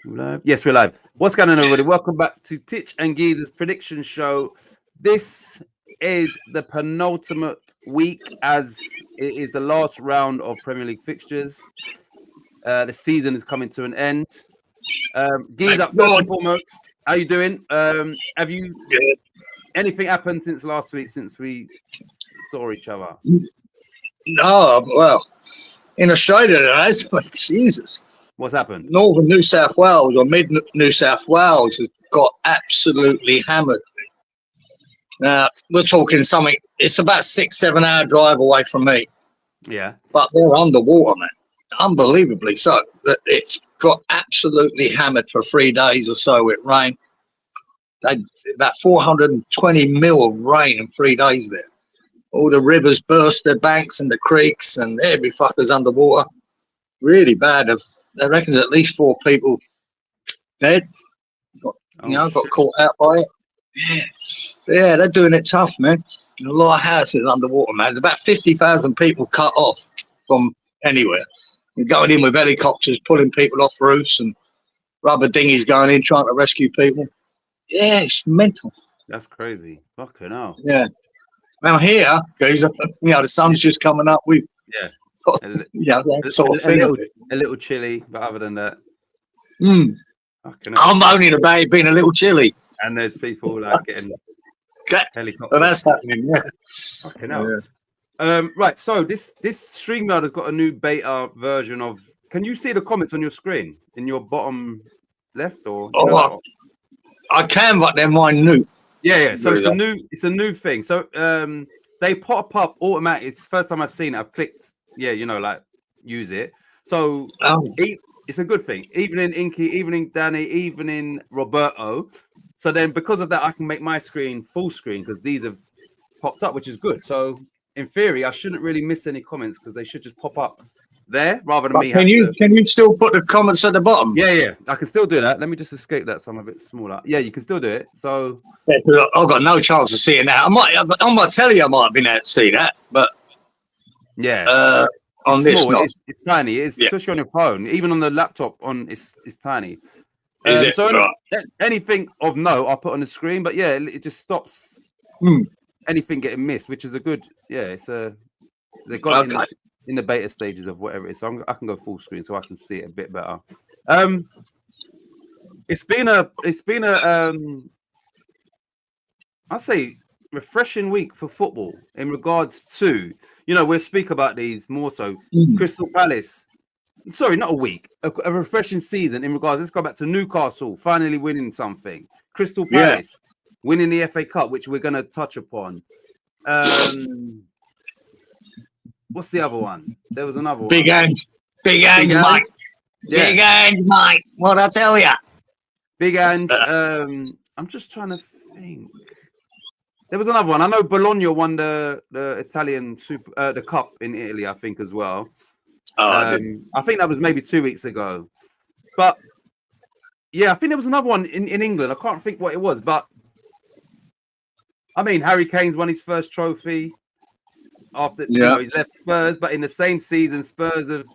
Live? Yes, we're live. What's going on, everybody? Welcome back to Titch and Geezer's prediction show. This is the penultimate week as it is the last round of Premier League fixtures. The season is coming to an end. Geezer, first and foremost, how you doing? Have you anything happened since last week, since we saw each other? Oh, well, in Australia, there has. Jesus. What's happened? Northern New South Wales or mid New South Wales has got absolutely hammered. Now, we're talking something, it's about 6-7 hour drive away from me. Yeah. But they're underwater, man. Unbelievably so. It's got absolutely hammered for 3 days or so with rain. About 420 mil of rain in 3 days there. All the rivers burst their banks and the creeks and every fucker's underwater. Really bad. I reckon at least 4 people dead. Got caught out by it. Yeah, they're doing it tough, man. A lot of houses underwater, man. There's about 50,000 people cut off from anywhere. You're going in with helicopters, pulling people off roofs and rubber dinghies going in, trying to rescue people. Yeah, it's mental. That's crazy. Fucking hell. Yeah. Now here, guys, the sun's just coming up. We've that sort of thing. A little chilly, but other than that, I'm moaning about it being a little chilly. And there's people like getting helicopters. Well, that's happening. Yeah. Fucking hell. Right. So this StreamYard has got a new beta version of. Can you see the comments on your screen in your bottom left or? I can, but they're minute. Yeah. So it's a new thing. So they pop up automatically. It's the first time I've seen it. I've clicked. Yeah, use it. So it's a good thing. Evening Inky, evening Danny, evening Roberto. So then because of that, I can make my screen full screen because these have popped up, which is good. So in theory, I shouldn't really miss any comments because they should just pop up there rather than me. Can you still put the comments at the bottom? Yeah. I can still do that. Let me just escape that so I'm a bit smaller. Yeah, you can still do it. So I've got no chance of seeing that. On my telly, I might have been able to see that, but yeah. On this, it's tiny. It's especially on your phone. Even on the laptop, it's tiny. Is it? So anything of note, I'll put on the screen. But yeah, it just stops anything getting missed, which is a good. Yeah, they got it in the beta stages of whatever it is. So I can go full screen so I can see it a bit better. It's been a I'll say refreshing week for football in regards to we'll speak about these more so. Crystal Palace, sorry, not a week, a refreshing season in regards. Let's go back to Newcastle finally winning something. Crystal Palace winning the FA Cup, which we're going to touch upon. What's the other one? There was another Big one. Big Ange, Mike. Yeah. Big Ange, Mike. What I tell you? Big Ange. I'm just trying to think. There was another one. I know Bologna won the Italian the cup in Italy, I think, as well. I think that was maybe 2 weeks ago. But yeah, I think there was another one in England. I can't think what it was, but I mean, Harry Kane's won his first trophy after he's left Spurs, but in the same season, Spurs have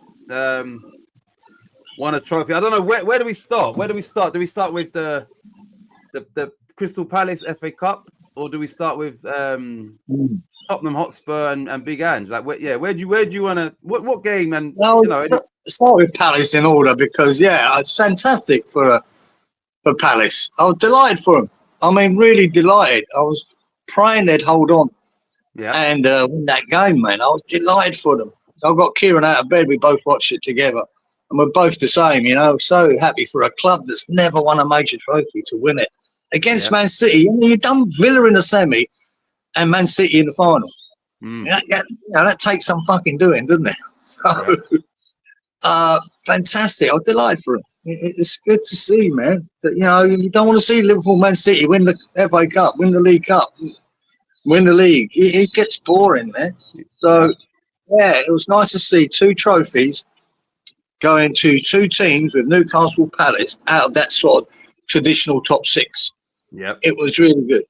won a trophy. I don't know where do we start? Where do we start? Do we start with the Crystal Palace FA Cup, or do we start with Tottenham Hotspur and Big Ange? Like, where do you want to? What game? And start with Palace in order because it's fantastic for Palace. I was delighted for them. I mean, really delighted. I was praying they'd hold on. Yeah. And win that game, man. I was delighted for them. I got Kieran out of bed. We both watched it together, and we're both the same. So happy for a club that's never won a major trophy to win it. Against Man City, you've done Villa in the semi and Man City in the final. That takes some fucking doing, doesn't it? So, fantastic. I'm delighted for him. It's good to see, man. That you don't want to see Liverpool, Man City win the FA Cup, win the League Cup, win the league. It gets boring, man. So, it was nice to see 2 trophies going to 2 teams with Newcastle Palace out of that sort of traditional top 6. Yeah, it was really good.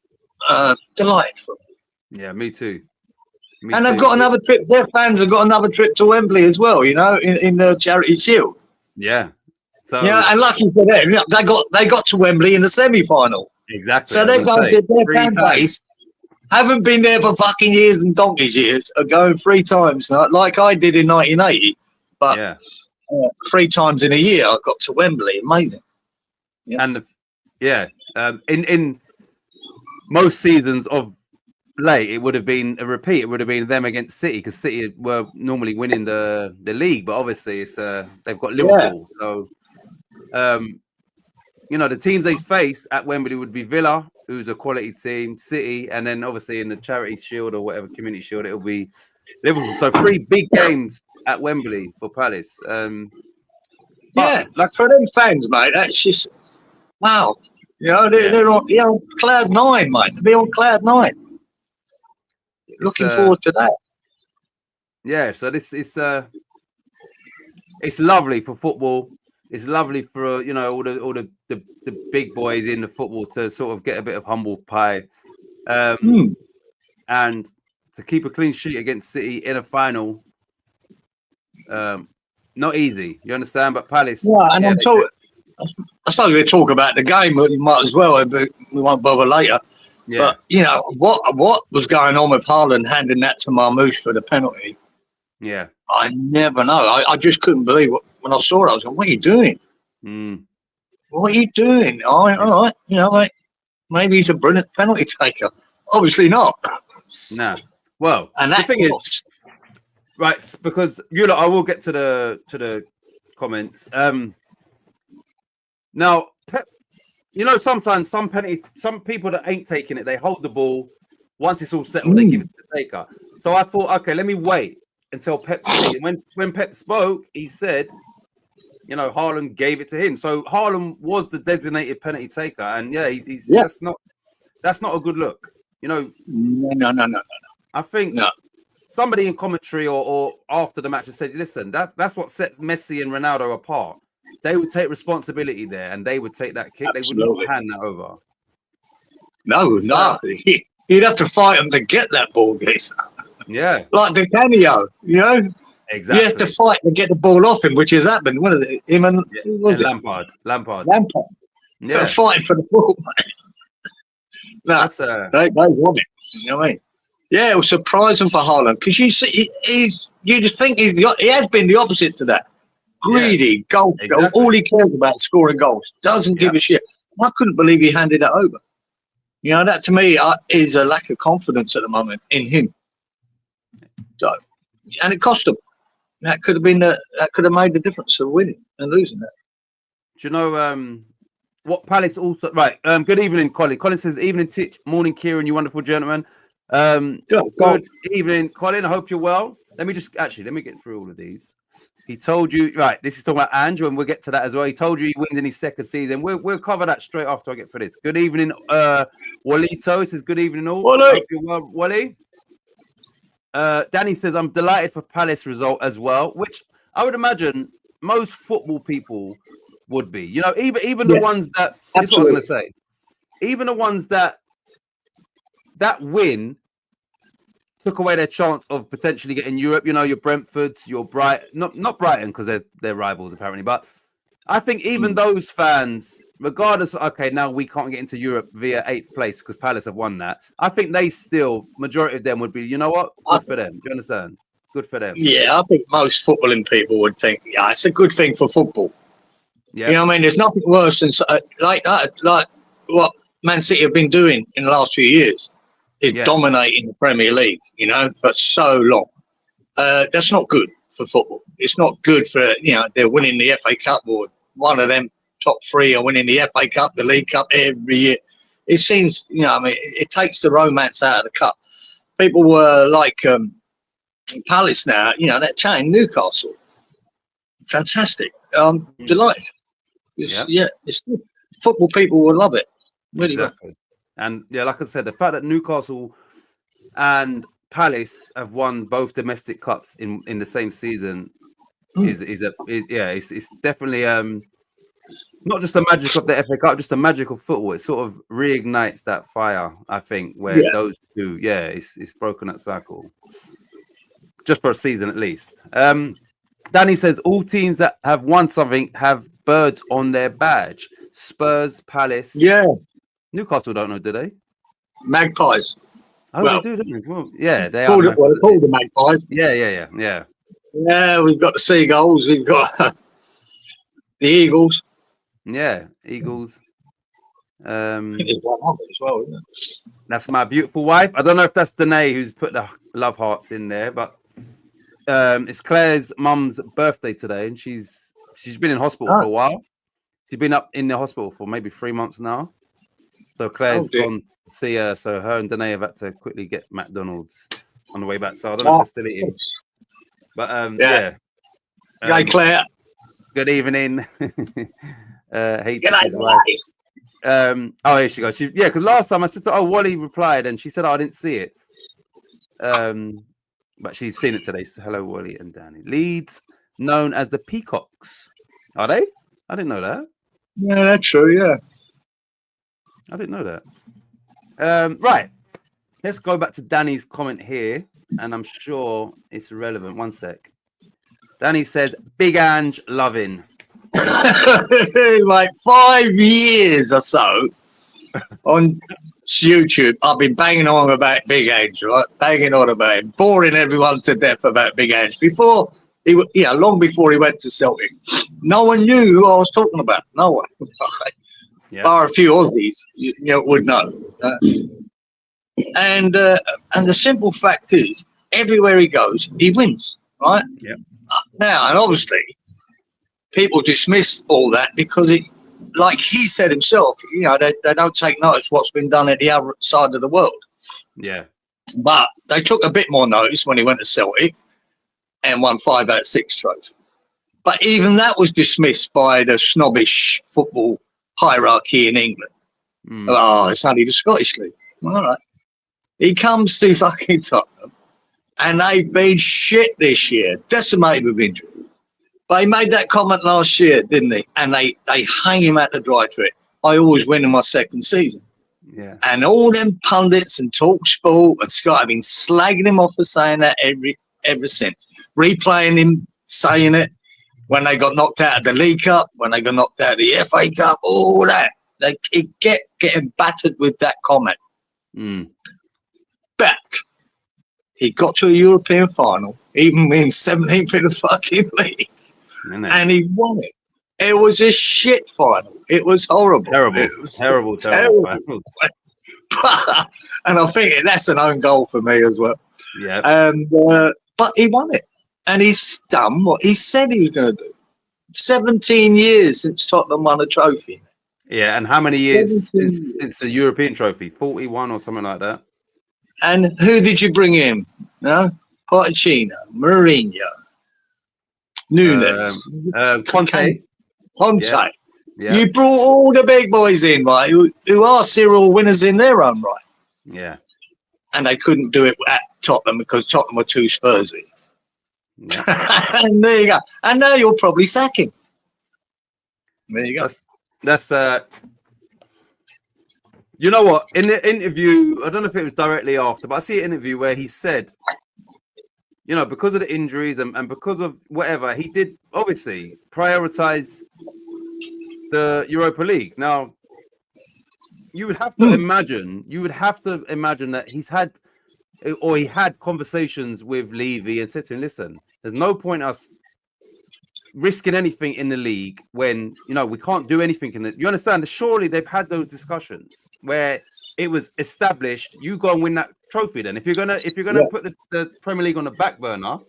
Delighted for them. Yeah, me too. And they've got another trip. Their fans have got another trip to Wembley as well. In the Charity Shield. Yeah, So yeah, and lucky for them, they got to Wembley in the semi-final. exactly. So they're going to their fan base. Haven't been there for fucking years and donkey's years. Are going 3 times, like I did in 1980. But yeah, 3 times in a year, I got to Wembley. Amazing. Yeah. And in most seasons of late, it would have been a repeat. It would have been them against City because City were normally winning the league, but obviously it's they've got Liverpool. So the teams they face at Wembley would be Villa, who's a quality team, City, and then obviously in the Charity Shield or whatever Community Shield, it'll be Liverpool. So 3 big games at Wembley for Palace. Like for them fans, mate, that's just wow. They're on cloud 9, mate. They're on cloud 9. Looking forward to that. Yeah, so this is it's lovely for football. It's lovely for all the big boys in the football to sort of get a bit of humble pie, and to keep a clean sheet against City in a final. Not easy, you understand? But Palace. Yeah, and I'm told. I suppose we'll talk about the game. We might as well, but we won't bother later. Yeah. But what was going on with Haaland handing that to Marmoush for the penalty? Yeah, I never know. I just couldn't believe it when I saw it. I was like, "What are you doing? What are you doing? All right, mate. Maybe he's a brilliant penalty taker. Obviously not. Nah. Well, and the thing is, right? Because I will get to the comments. Now, sometimes some people that ain't taking it, they hold the ball. Once it's all settled, they give it to the taker. So I thought, okay, let me wait until Pep speaks. And when Pep spoke, he said, Haaland gave it to him. So Haaland was the designated penalty taker, and that's not a good look. No. I think somebody in commentary or after the match has said, listen, that's what sets Messi and Ronaldo apart. They would take responsibility there, and they would take that kick. Absolutely. They wouldn't hand that over. No. You'd have to fight them to get that ball, guys. Yeah. Like Di Canio, Exactly. You have to fight to get the ball off him, which has happened. What is it? Him and Lampard. Yeah. Fighting for the ball, mate. They want it. You know what I mean? Yeah, it was surprising for Haaland because you see, you just think he has been the opposite to that. Greedy, goal. Exactly. All he cares about is scoring goals. Doesn't give a shit. I couldn't believe he handed it over. That to me is a lack of confidence at the moment in him. So, and it cost him. That could have been that could have made the difference of winning and losing that. Do you know what Palace also right? Good evening, Colin. Colin says, "Evening, Titch. Morning, Kieran. You wonderful gentleman. Good evening, Colin. I hope you're well. Let me get through all of these. He told you, right, this is talking about Andrew, and we'll get to that as well. He told you he wins in his second season. We'll cover that straight after I get through this. Good evening, Walito. He says, good evening, all. Wally. Danny says, I'm delighted for Palace result as well, which I would imagine most football people would be. Even the ones that, this is what I was going to say, even the ones that win took away their chance of potentially getting Europe. Your Brentfords, your not Brighton because they're rivals apparently, but I think even those fans, regardless, okay, now we can't get into Europe via 8th place because Palace have won that. I think they still, majority of them would be, you know what, good for them. Do you understand? Good for them. Yeah, I think most footballing people would think, it's a good thing for football. Yeah, I mean, there's nothing worse than like what Man City have been doing in the last few years. Is dominating the Premier League, for so long. That's not good for football. It's not good for, they're winning the FA Cup, or one of them top 3 are winning the FA Cup, the League Cup every year. It seems, it takes the romance out of the cup. People were like Palace now, that chain, Newcastle. Fantastic. Delighted. It's good. Football people will love it. Really exactly. Well. And like I said, the fact that Newcastle and Palace have won both domestic cups in the same season is it's definitely not just the magic of the FA Cup, just the magic of football. It sort of reignites that fire, I think, where those two, it's broken that cycle. Just for a season at least. Danny says all teams that have won something have birds on their badge. Spurs, Palace. Yeah, Newcastle don't know, do they? magpies. Oh, Well, they do, don't they? Well, yeah, they Called are. it, well, they're called the magpies. Yeah. Yeah, we've got the seagulls. We've got the eagles. Yeah, Eagles. I think there's one other as well, isn't it? That's my beautiful wife. I don't know if that's Danae who's put the love hearts in there, but it's Claire's mum's birthday today, and she's been in hospital for a while. She's been up in the hospital for maybe 3 months now. So Claire's gone to see her. So her and Danae have had to quickly get McDonald's on the way back. So I don't know if they're still eating. But yeah. Hey, Claire. Good evening. Hey, G'day, oh, here she goes. Because last time I said, Wally replied, and she said, I didn't see it. But she's seen it today. So hello, Wally and Danny. Leeds, known as the Peacocks. Are they? I didn't know that. Yeah, that's true. Yeah. I didn't know that. Right. Let's go back to Danny's comment here, and I'm sure it's relevant. One sec. Danny says, Big Ange loving. Like 5 years or so on YouTube, I've been banging on about Big Ange, right? Banging on about him, boring everyone to death about Big Ange. Before long before he went to Celtic, no one knew who I was talking about. No one, bar a few Aussies, would know. And the simple fact is, everywhere he goes, he wins, right? Yeah. Now, and obviously, people dismiss all that because it, like he said himself, they don't take notice what's been done at the other side of the world. Yeah. But they took a bit more notice when he went to Celtic and won 5 out of 6 trophies. But even that was dismissed by the snobbish football hierarchy in England. Oh, it's only the Scottish League. All right. He comes to fucking Tottenham and they've been shit this year, decimated with injury. But he made that comment last year, didn't he? And they hang him out to dry to it. I always win in my second season. Yeah. And all them pundits and TalkSport and Scott have been slagging him off for saying that ever since. Replaying him saying it when they got knocked out of the League Cup, when they got knocked out of the FA Cup, all that. They getting battered with that comment. But he got to a European final, even being 17th in the fucking league. And he won it. It was a shit final. It was horrible. Terrible. It was terrible. And I think that's an own goal for me as well. Yeah. And but he won it. And he's done what he said he was going to do. 17 years since Tottenham won a trophy. Yeah, and how many years since the European trophy? 41 or something like that. And who did you bring in? No? Pochettino, Mourinho, Nunes, Conte. Yeah. You brought all the big boys in, right? Who are serial winners in their own right. Yeah. And they couldn't do it at Tottenham because Tottenham were too Spursy. Yeah. And there you go. And now you'll probably sack him. There you go. That's you know what? In the interview, I don't know if it was directly after, but I see an interview where he said, because of the injuries and because of whatever, he did obviously prioritize the Europa League. Now, you would have to imagine that he had conversations with Levy and said to him, listen, there's no point us risking anything in the league when we can't do anything in it. You understand? Surely they've had those discussions where it was established. You go and win that trophy. Then, if you're gonna put the Premier League on the back burner,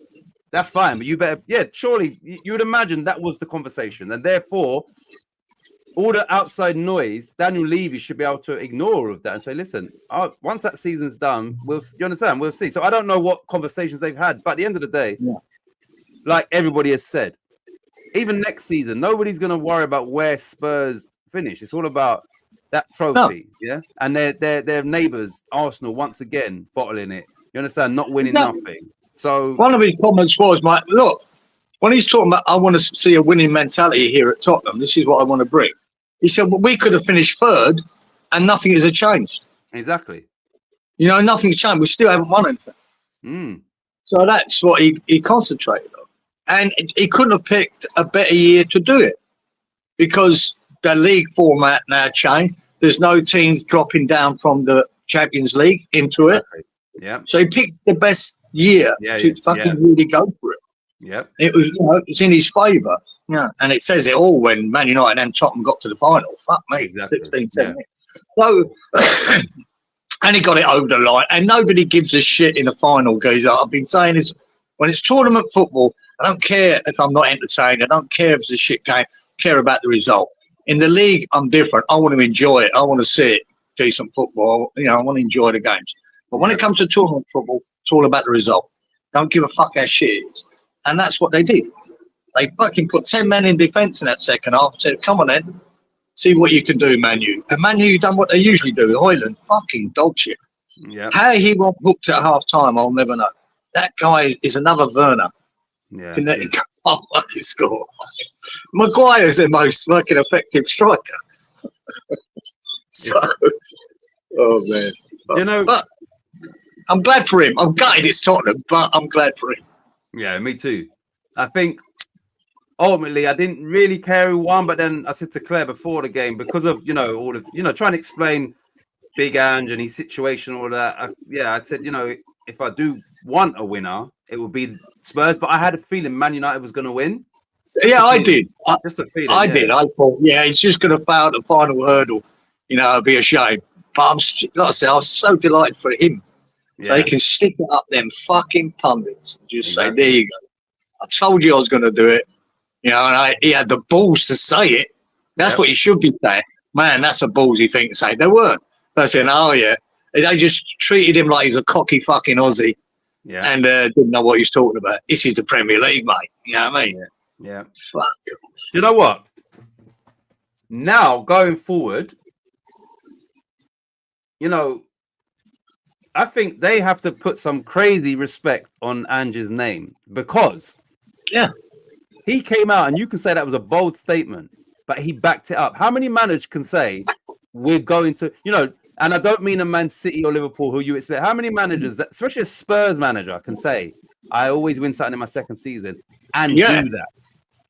that's fine. But you better, surely you would imagine that was the conversation, and therefore, all the outside noise, Daniel Levy should be able to ignore all of that and say, listen, once that season's done, you understand? We'll see. So I don't know what conversations they've had, but at the end of the day, like everybody has said, even next season, nobody's going to worry about where Spurs finish. It's all about that trophy, and their neighbours, Arsenal, once again bottling it. You understand? Not winning nothing. So one of his comments was, "Mate, look, when he's talking about, I want to see a winning mentality here at Tottenham. This is what I want to bring." He said, "Well, we could have finished third, and nothing has changed. Exactly. Nothing's changed. We still haven't won anything." So that's what he concentrated on. And he couldn't have picked a better year to do it. because the league format now changed. There's no teams dropping down from the Champions League into it. Yeah. So he picked the best year to fucking really go for it. Yep. It was, it was in his favour. Yeah. And it says it all when Man United and Tottenham got to the final. Fuck me. Exactly. 16, 17. So, and he got it over the line. And nobody gives a shit in the final, guys. I've been saying this, when it's tournament football, I don't care if I'm not entertained. I don't care if it's a shit game. I care about the result. In the league, I'm different. I want to enjoy it. I want to see it. Decent football. I want to enjoy the games. But when it comes to tournament football, it's all about the result. Don't give a fuck how shit it is. And that's what they did. They fucking put 10 men in defence in that second half and said, come on then, see what you can do, Man U. And Man U done what they usually do. Hoyland, fucking dog shit. Yeah. How he wasn't hooked at half time, I'll never know. That guy is another Werner. Yeah. He can't fucking score. Maguire's the most fucking effective striker. So, oh man. But I'm glad for him. I'm gutted it's Tottenham, but I'm glad for him. Yeah, me too. I think ultimately I didn't really care who won, but then I said to Claire before the game, because of all of trying to explain Big Ange and his situation, all that. I said if I do want a winner, it would be Spurs. But I had a feeling Man United was going to win. Yeah, I did. Just a feeling. I did. I thought, he's just going to fail the final hurdle. It'd be a shame. But like I said, I was so delighted for him. Yeah. So he can stick it up them fucking pundits and just say, there you go. I told you I was going to do it. And he had the balls to say it. That's what he should be saying. Man, that's a ballsy thing to say. They weren't. They said, oh, yeah. They just treated him like he was a cocky fucking Aussie. Yeah. And didn't know what he was talking about. This is the Premier League, mate. You know what I mean? Yeah. Fuck. You know what? Now, going forward, I think they have to put some crazy respect on Ange's name, because he came out, and you can say that was a bold statement, but he backed it up. How many managers can say we're going to, and I don't mean a Man City or Liverpool who you expect. How many managers, especially a Spurs manager, can say I always win something in my second season and do that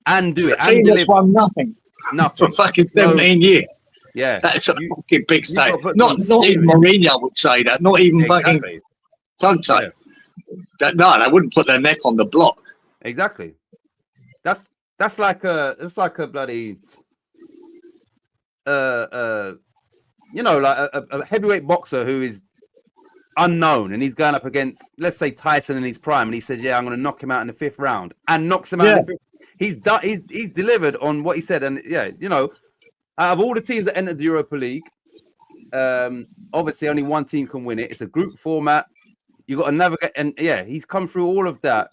and do it? The team that's won nothing for fucking 17 years. Yeah, that's a fucking big statement. Not even Mourinho would say that. Not even fucking Conte. No, they wouldn't put their neck on the block. Exactly. That's like a bloody like a heavyweight boxer who is unknown, and he's going up against, let's say, Tyson in his prime, and he says, I'm going to knock him out in the 5th round, and knocks him out in the 5th. He's done. He's delivered on what he said, and out of all the teams that entered the Europa League, obviously only one team can win it. It's a group format. You got to navigate, and he's come through all of that,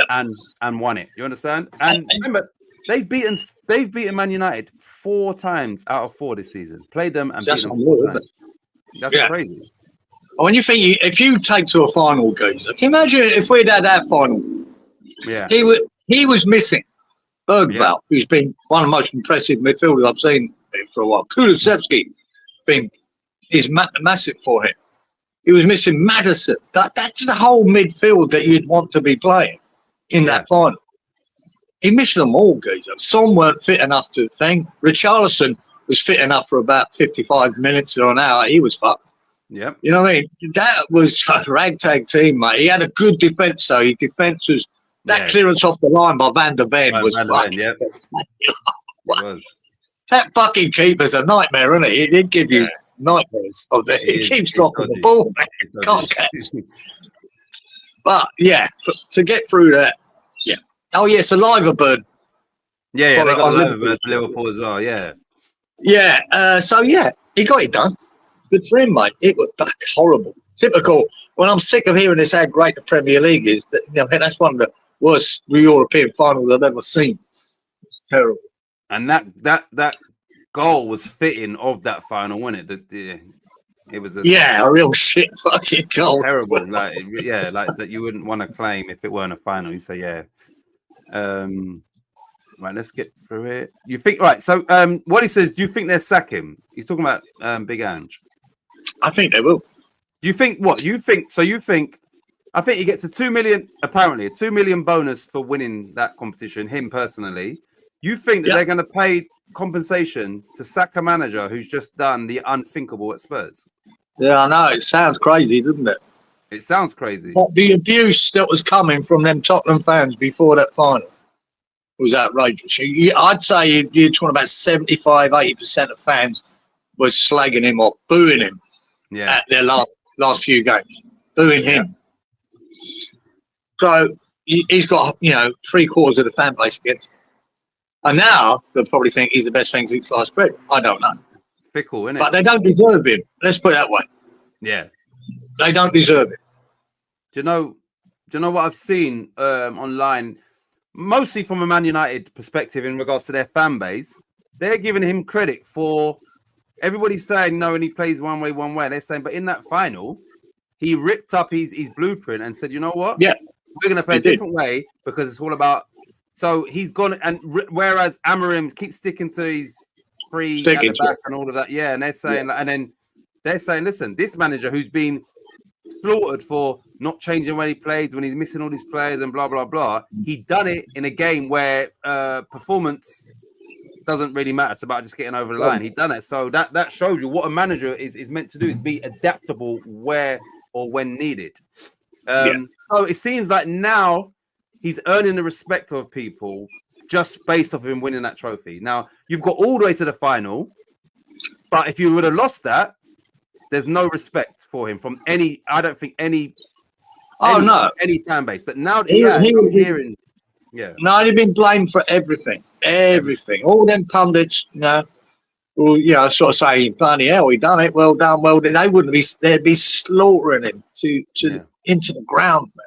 and won it. You understand? And remember, they've beaten Man United 4 times out of 4 this season. Played them and beat them 4 times. That's crazy. When you think, if you take to a final, guys, can you imagine if we'd had that final? Yeah, he was missing Bergvall, who's been one of the most impressive midfielders I've seen for a while. Kulusevski is massive for him. He was missing Maddison. That's the whole midfield that you'd want to be playing in that final. He missed them all, guys. Some weren't fit enough to thing. Richarlison was fit enough for about 55 minutes or an hour. He was fucked. Yeah. You know what I mean? That was a ragtag team, mate. He had a good defence, though. His defence was... That clearance off the line by Van der Ven was fucking... That fucking keeper's a nightmare, isn't he? He did give you nightmares. He keeps dropping the ball, man. Can't catch. But, to get through that, Oh, yes, a Liverbird. Yeah, they got a Liverbird for Liverpool as well, Yeah, so, he got it done. Good for him, mate. It was horrible. Typical. When I'm sick of hearing this, how great the Premier League is, that's one of the worst European finals I've ever seen. It's terrible. And that goal was fitting of that final, wasn't it? It was a real shit fucking goal. Terrible, like that you wouldn't want to claim if it weren't a final. You say, right, let's get through it. You think So, what he says? Do you think they'll sack him? He's talking about Big Ange. I think they will. You think what? You think so? You think? I think he gets a 2 million. Apparently, a 2 million bonus for winning that competition. Him personally, You think that they're going to pay compensation to sack a manager who's just done the unthinkable at Spurs? Yeah, I know. It sounds crazy, doesn't it? It sounds crazy. But the abuse that was coming from them Tottenham fans before that final was outrageous. I'd say you're talking about 75, 80% of fans were slagging him off, booing him at their last few games, booing him. So he's got, 3/4 of the fan base against him. And now they'll probably think he's the best thing since sliced bread. I don't know. Fickle, isn't it? But they don't deserve him. Let's put it that way. Yeah. They don't deserve it. Do you know what I've seen online, mostly from a Man United perspective in regards to their fan base? They're giving him credit for everybody's saying no, and he plays one way. They're saying, but in that final, he ripped up his blueprint and said, you know what? Yeah, we're going to play a different way because it's all about. So he's gone, and whereas Amorim keeps sticking to his free at the back and all of that, and they're saying, and then they're saying, listen, this manager who's been slaughtered for not changing when he plays, when he's missing all these players and blah blah blah, he done it in a game where performance doesn't really matter. It's about just getting over the line. He done it, so that shows you what a manager is meant to do: is be adaptable where or when needed. So it seems like now he's earning the respect of people just based off of him winning that trophy. Now, you've got all the way to the final, but if you would have lost that, there's no respect for him from any, I don't think any fan base. But now that he'd been blamed for everything. All them pundits, sort of saying, bloody hell, he done it, well done, they wouldn't be, they'd be slaughtering him into the ground, man.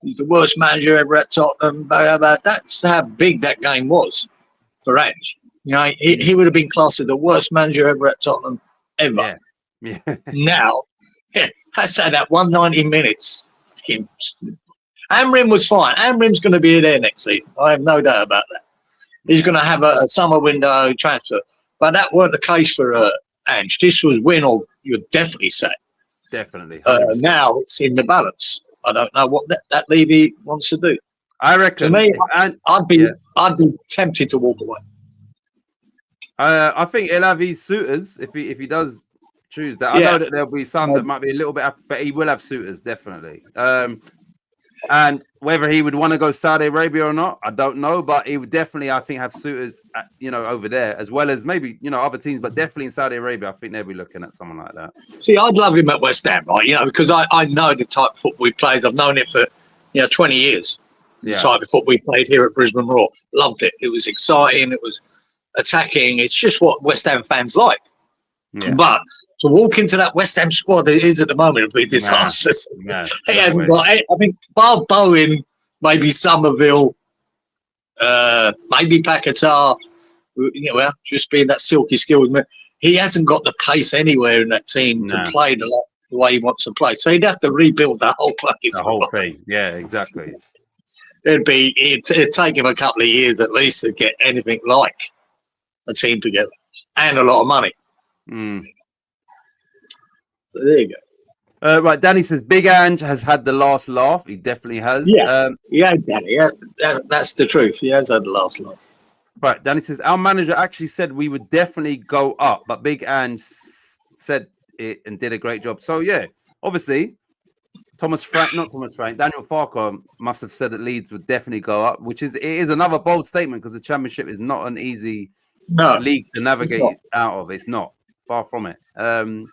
He's the worst manager ever at Tottenham. That's how big that game was for Ange. He would have been classed as the worst manager ever at Tottenham ever. Yeah. Now, that's that 190 minutes. Amorim was fine. Amorim's going to be there next season. I have no doubt about that. He's going to have a summer window transfer. But that weren't the case for Ange. This was win or you're definitely set. Definitely. Now it's in the balance. I don't know what that Levy wants to do. I reckon. To me, I'd be tempted to walk away. I think he'll have his suitors if he does choose that. I know that there'll be some that might be a little bit up, but he will have suitors definitely. And whether he would want to go Saudi Arabia or not, I don't know. But he would definitely, I think, have suitors, over there as well as maybe other teams, but definitely in Saudi Arabia, I think they'll be looking at someone like that. See, I'd love him at West Ham, right? Because I know the type of football he plays. I've known it for 20 years. The type of football we played here at Brisbane Roar, loved it. It was exciting. It was attacking. It's just what West Ham fans like. Yeah. But to walk into that West Ham squad that is at the moment would be disastrous. He hasn't got it. I mean, bar Bowen, maybe Somerville, maybe Paquetá, just being that silky skilled man. He hasn't got the pace anywhere in that team to play the way he wants to play. So he'd have to rebuild the whole fucking squad. The whole thing. Yeah, exactly. It'd take him a couple of years at least to get anything like a team together and a lot of money. So there you go. Right, Danny says Big Ange has had the last laugh. He definitely has. Danny. That's the truth. He has had the last laugh. Right, Danny says our manager actually said we would definitely go up, but Big Ange said it and did a great job. So obviously, Daniel Farker must have said that Leeds would definitely go up, which is another bold statement because the Championship is not an easy league to navigate out of. It's not. Far from it.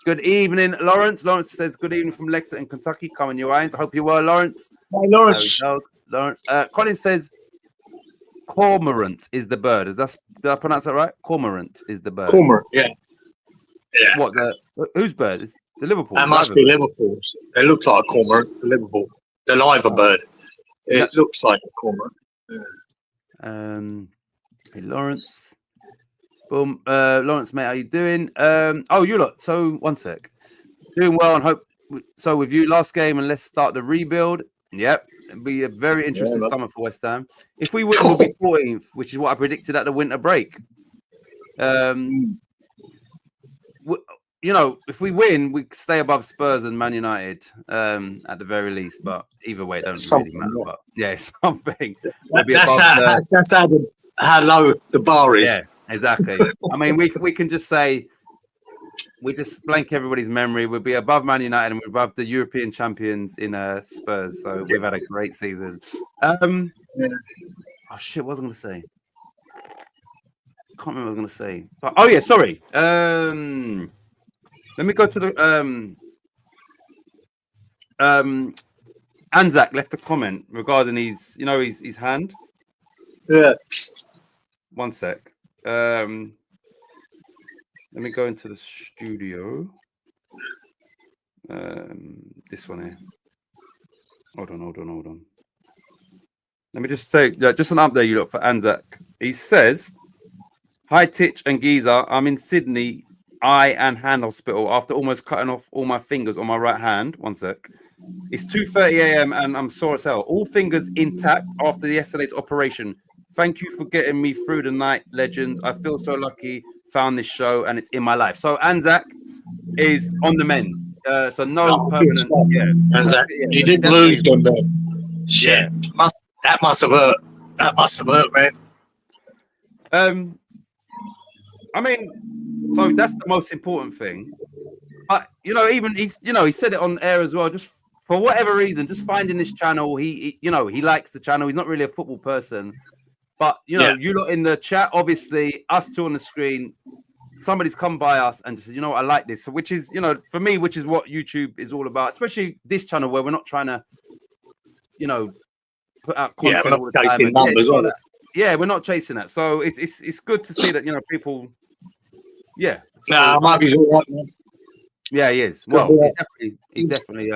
Good evening, Lawrence. Lawrence says, good evening from Lexington, Kentucky. Coming your eyes. I hope you were, Lawrence. Hi, Lawrence. Lawrence. Colin says, cormorant is the bird. Did I pronounce that right? Cormorant is the bird. Cormorant, yeah. What? Whose bird? It's the Liverpool. That must be Liverpool's. It looks like a cormorant, Liverpool. The liver bird. It looks like a cormorant. Hey, Lawrence. Boom. Lawrence, mate, how you doing? You lot. So, one sec. Doing well and hope so with you. Last game, and let's start the rebuild. Yep. It'll be a very interesting summer for West Ham. If we win, we'll be 14th, which is what I predicted at the winter break. you know, if we win, we stay above Spurs and Man United at the very least. But either way, it don't really matter. Yeah. But yeah, something. We'll be That's above how low the bar is. Yeah, exactly. I mean, we can just say we just blank everybody's memory. We'll be above Man United and we're above the European champions in Spurs. So we've had a great season. Oh shit, what was I going to say? Can't remember what I was going to say. But, oh yeah, sorry. Let me go to the Anzac left a comment regarding his hand. Yeah. One sec. Let me go into the studio. This one here. Hold on. Let me just say, just an update you look for Anzac. He says, "Hi Titch and Giza, I'm in Sydney eye and hand hospital after almost cutting off all my fingers on my right hand." One sec. It's 2:30 a.m. and I'm sore as hell. All fingers intact after yesterday's operation. Thank you for getting me through the night, legends. I feel so lucky. Found this show and it's in my life. So Anzac is on the mend. So no permanent. Yeah, Anzac. You didn't lose them then. Shit. Yeah. That must have hurt. That must have hurt, man. I mean, so that's the most important thing. But even he said it on air as well. Just for whatever reason, just finding this channel. He likes the channel. He's not really a football person. But you lot in the chat, obviously, us two on the screen, somebody's come by us and said, I like this. So which is, for me, which is what YouTube is all about, especially this channel where we're not trying to, put out content all the time. We're not chasing that. So it's good to see that, people. Yeah. Nah, might be all right, man. Yeah, he is. Well, he's definitely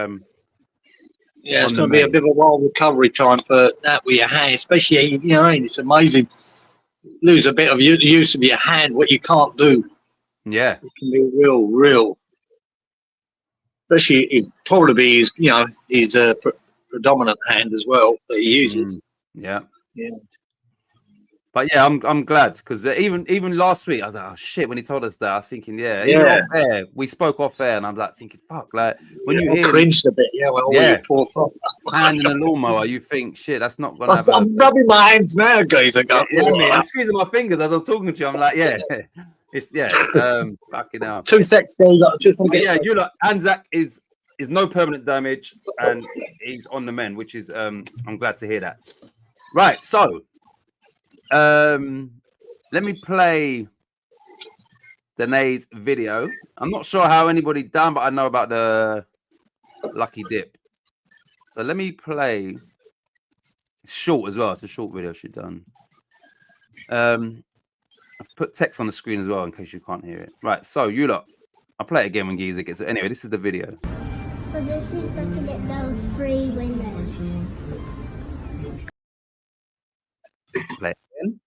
yeah, it's going to be a bit of a wild recovery time for that with your hand, especially, it's amazing. Lose a bit of the use of your hand, what you can't do. Yeah. It can be real. Especially, it probably be his predominant hand as well that he uses. Yeah. But yeah, I'm glad because even last week I was like, oh shit, when he told us that, I was thinking, even off air, we spoke off air, and I'm like thinking, fuck, like when you hear cringed a bit, poor fuck. Hand in a lawnmower, you think, shit, that's not gonna happen. I'm rubbing my hands now, guys. I go, I'm squeezing my fingers as I'm talking to you. I'm like, it's fucking hell. 2 seconds, guys. I just want to get. Yeah, Anzac is no permanent damage, and he's on the mend, which is I'm glad to hear that. Right, so. Let me play Danae's video. I'm not sure how anybody done, but I know about the lucky dip. So let me play. It's short as well. It's a short video she's done. I've put text on the screen as well in case you can't hear it. Right, so you lot. I'll play it again when Giza gets it. Anyway, this is the video. So this week's lucky dip, those 3 winners. Play it again.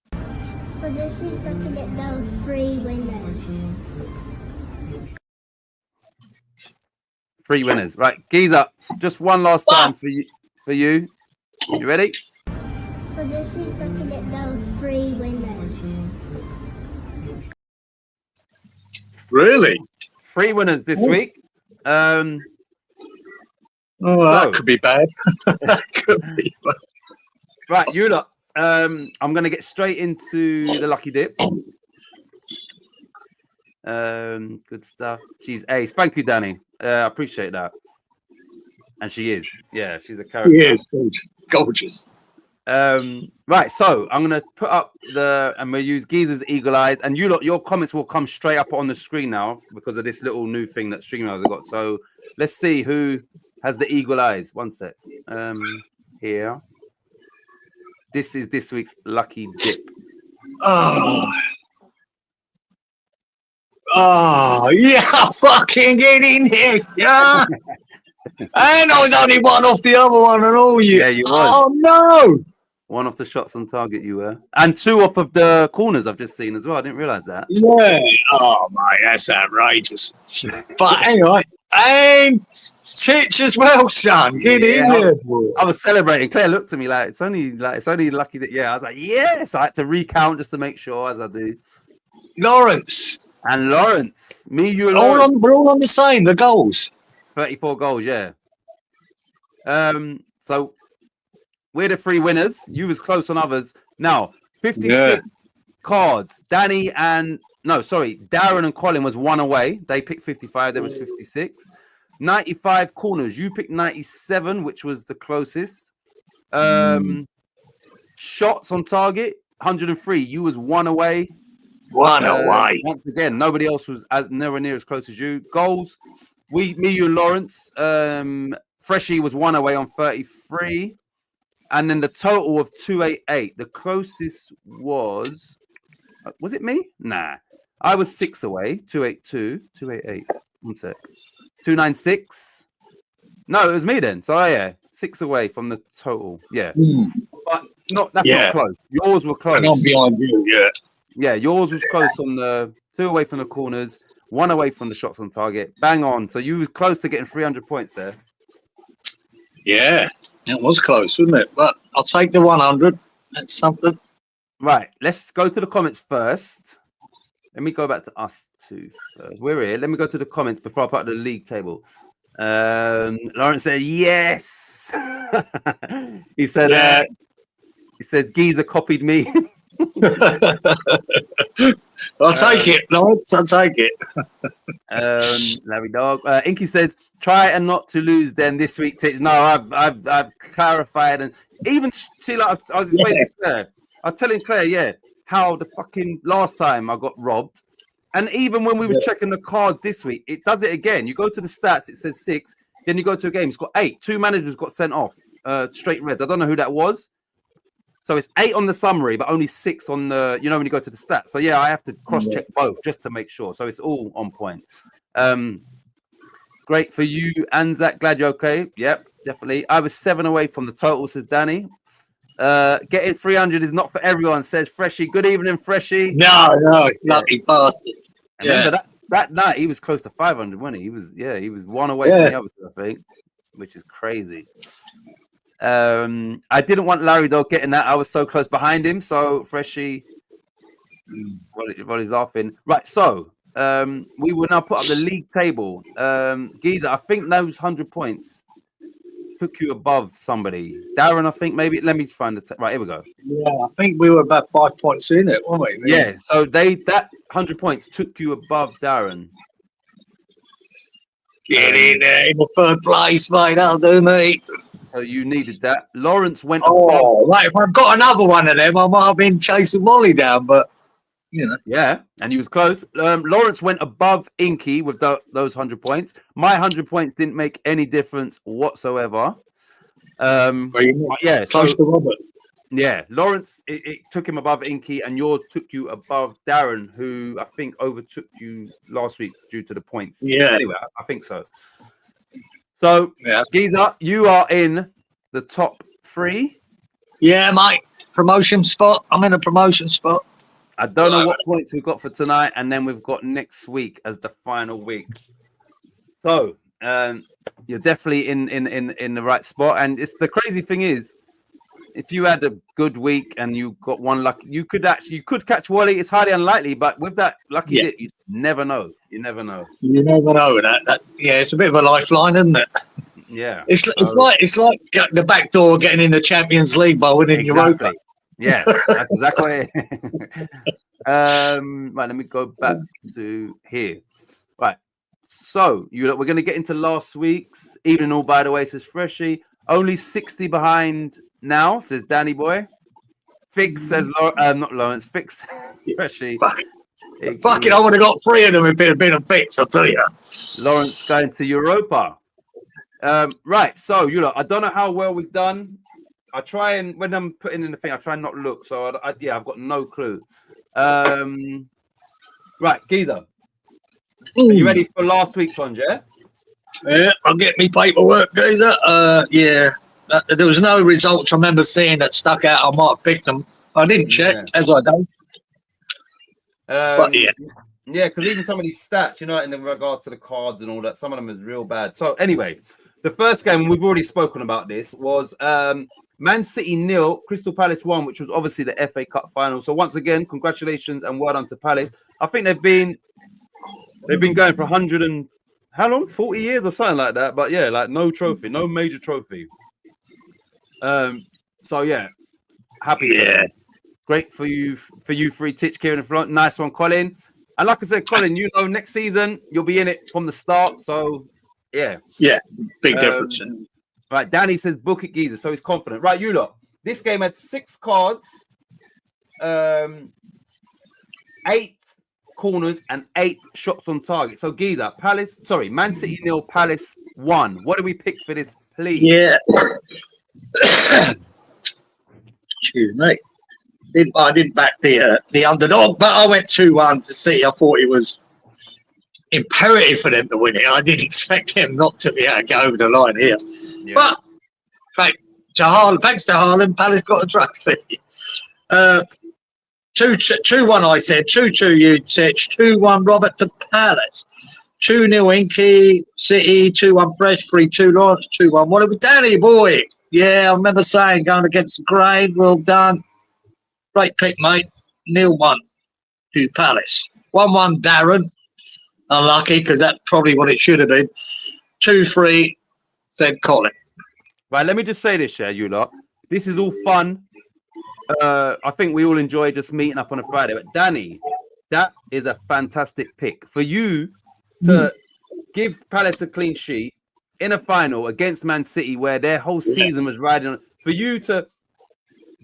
For this week's lucky dip, those 3 winners. 3 winners. Right, Giza, just one last time for you. You ready? For this week's lucky dip, those 3 winners. Really? 3 winners this week. That could be bad. That could be bad. Right, you lot. I'm going to get straight into the lucky dip. Good stuff. She's ace. Thank you, Danny. I appreciate that. And she is. Yeah, she's a character. She is gorgeous. Right, so I'm going to put up and we'll use Giza's eagle eyes. And you lot, your comments will come straight up on the screen now because of this little new thing that StreamYard has got. So let's see who has the eagle eyes. One sec. Here. This is this week's lucky dip. Oh, yeah, fucking get in here. Yeah. And I was only one off the other one and all you. Yeah, you was. Oh, no. One off the shots on target you were. And 2 off of the corners I've just seen as well. I didn't realise that. Yeah. Oh, my, that's outrageous. But anyway. And Titch as well, son. Get in there, boy. I was celebrating. Claire looked at me like it's only lucky that I was like, yes. I had to recount just to make sure as I do. Lawrence, And Lawrence, you and All Lawrence, on, we're all on the same. The goals. 34 goals, yeah. So we're the three winners. You was close on others. Now, 56 cards. Darren and Colin was one away. They picked 55. There was 56. 95 corners. You picked 97, which was the closest. Shots on target, 103. You was one away. One away. Once again, nobody else was nowhere near as close as you. Goals, you and Lawrence. Freshie was one away on 33. And then the total of 288. The closest was it me? Nah. I was 6 away. 282. 288. 1 sec. 296. No, it was me then. So yeah, 6 away from the total. Yeah. But not close. Yours were close. And I'm behind you, yeah. Yeah, yours was close on the 2 away from the corners, 1 away from the shots on target. Bang on. So you was close to getting 300 points there. Yeah, it was close, wasn't it? But I'll take the 100. That's something. Right, let's go to the comments first. Let me go back to us two first. We're here. Let me go to the comments before I put the league table. Lawrence said yes. He said Geezer copied me. I'll take it, Lawrence. I'll take it. Larry Dog. Inky says try and not to lose them this week. No, I've clarified and even see like I was explaining to Claire. I was telling Claire, how the fucking last time I got robbed. And even when we was checking the cards this week, it does it again. You go to the stats, it says 6. Then you go to a game, it's got 8. 2 managers got sent off, straight reds. I don't know who that was. So it's 8 on the summary, but only 6 on the, when you go to the stats. So I have to cross-check both just to make sure. So it's all on point. Great for you, Anzac. Glad you're okay. Yep, definitely. I was 7 away from the total, says Danny. Getting 300 is not for everyone, says Freshie. Good evening, Freshie. No, lucky bastard. Remember that night he was close to 500, wasn't he? He was 1 away from the other two, I think, which is crazy. I didn't want Larry Dog getting that. I was so close behind him. So Freshie, while he's laughing, right? So we will now put up the league table. Geezer, I think those 100 points took you above somebody. Darren, I think maybe. Let me find the right. Here we go. Yeah, I think we were about 5 points in it, weren't we? Yeah. So that 100 points took you above Darren. Get in there in the third place, mate. That'll do, mate. So you needed that. Lawrence went. Right. If I've got another one of them, I might have been chasing Molly down, but Yeah, and he was close. Lawrence went above Inky with those 100 points. My 100 points didn't make any difference whatsoever. Close to Robert. Yeah, Lawrence, it took him above Inky, and yours took you above Darren, who I think overtook you last week due to the points. Yeah. Anyway, I think so. So, Geezer, you are in the top 3. Yeah, mate. Promotion spot. I'm in a promotion spot. I don't know what points we've got for tonight, and then we've got next week as the final week. So you're definitely in the right spot. And it's the crazy thing is, if you had a good week and you got one lucky, you could catch Wally. It's highly unlikely, but with that lucky dip, you never know. You never know. You never know that. It's a bit of a lifeline, isn't it? Yeah. It's like the back door getting in the Champions League by winning Europa. Yeah, that's exactly it. Right, let me go back to here. Right, so we're going to get into last week's evening. All by the way, says Freshie. Only 60 behind now, says Danny Boy. Fix says not Lawrence. Fix Freshie. Fuck it, I would have got 3 of them if it had been a fix. I'll tell you. Lawrence going to Europa. Right, so I don't know how well we've done. I try and when I'm putting in the thing, I try and not look. So I've got no clue. Right, Geezer, are you ready for last week's one, yeah? Yeah, I'll get me paperwork, Geezer. There was no results I remember seeing that stuck out. I might have picked them. I didn't check, as I don't. But yeah, because even some of these stats, in regards to the cards and all that, some of them is real bad. So anyway, the first game, we've already spoken about this, was Man City 0, Crystal Palace 1, which was obviously the FA Cup final. So once again, congratulations and well done to Palace. I think they've been They've been going for 100 and how long? 40 years or something like that. But yeah, like no trophy, no major trophy. So yeah, happy. Yeah. Great for you, free Titch, Kieran in front. Nice one, Colin. And like I said, Colin, you know, next season you'll be in it from the start. So yeah. Yeah, big difference. Right, Danny says book it, Geezer. So he's confident. Right, you lot. This game had 6 cards, 8 corners, and 8 shots on target. So Geezer, Man City 0, Palace 1. What do we pick for this, please? Yeah. Excuse me. I didn't back the underdog, but I went 2-1 to City. I thought it was imperative for them to win it. I didn't expect them not to be able to go over the line here. Yeah. But thanks to Haaland, Palace got a trophy. 2-1 I said, 2-2 you said, 2-1 Robert to Palace. 2-0 Inky, City, 2-1 Fresh, 3-2 Lawrence, 2-1. What about Danny, boy? Yeah, I remember saying going against the grain. Well done. Great pick, mate. 0-1 to Palace. 1-1 Darren. Unlucky, because that's probably what it should have been. 2-3 said Colin. Right, let me just say this, you lot. This is all fun. I think we all enjoy just meeting up on a Friday. But Danny, that is a fantastic pick. For you to give Palace a clean sheet in a final against Man City, where their whole season was riding on, for you to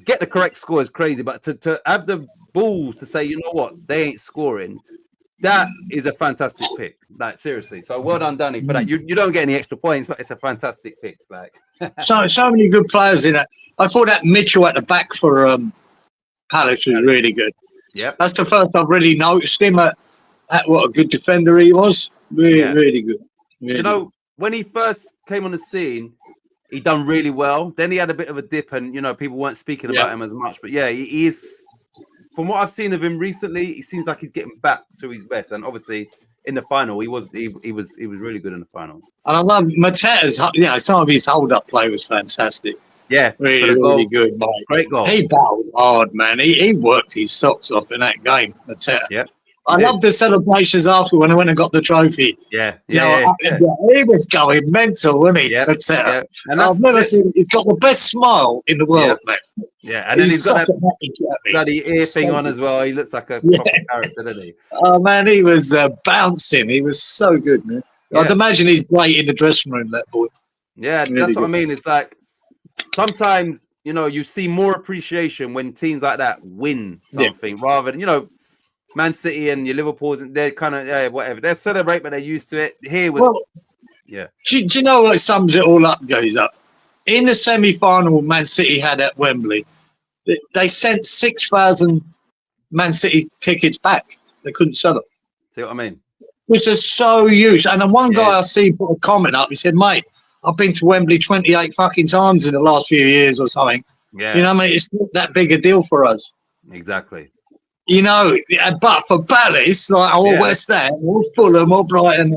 get the correct score is crazy, but to have the balls to say, you know what, they ain't scoring, that is a fantastic pick. Like, seriously. So well done, Danny, for that. You don't get any extra points, but it's a fantastic pick. Like, so many good players in it. I thought that Mitchell at the back for Palace was really good. Yeah, that's the first I've really noticed him at what a good defender he was. Really good. Really you know, when he first came on the scene, he done really well. Then he had a bit of a dip, and you know, people weren't speaking about him as much. But yeah, he is. From what I've seen of him recently, he seems like he's getting back to his best. And obviously, in the final, he was really good in the final. And I love Mateta's. You know, some of his hold-up play was fantastic. Yeah, really good, mate. Great goal. He battled hard, man. He worked his socks off in that game. Mateta. Yeah. I love the celebrations after when I went and got the trophy. Yeah. He was going mental, wasn't he? Yeah. And I've never seen. He's got the best smile in the world, man. Yeah, and then he's got that bloody ear thing on as well. He looks like a proper character, doesn't he? Oh man, he was bouncing. He was so good, man. Yeah. I'd imagine he's great in the dressing room, that boy. Yeah, really that's what I mean. It's like sometimes, you know, you see more appreciation when teams like that win something rather than, you know, Man City and your Liverpool's, they're kind of whatever. They celebrate, but they're used to it. Here was Do you know what sums it all up, goes up? In the semi-final Man City had at Wembley, they sent 6,000 Man City tickets back. They couldn't sell them. See what I mean? Which is so huge. And then one guy I see put a comment up. He said, "Mate, I've been to Wembley 28 fucking times in the last few years or something." Yeah. You know what I mean? It's not that big a deal for us. Exactly. You know, but for Palace, like West Ham, or Fulham, or Brighton,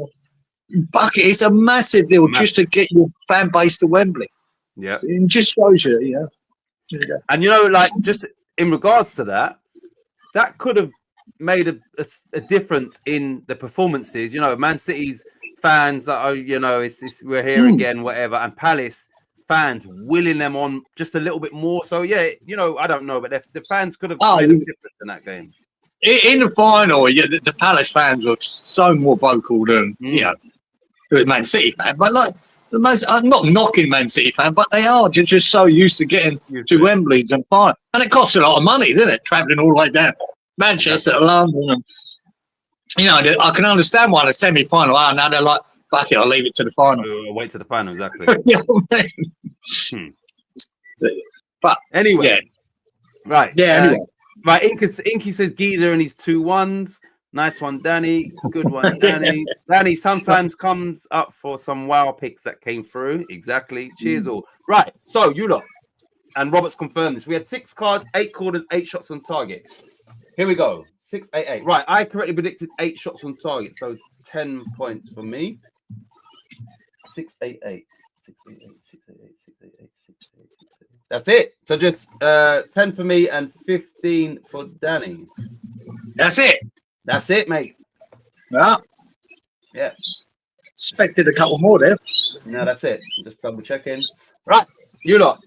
Bucket, it's a massive deal just to get your fan base to Wembley. Yeah. It just shows you, And, you know, like, just in regards to that, that could have made a difference in the performances. You know, Man City's fans that are, you know, we're here again, whatever, and Palace fans willing them on just a little bit more. So yeah, you know, I don't know, but the fans could have made a difference in that game. In the final, the Palace fans were so more vocal than the Man City fan. But like I'm not knocking Man City fan, but they are just so used to getting to Wembley's and fine, and it costs a lot of money, doesn't it? Travelling all the way down Manchester to London, and you know, I can understand why the semi-final. Now they're like, fuck it, I'll leave it to the final. We'll wait to the final, exactly. You know what I mean? But anyway, right. Yeah, anyway. Right, Inky says Geezer and his 2-1s. Nice one, Danny. Good one, Danny. Danny sometimes comes up for some wow picks that came through. Exactly. Cheers all. Right, so you lot. And Robert's confirmed this. We had 6 cards, 8 corners, 8 shots on target. Here we go. 6, 8, 8. Right, I correctly predicted 8 shots on target, so 10 points for me. 6, 8, 8. 6, 8, 8, 6, 8, 8, 6, 8, 8, 6, 8, 6, 8. That's it. So just 10 for me and 15 for Danny. That's it. That's it, mate. Yeah. Yeah. Expected a couple more there. No, that's it. Just double checking. Right, you lot.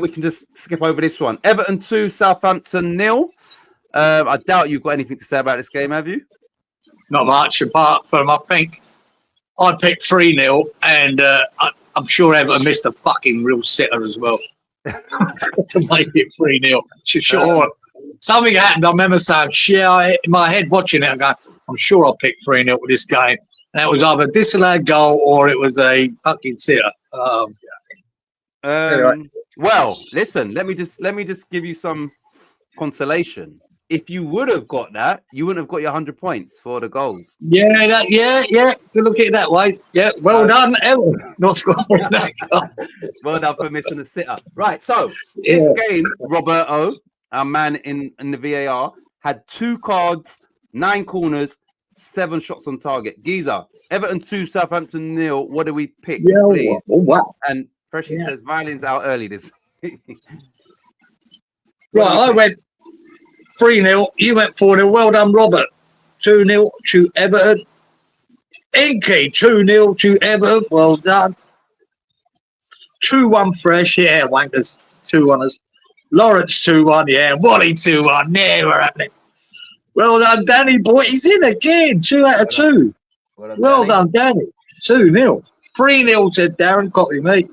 We can just skip over this one. Everton 2, Southampton 0. I doubt you've got anything to say about this game, have you? Not much apart from, I think, I picked 3-0, and I'm sure Everton missed a fucking real sitter as well to make it 3-0. Sure. Something happened. I remember saying, in my head watching it, I'm sure I picked 3-0 with this game. And that was either a disallowed goal or it was a fucking sitter. Anyway. Well, listen, let me just give you some consolation. If you would have got that, you wouldn't have got your 100 points for the goals. Yeah. You look at it that way. Yeah, well done, Everton. Not scoring that goal. Well done for missing a sitter. Right, so this game, Roberto, our man in the VAR, had 2 cards, 9 corners, 7 shots on target. Giza, Everton 2, Southampton 0. What do we pick, please? Oh, wow. And Freshie says Violins out early this week. Right, I went 3-0. You went 4-0. Well done, Robert. 2-0 to Everton. Inky, 2-0 to Everton. Well done. 2-1 Fresh. Yeah, wankers. 2-1ers. Lawrence 2-1. Yeah. Wally 2-1. Yeah, we're happening. Well done, Danny boy. He's in again. 2 out of 2. Well done, Danny. 2-0. 3-0 said Darren. Copy me.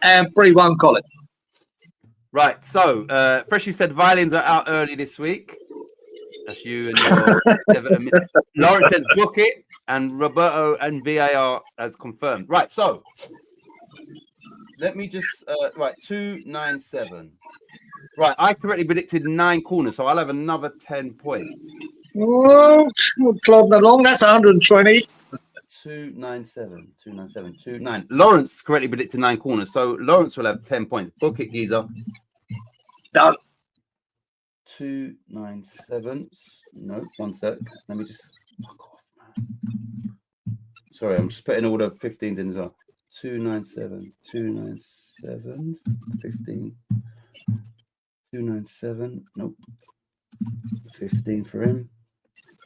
And 3-1 Colin. Right, so Freshie said Violins are out early this week. That's you and your Lawrence says book it, and Roberto and VAR has confirmed. Right, so let me just 297. Right, I correctly predicted 9 corners, so I'll have another 10 points. Oh, plodding along. That's 120. 297. Lawrence correctly predicted 9 corners, so Lawrence will have 10 points. Book it, Giza. Done. 297. No, one sec. Let me just fuck off, man. Sorry, I'm just putting all the 15s in as well. 297, 15. 297. Nope. 15 for him.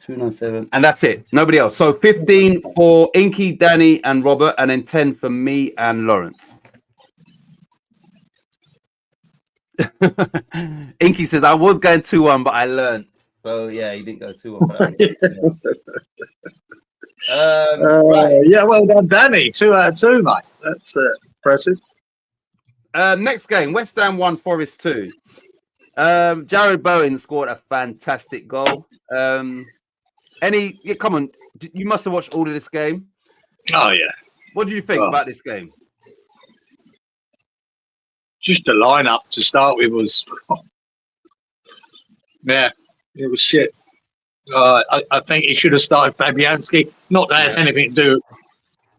297. And that's it. Nobody else. So 15 for Inky, Danny, and Robert, and then 10 for me and Lawrence. Inky says, I was going 2-1, but I learned. So, yeah, he didn't go 2-1. Right. Yeah, well done, Danny. 2 out of 2, mate. That's impressive. Next game, West Ham 1, Forest 2. Jared Bowen scored a fantastic goal. Come on, you must have watched all of this game. Oh, yeah. What do you think about this game? Just the lineup to start with was, it was shit. I think he should have started Fabianski. Not that has anything to do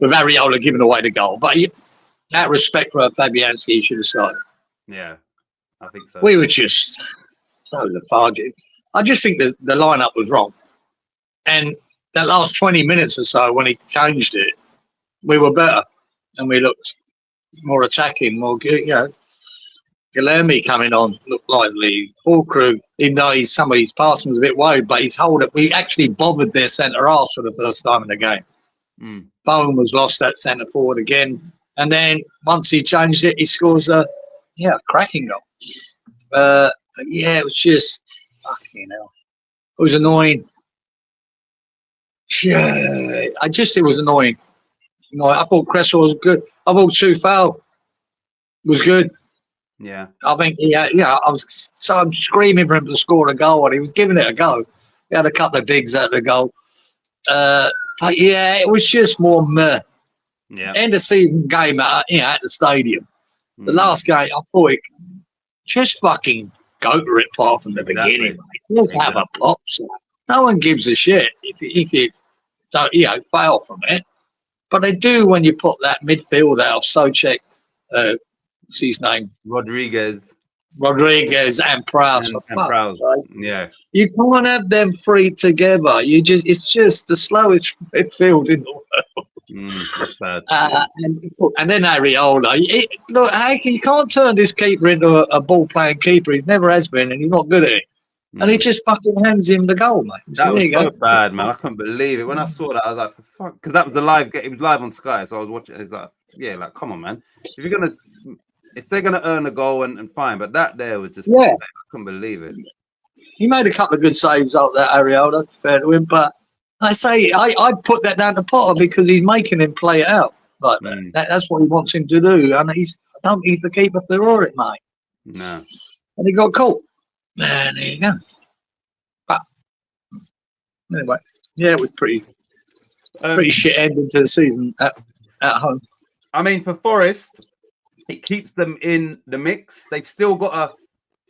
with Areola giving away the goal, but out of respect for Fabianski, he should have started. Yeah, I think so. We were just so lethargic. I just think that the lineup was wrong. And that last 20 minutes or so, when he changed it, we were better and we looked more attacking, more good. Guilherme coming on looked lively. Fulkrug, even though some of his passing was a bit wide, but his hold up, we actually bothered their centre half for the first time in the game. Bowen was lost at centre forward again. And then once he changed it, he scores a cracking goal. It was just fucking hell. It was annoying. Yeah, it was annoying. I thought Cresswell was good. I thought Soufal was good. Yeah. I think I was screaming for him to score a goal, and he was giving it a go. He had a couple of digs at the goal. But it was just more meh. Yeah. End of season game at the stadium. The last game, I thought just fucking go to it apart from the beginning. Mate. Just have a pop. No one gives a shit if you don't fail from it. But they do when you put that midfield out of Souček, what's his name? Rodriguez and Prowse. Yeah. You can't have them 3 together. It's just the slowest midfield in the world. That's bad. And then Areola. Look, you can't turn this keeper into a ball-playing keeper. He never has been, and he's not good at it. and he just fucking hands him the goal, mate. So That there was you so go. bad, man. I couldn't believe it. When I saw that, I was like, fuck. Because that was a live game. It was live on Sky. So I was watching it. It's like, yeah, like, come on, man. If they're going to earn a goal and fine. But that there was just, Yeah. I couldn't believe it. He made a couple of good saves out there, Ariola, fair to him. But I say, I put that down to Potter because he's making him play it out like that. That's what he wants him to do. And he's the keeper for it, mate. No. And he got caught. And there you go. But anyway, yeah, it was pretty shit ending to the season at home. I mean, for Forest, it keeps them in the mix. They've still got to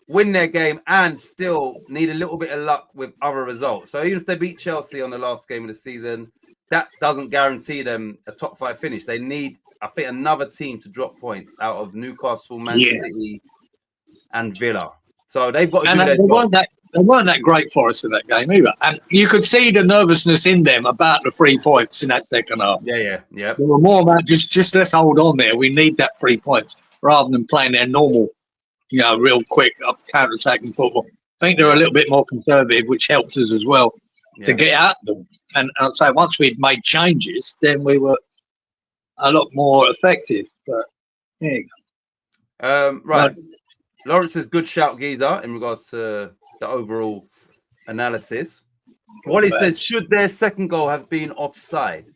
win their game and still need a little bit of luck with other results. So even if they beat Chelsea on the last game of the season, that doesn't guarantee them a top 5 finish. They need, I think, another team to drop points out of Newcastle, Man City, and Villa. So they've got to do their job. They weren't that great for us in that game either. And you could see the nervousness in them about the 3 points in that second half. Yeah. They were more about just let's hold on there. We need that 3 points rather than playing their normal, real quick counter-attacking football. I think they're a little bit more conservative, which helped us as well to get at them. And I'd say once we'd made changes, then we were a lot more effective. But there you go. Right. Lawrence says good shout, Giza, in regards to the overall analysis. Wally says, should their second goal have been offside?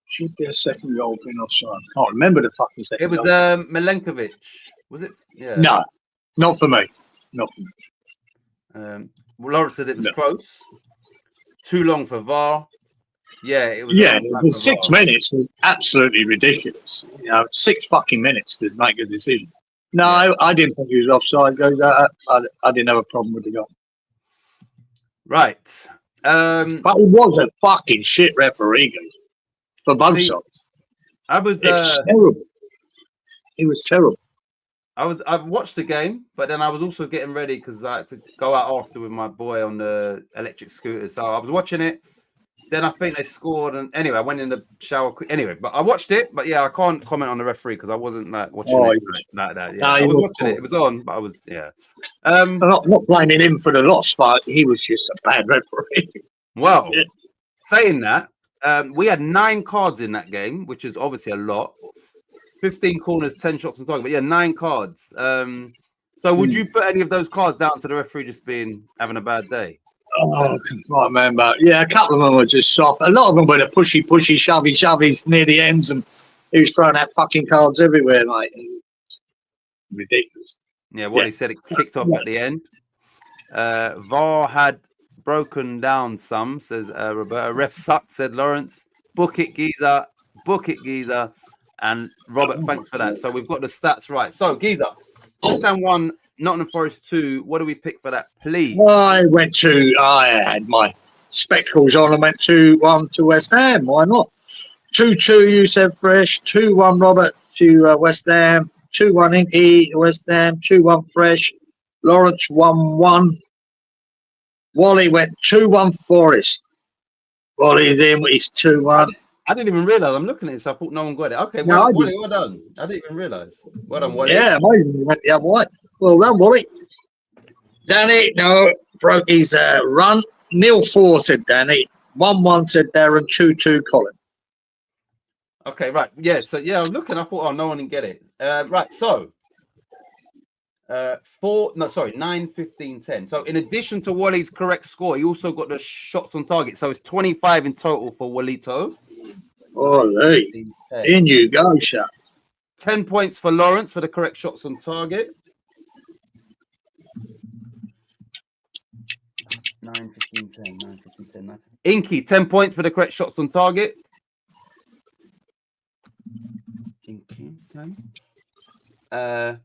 Should their second goal have been offside? I can't remember the fucking second goal. It was Milenkovic. Was it? Yeah. No, not for me. Not for me. Lawrence said it was close. Too long for VAR. Yeah, it was. Yeah, the 6 minutes was absolutely ridiculous. 6 fucking minutes to make a decision. No, I didn't think he was offside. I didn't have a problem with the goal. Right. But he was a fucking shit referee for both sides. It was terrible. He was terrible. I watched the game, but then I was also getting ready because I had to go out after with my boy on the electric scooter. So I was watching it. Then I think they scored, and anyway, I went in the shower. Anyway, but I watched it. But yeah, I can't comment on the referee because I wasn't like watching it like that. Yeah, I was watching it. It was on, but I was I'm not blaming him for the loss, but he was just a bad referee. Well, saying that, we had 9 cards in that game, which is obviously a lot. 15 corners, 10 shots on target. But yeah, 9 cards. So would you put any of those cards down to the referee just having a bad day? Oh, I can't remember. Yeah, a couple of them were just soft. A lot of them were the pushy, shovies near the ends, and he was throwing out fucking cards everywhere, mate. Ridiculous. Yeah, he said it kicked off at the end. VAR had broken down some, says Roberta. Ref sucked, said Lawrence. Book it, Giza. And Robert, thanks for that. So we've got the stats right. So, Giza, West Ham 1, Nottingham Forest 2. What do we pick for that, please? I had my spectacles on and went 2-1 to West Ham. Why not? 2-2, you said Fresh. 2-1 Robert to West Ham. 2-1 Inky, West Ham. 2-1 Fresh. Lawrence 1-1. Wally went 2-1 Forest. Wally's in, he's 2-1. I didn't even realise. I'm looking at this. I thought no one got it. Okay, Wally, well done. I didn't even realise. Well done, Wally. Yeah, amazing. He went the other way. Well done, Wally. Danny, broke his run. 0-4 to Danny. 1-1 to Darren. 2-2 Colin. Okay, right. Yeah, so I was looking. I thought, no one can get it. Right, so 9, 15, 10. So in addition to Wally's correct score, he also got the shots on target. So it's 25 in total for Walito. Ollie. In you go, chap. 10 points for Lawrence for the correct shots on target. 9, 15, 10, 9, 15, 10, 9. Inky, 10 points for the correct shots on target. Inky, 10. And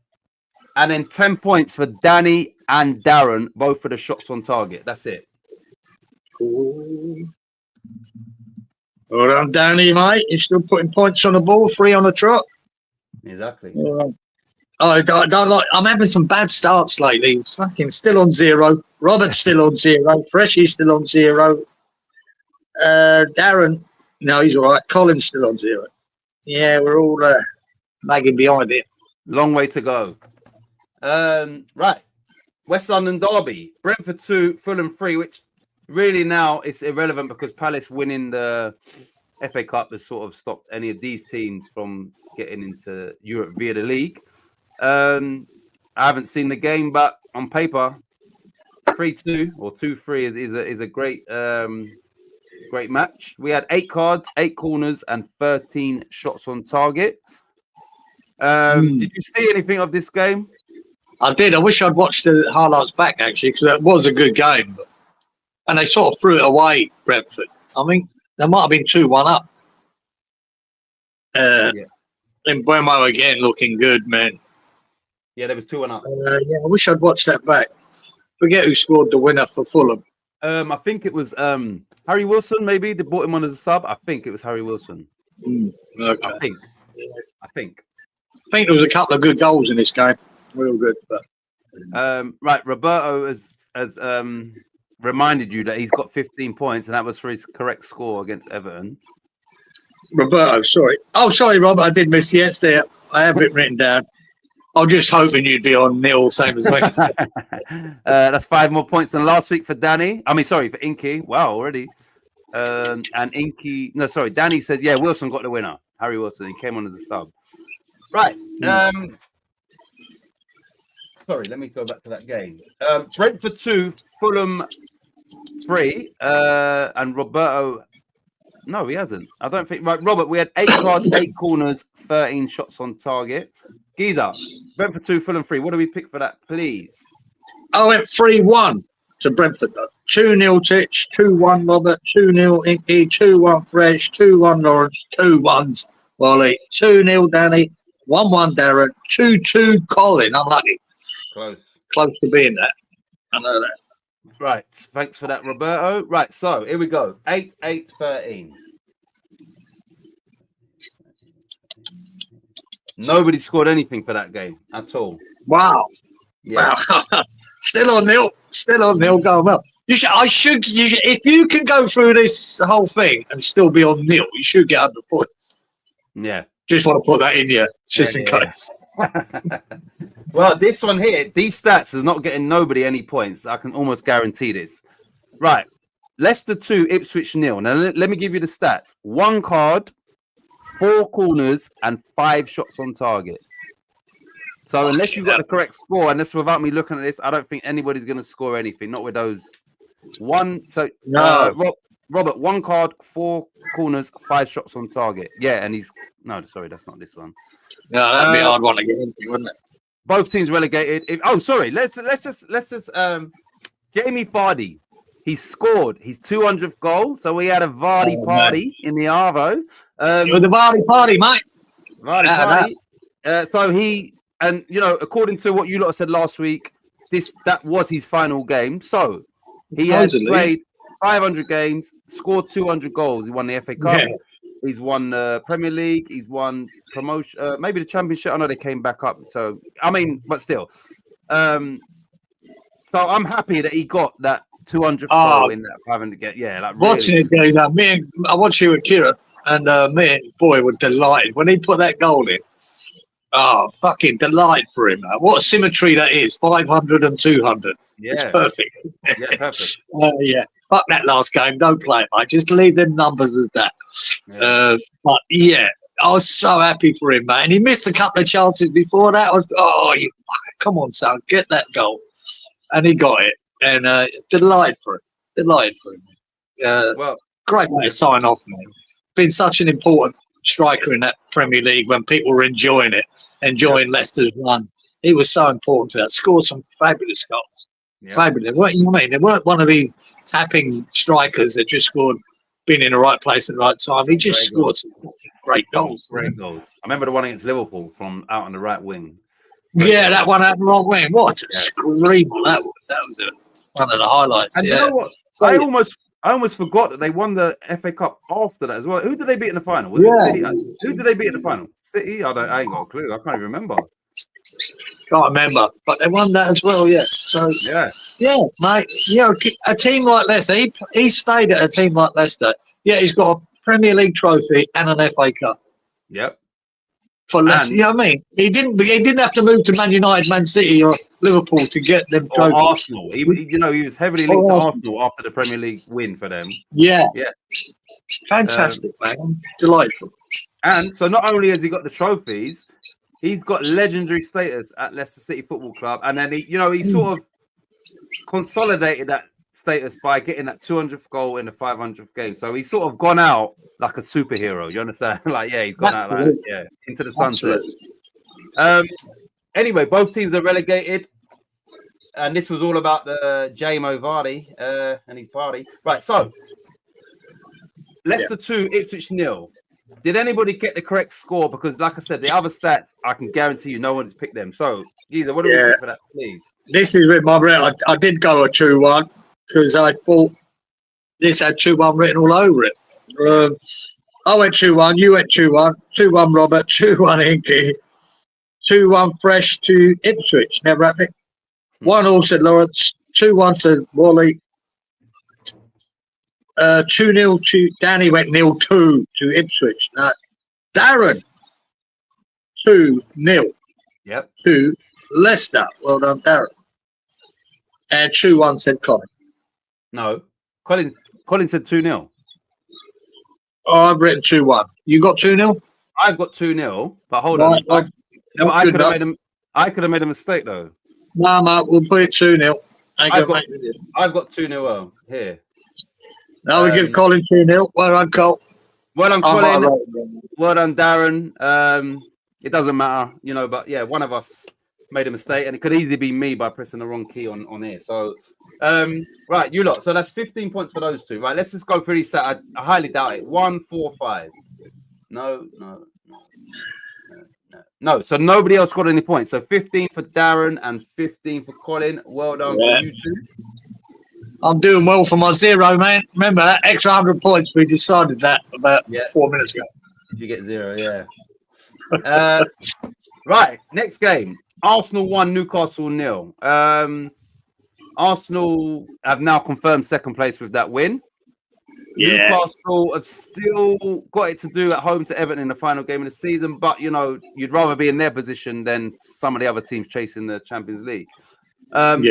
then 10 points for Danny and Darren, both for the shots on target. That's it. Cool. Well done, Danny, mate. You're still putting points on the ball, 3 on the trot. Exactly. I'm having some bad starts lately. Fucking still on 0. Robert's still on 0. Freshy's still on 0. Darren, no, he's all right. Colin's still on 0. Yeah, we're all lagging behind it. Long way to go. Right. West London derby, Brentford 2, Fulham 3, which really now it's irrelevant because Palace winning the FA Cup has sort of stopped any of these teams from getting into Europe via the league. I haven't seen the game, but on paper, 3-2 or 2-3 is a great great match. We had 8 cards, 8 corners, and 13 shots on target. Did you see anything of this game? I did. I wish I'd watched the highlights back, actually, because that was a good game. And they sort of threw it away, Brentford. I mean, they might have been 2-1 up. And Buemo again looking good, man. Yeah, there was 2-1 up. Yeah, I wish I'd watched that back. Forget who scored the winner for Fulham. I think it was Harry Wilson, maybe. They brought him on as a sub. I think it was Harry Wilson. Okay. I think there was a couple of good goals in this game. Real good. But... right, Roberto has reminded you that he's got 15 points, and that was for his correct score against Everton. Roberto, sorry. Oh, sorry, Rob. I did miss yes there. I have it written down. I was just hoping you'd be on nil, same as me. That's 5 more points than last week for Danny. I mean, sorry, for Inky. Wow, already. And Inky, no, sorry, Danny said, yeah, Wilson got the winner. Harry Wilson. He came on as a sub. Right. Sorry, let me go back to that game. Brentford 2, Fulham 3, and Roberto. No, he hasn't. I don't think. Right, Robert, we had 8 cards, 8 corners, 13 shots on target. Giza, Brentford 2, Fulham 3. What do we pick for that, please? I went 3-1 to Brentford. 2-0 Titch, 2-1 Robert, 2-0 Inky, 2-1 Fresh, 2-1 Lawrence, 2-1s Wally, 2-0 Danny, 1-1 Darren, 2-2 Colin. Unlucky. Close to being that. I know that. Right. Thanks for that, Roberto. Right. So here we go. 8-8-13. Nobody scored anything for that game at all. Wow. Yeah. Wow. Still on nil. Going well. You should. If you can go through this whole thing and still be on nil, you should get 100 points. Yeah. Just want to put that in here, just in case. Well, this one here, these stats is not getting nobody any points. I can almost guarantee this. Right. Leicester 2, Ipswich 0. Now, let me give you the stats. 1 card, 4 corners, and 5 shots on target. So unless you've got the correct score, and this without me looking at this, I don't think anybody's going to score anything. Not with those. Robert, 1 card, 4 corners, 5 shots on target. Yeah, and he's sorry, that's not this one. No, that'd be a hard one to get into, wouldn't it? Both teams relegated. Sorry. Let's just Jamie Vardy. He scored his 200th goal, so we had a Vardy party in the Arvo. It was the Vardy party, mate. Vardy party. So he, and according to what you lot said last week, that was his final game. So he has played 500 games, scored 200 goals. He won the FA Cup. Yeah. He's won Premier League. He's won promotion, maybe the Championship. I know they came back up. So I mean, but still. So I'm happy that he got that 200th goal in that 500 game. Yeah, like watching it, Dave. I watched you with Kira, and me and boy was delighted when he put that goal in. Oh, fucking delight for him! Man. What a symmetry that is! 500 and 200. Yeah, it's perfect. Yeah, perfect. Yeah. Fuck that last game. Don't play it, mate. Just leave them numbers as that. Yeah. But yeah, I was so happy for him, man. He missed a couple of chances before that. Come on, son, get that goal. And he got it. And delighted for him. Well, great way to sign off, man. Been such an important striker in that Premier League when people were enjoying Leicester's run. He was so important to that. Scored some fabulous goals. Yeah. Fabulous. What you mean? They weren't one of these tapping strikers that just scored, been in the right place at the right time. He just scored some great goals. Great goals. I remember the one against Liverpool from out on the right wing. Yeah, that one out on the wrong wing. What a screamer that was. That was one of the highlights. And you know what? So, I almost forgot that they won the FA Cup after that as well. Who did they beat in the final? Was it City? Who did they beat in the final? City? I ain't got a clue. I can't even remember. Can't remember, but they won that as well. Yeah. So yeah, mate. A team like Leicester, he stayed at a team like Leicester. Yeah, he's got a Premier League trophy and an FA Cup. Yep. for less. And- You know what I mean? He didn't have to move to Man United, Man City, or Liverpool to get them Or trophies. Arsenal. He was heavily linked to Arsenal after the Premier League win for them. Yeah, Yeah. fantastic, man. Delightful. And so not only has he got the trophies, he's got legendary status at Leicester City Football Club, and then he sort of consolidated that status by getting that 200th goal in the 500th game. So he's sort of gone out like a superhero. You understand? Like, yeah, he's gone out like into the sunset. Anyway, both teams are relegated, and this was all about the Jamie Vardy and his party. Right, so Leicester 2, Ipswich 0. Did anybody get the correct score? Because, like I said, the other stats, I can guarantee you no one's picked them. So, Geezer, what do we pick for that, please? This is with my bread. I did go a 2-1 because I thought this had 2-1 written all over it. I went 2-1, you went 2-1, 2-1 Robert, 2-1 Inky, 2-1 Fresh to Ipswich. Never happened. 1-1 said Lawrence, 2-1 said Wally. 2-0 to Danny went 0-2 to Ipswich. Darren 2-0 to Leicester. Well done, Darren. And 2-1 said Colin. No, Colin said 2-0. Oh, I've written 2-1. You got 2-0? I've got 2-0, but hold Right, on. I could have made a mistake though. No, mate, we'll put it 2-0. I've got 2-0 here. Now we give Colin 2-0. Well done, Cole. Well done, Colin. Well done, Darren. It doesn't matter, but yeah, one of us made a mistake, and it could easily be me by pressing the wrong key on here. So, right, you lot. So that's 15 points for those two. Right, let's just go through these. I highly doubt it. 1, 4, 5. No. So nobody else got any points. So 15 for Darren and 15 for Colin. Well done for you two. I'm doing well for my 0, man. Remember that extra 100 points? We decided that about 4 minutes ago. Did you get 0? Yeah. Right. Next game. Arsenal 1, Newcastle 0. Arsenal have now confirmed second place with that win. Yeah. Newcastle have still got it to do at home to Everton in the final game of the season, but you'd rather be in their position than some of the other teams chasing the Champions League. On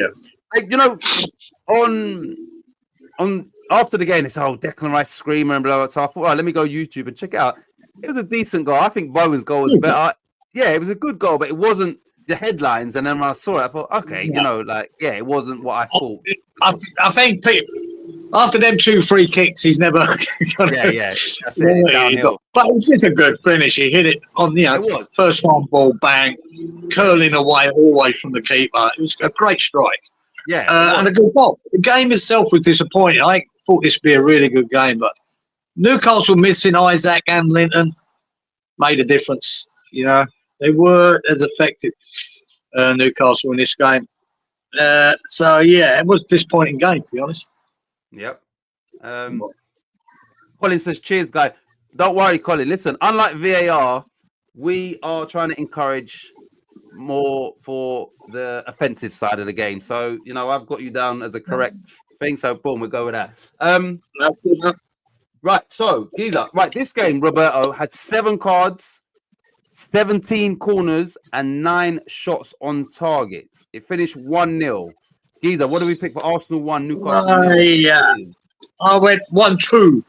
after the game, it's Declan Rice screamer and blah blah. So I thought, right, let me go YouTube and check it out. It was a decent goal. I think Bowen's goal was better. Yeah, it was a good goal, but it wasn't the headlines. And then when I saw it, I thought, okay, it wasn't what I thought. I think after them 2 free kicks, he's never gonna. That's it. Downhill. But it was just a good finish. He hit it on the first one ball, bang, curling away always from the keeper. It was a great strike. Yeah, and a good goal. The game itself was disappointing. I thought this would be a really good game, but Newcastle missing Isaac and Linton made a difference. They weren't as effective, Newcastle, in this game. So, it was a disappointing game, to be honest. Yep. Colin says, cheers, guys. Don't worry, Colin. Listen, unlike VAR, we are trying to encourage more for the offensive side of the game. So, I've got you down as a correct thing. So, boom, we'll go with that. Right. So, Giza, this game, Roberto, had 7 cards, 17 corners, and 9 shots on target. It finished 1-0. Giza, what do we pick for Arsenal 1, Newcastle 0? I went 1-2.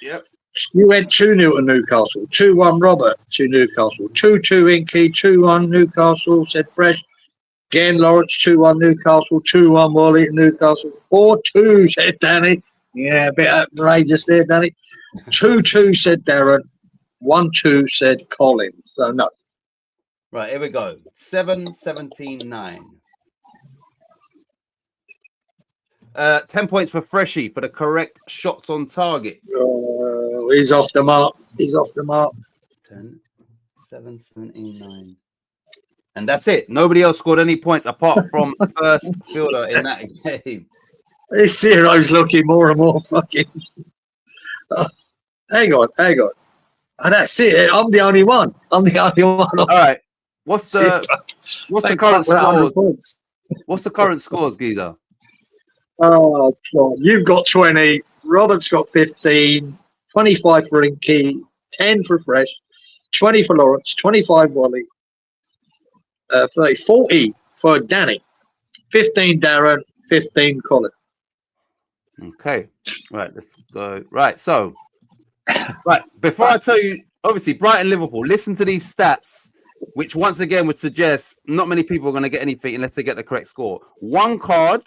Yep. You went 2-0 to Newcastle. 2-1 Robert to Newcastle. 2-2 Inky. 2-1 Newcastle, said Fresh. Again, Lawrence, 2-1 Newcastle. 2-1 Wally to Newcastle. 4-2, said Danny. Yeah, a bit outrageous there, Danny. 2-2, said Darren. 1-2, said Colin. So, no. Right, here we go. 7-17-9. 10 points for Freshie for the correct shots on target. He's off the mark. 10, 7, 17, 9. And that's it. Nobody else scored any points apart from first fielder in that game. This zero's looking more and more fucking. Hang on. And that's it. I'm the only one. All right. What's the current scores? What's the current scores, Giza? Oh, God. You've got 20. Robert's got 15. 25 for Inky. 10 for Fresh. 20 for Lawrence, 25 Wally, 40 for Danny, 15 Darren, 15 Colin. Okay. Right. Let's go. Right. So, right. Before I tell you, obviously, Brighton, Liverpool, listen to these stats, which once again would suggest not many people are going to get anything unless they get the correct score. 1 card,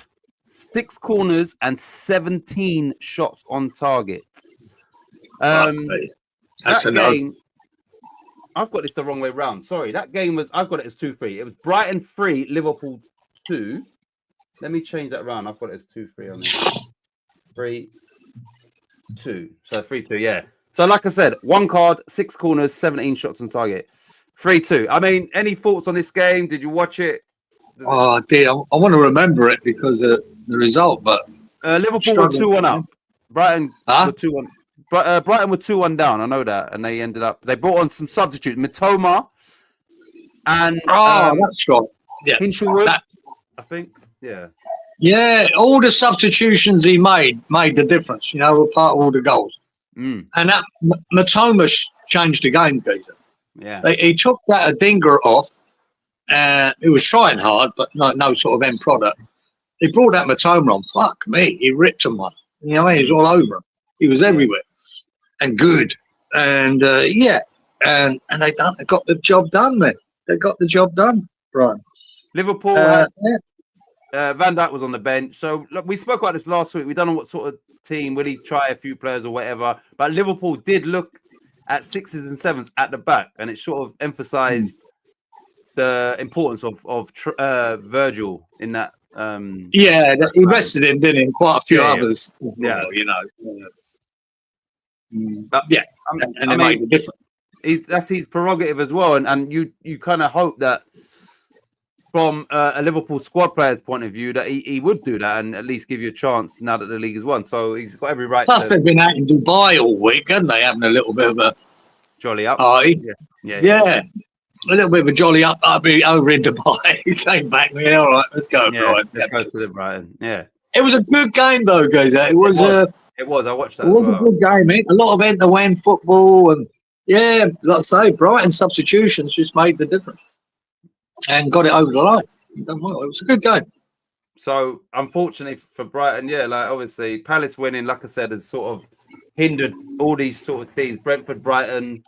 6 corners, and 17 shots on target. That's That game, I've got this the wrong way round. Sorry, that game was, I've got it as 2-3. It was Brighton 3, Liverpool 2. Let me change that round. I've got it as 2-3 on there. 3-2. So 3-2, yeah. So like I said, 1 card, 6 corners, 17 shots on target. 3-2. I mean, any thoughts on this game? Did you watch it? I did. I want to remember it because of the result, but Liverpool were 2-1 up. Brighton were 2-1. Brighton were 2-1 down. I know that, and they brought on some substitutes, Mitoma and that's right. Yeah, Hinshelwood, I think. Yeah. Yeah, all the substitutions he made the difference. You know, were part of all the goals. Mm. And that Mitoma changed the game, Peter. Yeah. He took that Adinger off. He was trying hard, but no sort of end product. He brought that Mitoma on. Fuck me, he ripped him one. You know, he was all over him. He was everywhere and good. And and they got the job done, man. They got the job done, Brian. Liverpool had, Van Dijk was on the bench. So look, we spoke about this last week. We don't know what sort of team, will he try a few players or whatever. But Liverpool did look at 6s and 7s at the back, and it sort of emphasised the importance of Virgil in that. He rested him, didn't he? And quite a few others. Yeah, you know. But and they made the difference. That's his prerogative as well, and you kind of hope that from a Liverpool squad player's point of view that he would do that and at least give you a chance now that the league has won. So he's got every right. Plus, they've been out in Dubai all week, haven't they? Having a little bit of a jolly up. Yeah. A little bit of a jolly up over in Dubai. He came back. Yeah, all right, let's go, Brighton. Let's go to the Brighton. Yeah. It was a good game though, guys. It was. I watched that. It was a good game, mate. A lot of end-to-end football, and like I say, Brighton substitutions just made the difference and got it over the line. It was a good game. So, unfortunately for Brighton, like obviously Palace winning, like I said, has sort of hindered all these sort of teams, Brentford, Brighton,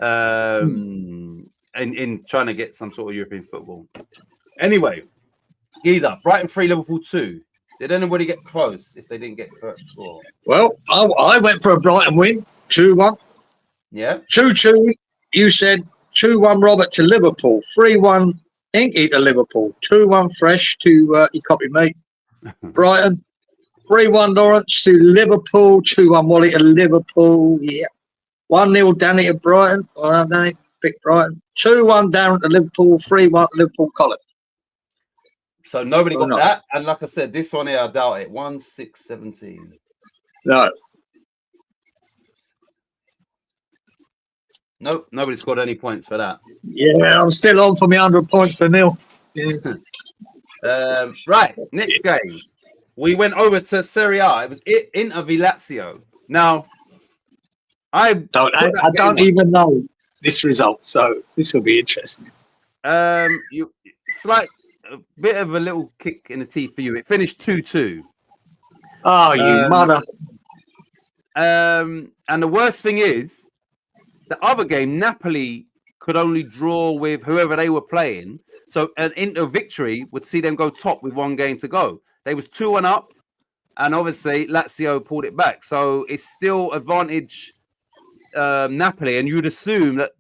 in trying to get some sort of European football. Anyway, Giza, Brighton 3, Liverpool 2. Did anybody get close if they didn't get correct score? Well, I went for a Brighton win, 2-1. Yeah. 2-2. You said 2-1 Robert to Liverpool, 3-1 Inky to Liverpool, 2-1 Fresh to he copied me. Brighton, 3-1 Lawrence to Liverpool, 2-1 Wally to Liverpool. Yeah. 1-0 Danny to Brighton. Danny picked Brighton. 2-1 Darren to Liverpool, 3-1 Liverpool Colin. So nobody got that. And like I said, this one here, I doubt it. 1-6-17. No. Nope, nobody scored any points for that. Yeah, I'm still on for my 100 points for nil. Yeah. Right, next game. We went over to Serie A. It was Inter v Lazio. Now, I don't even know this result, so this will be interesting. A bit of a little kick in the teeth for you. It finished 2-2. Oh, you mother! And the worst thing is, the other game, Napoli could only draw with whoever they were playing. So an Inter victory would see them go top with 1 game to go. They was 2-1 up, and obviously Lazio pulled it back. So it's still advantage Napoli, and you'd assume that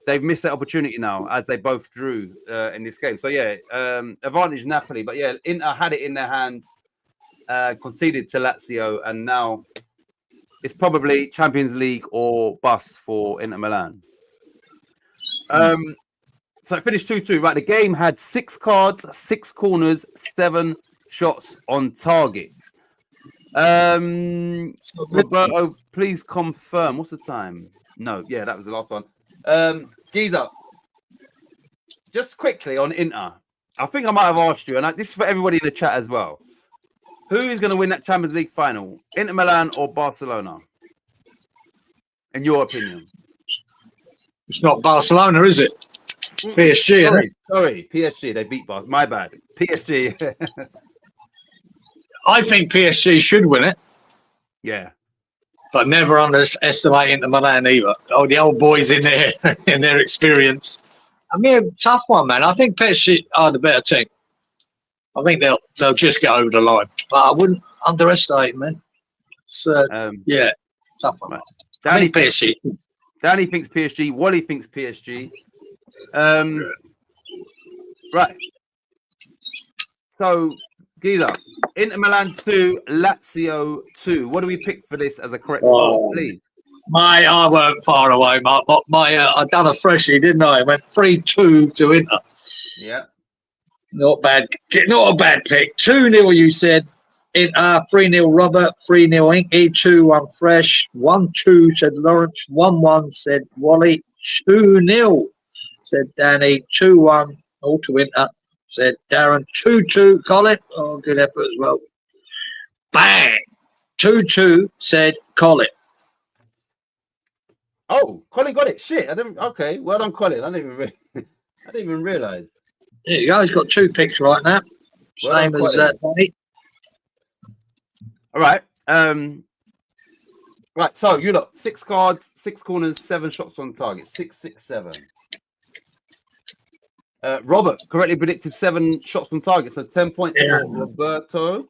they've missed that opportunity now as they both drew in this game. So advantage Napoli, but Inter had it in their hands, conceded to Lazio, and now it's probably Champions League or bust for Inter Milan. So it finished 2-2. Right, the game had 6 cards, 6 corners, 7 shots on target. Roberto, please confirm. What's the time? No, that was the last one. Giza, just quickly on Inter. I think I might have asked you, and this is for everybody in the chat as well. Who is going to win that Champions League final? Inter Milan or Barcelona? In your opinion? It's not Barcelona, is it? PSG, isn't it? Sorry, PSG. They beat Barcelona. My bad. PSG. I think PSG should win it, Yeah. but never underestimate Inter Milan either. Oh, the old boys in there, in their experience. I mean, a tough one, man. I think PSG are the better team. I think they'll just get over the line, but I wouldn't underestimate, man. It's yeah, tough one. I think PSG. Danny thinks PSG. Wally thinks PSG. Right. So, Giza, Inter Milan 2, Lazio 2. What do we pick for this as a correct score, please? I weren't far away, Mark. But I done a freshie, didn't I? I went 3-2 to Inter. Yeah. Not bad. Not a bad pick. 2-0, you said. Inter, 3-0 Robert, 3-0 Inky, 2-1 Fresh, 1-2 said Lawrence, 1-1 said Wally, 2-0 said Danny, 2-1 all to Inter, said Darren, 2-2 Colin. Oh, good effort as well. Bang! 2-2 said Colin. Oh, Colin got it. Shit, I didn't. Okay, well done, Colin. I didn't even realize. There you go. He's got 2 picks right now. Well Same done, as Danny. All right. Right. So you look 6 cards, 6 corners, 7 shots on target. 6, 6, 7. Robert correctly predicted 7 shots on target, so 10 points for Roberto.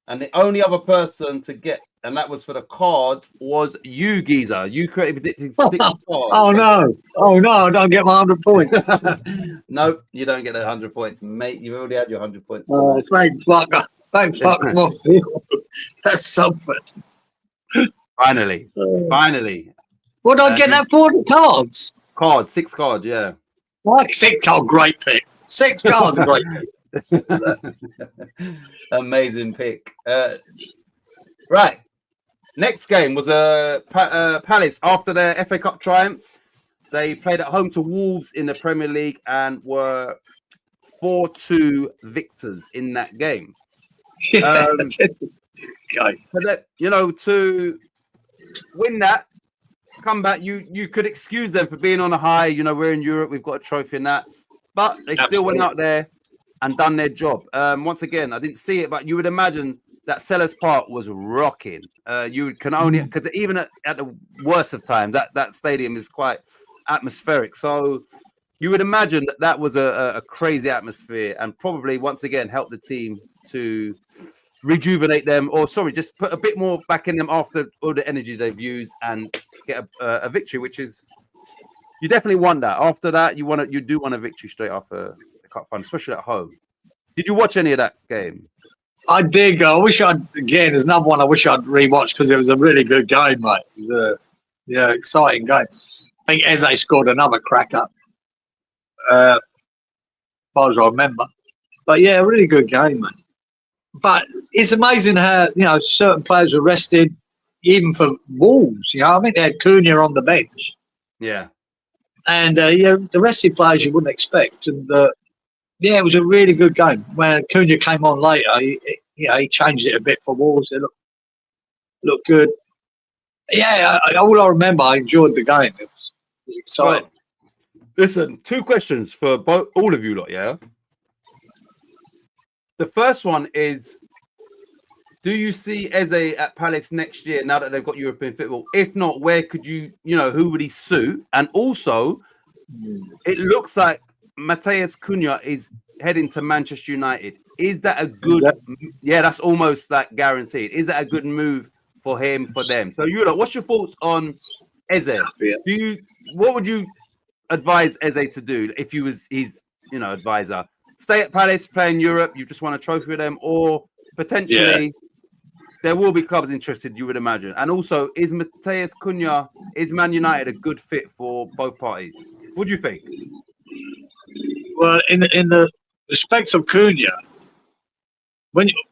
And the only other person to get, and that was for the cards, was you, Giza. You correctly predicted 6 cards. Oh no! I don't get my 100 points. No, you don't get the 100 points, mate. You've already had your 100 points. Oh, thanks, fucker. Thanks, fucker. That's something. Finally. What did I get that for? The cards? Cards, 6 cards, yeah. Like 6 cards, great pick. 6 cards, great pick. Amazing pick. Right. Next game was Palace after their FA Cup triumph. They played at home to Wolves in the Premier League and were 4-2 victors in that game. To win that, come back, you could excuse them for being on a high. We're in Europe, we've got a trophy in that, but they still went out there and done their job. Once again, I didn't see it, but you would imagine that Sellers Park was rocking. You can only, because even at the worst of times, that stadium is quite atmospheric. So you would imagine that was a crazy atmosphere and probably once again helped the team to rejuvenate them, or just put a bit more back in them after all the energy they've used and get a victory, which is, you definitely want that. After that, you do want a victory straight after the cup final, especially at home. Did you watch any of that game? I did go. There's another one I wish I'd rewatched because it was a really good game, mate. It was a exciting game. I think Eze scored another cracker, as far as I remember. But yeah, a really good game, man. But it's amazing how, certain players were rested, even for Wolves. I think they had Cunha on the bench. Yeah. And, the rested players you wouldn't expect. And, it was a really good game. When Cunha came on later, he changed it a bit for Wolves. It looked good. Yeah, all I remember, I enjoyed the game. It was exciting. Right. Listen, 2 questions for all of you lot, yeah? The first one is, do you see Eze at Palace next year now that they've got European football? If not, where could who would he suit? And also, it looks like Matheus Cunha is heading to Manchester United. Is that a good? Yeah, that's almost like guaranteed. Is that a good move for him, for them? So, what's your thoughts on Eze? What would you advise Eze to do if you was his, advisor? Stay at Palace, play in Europe. You just won a trophy with them, or potentially there will be clubs interested. You would imagine. And also, is Matheus Cunha, is Man United a good fit for both parties? What do you think? Well, in the respects of Cunha,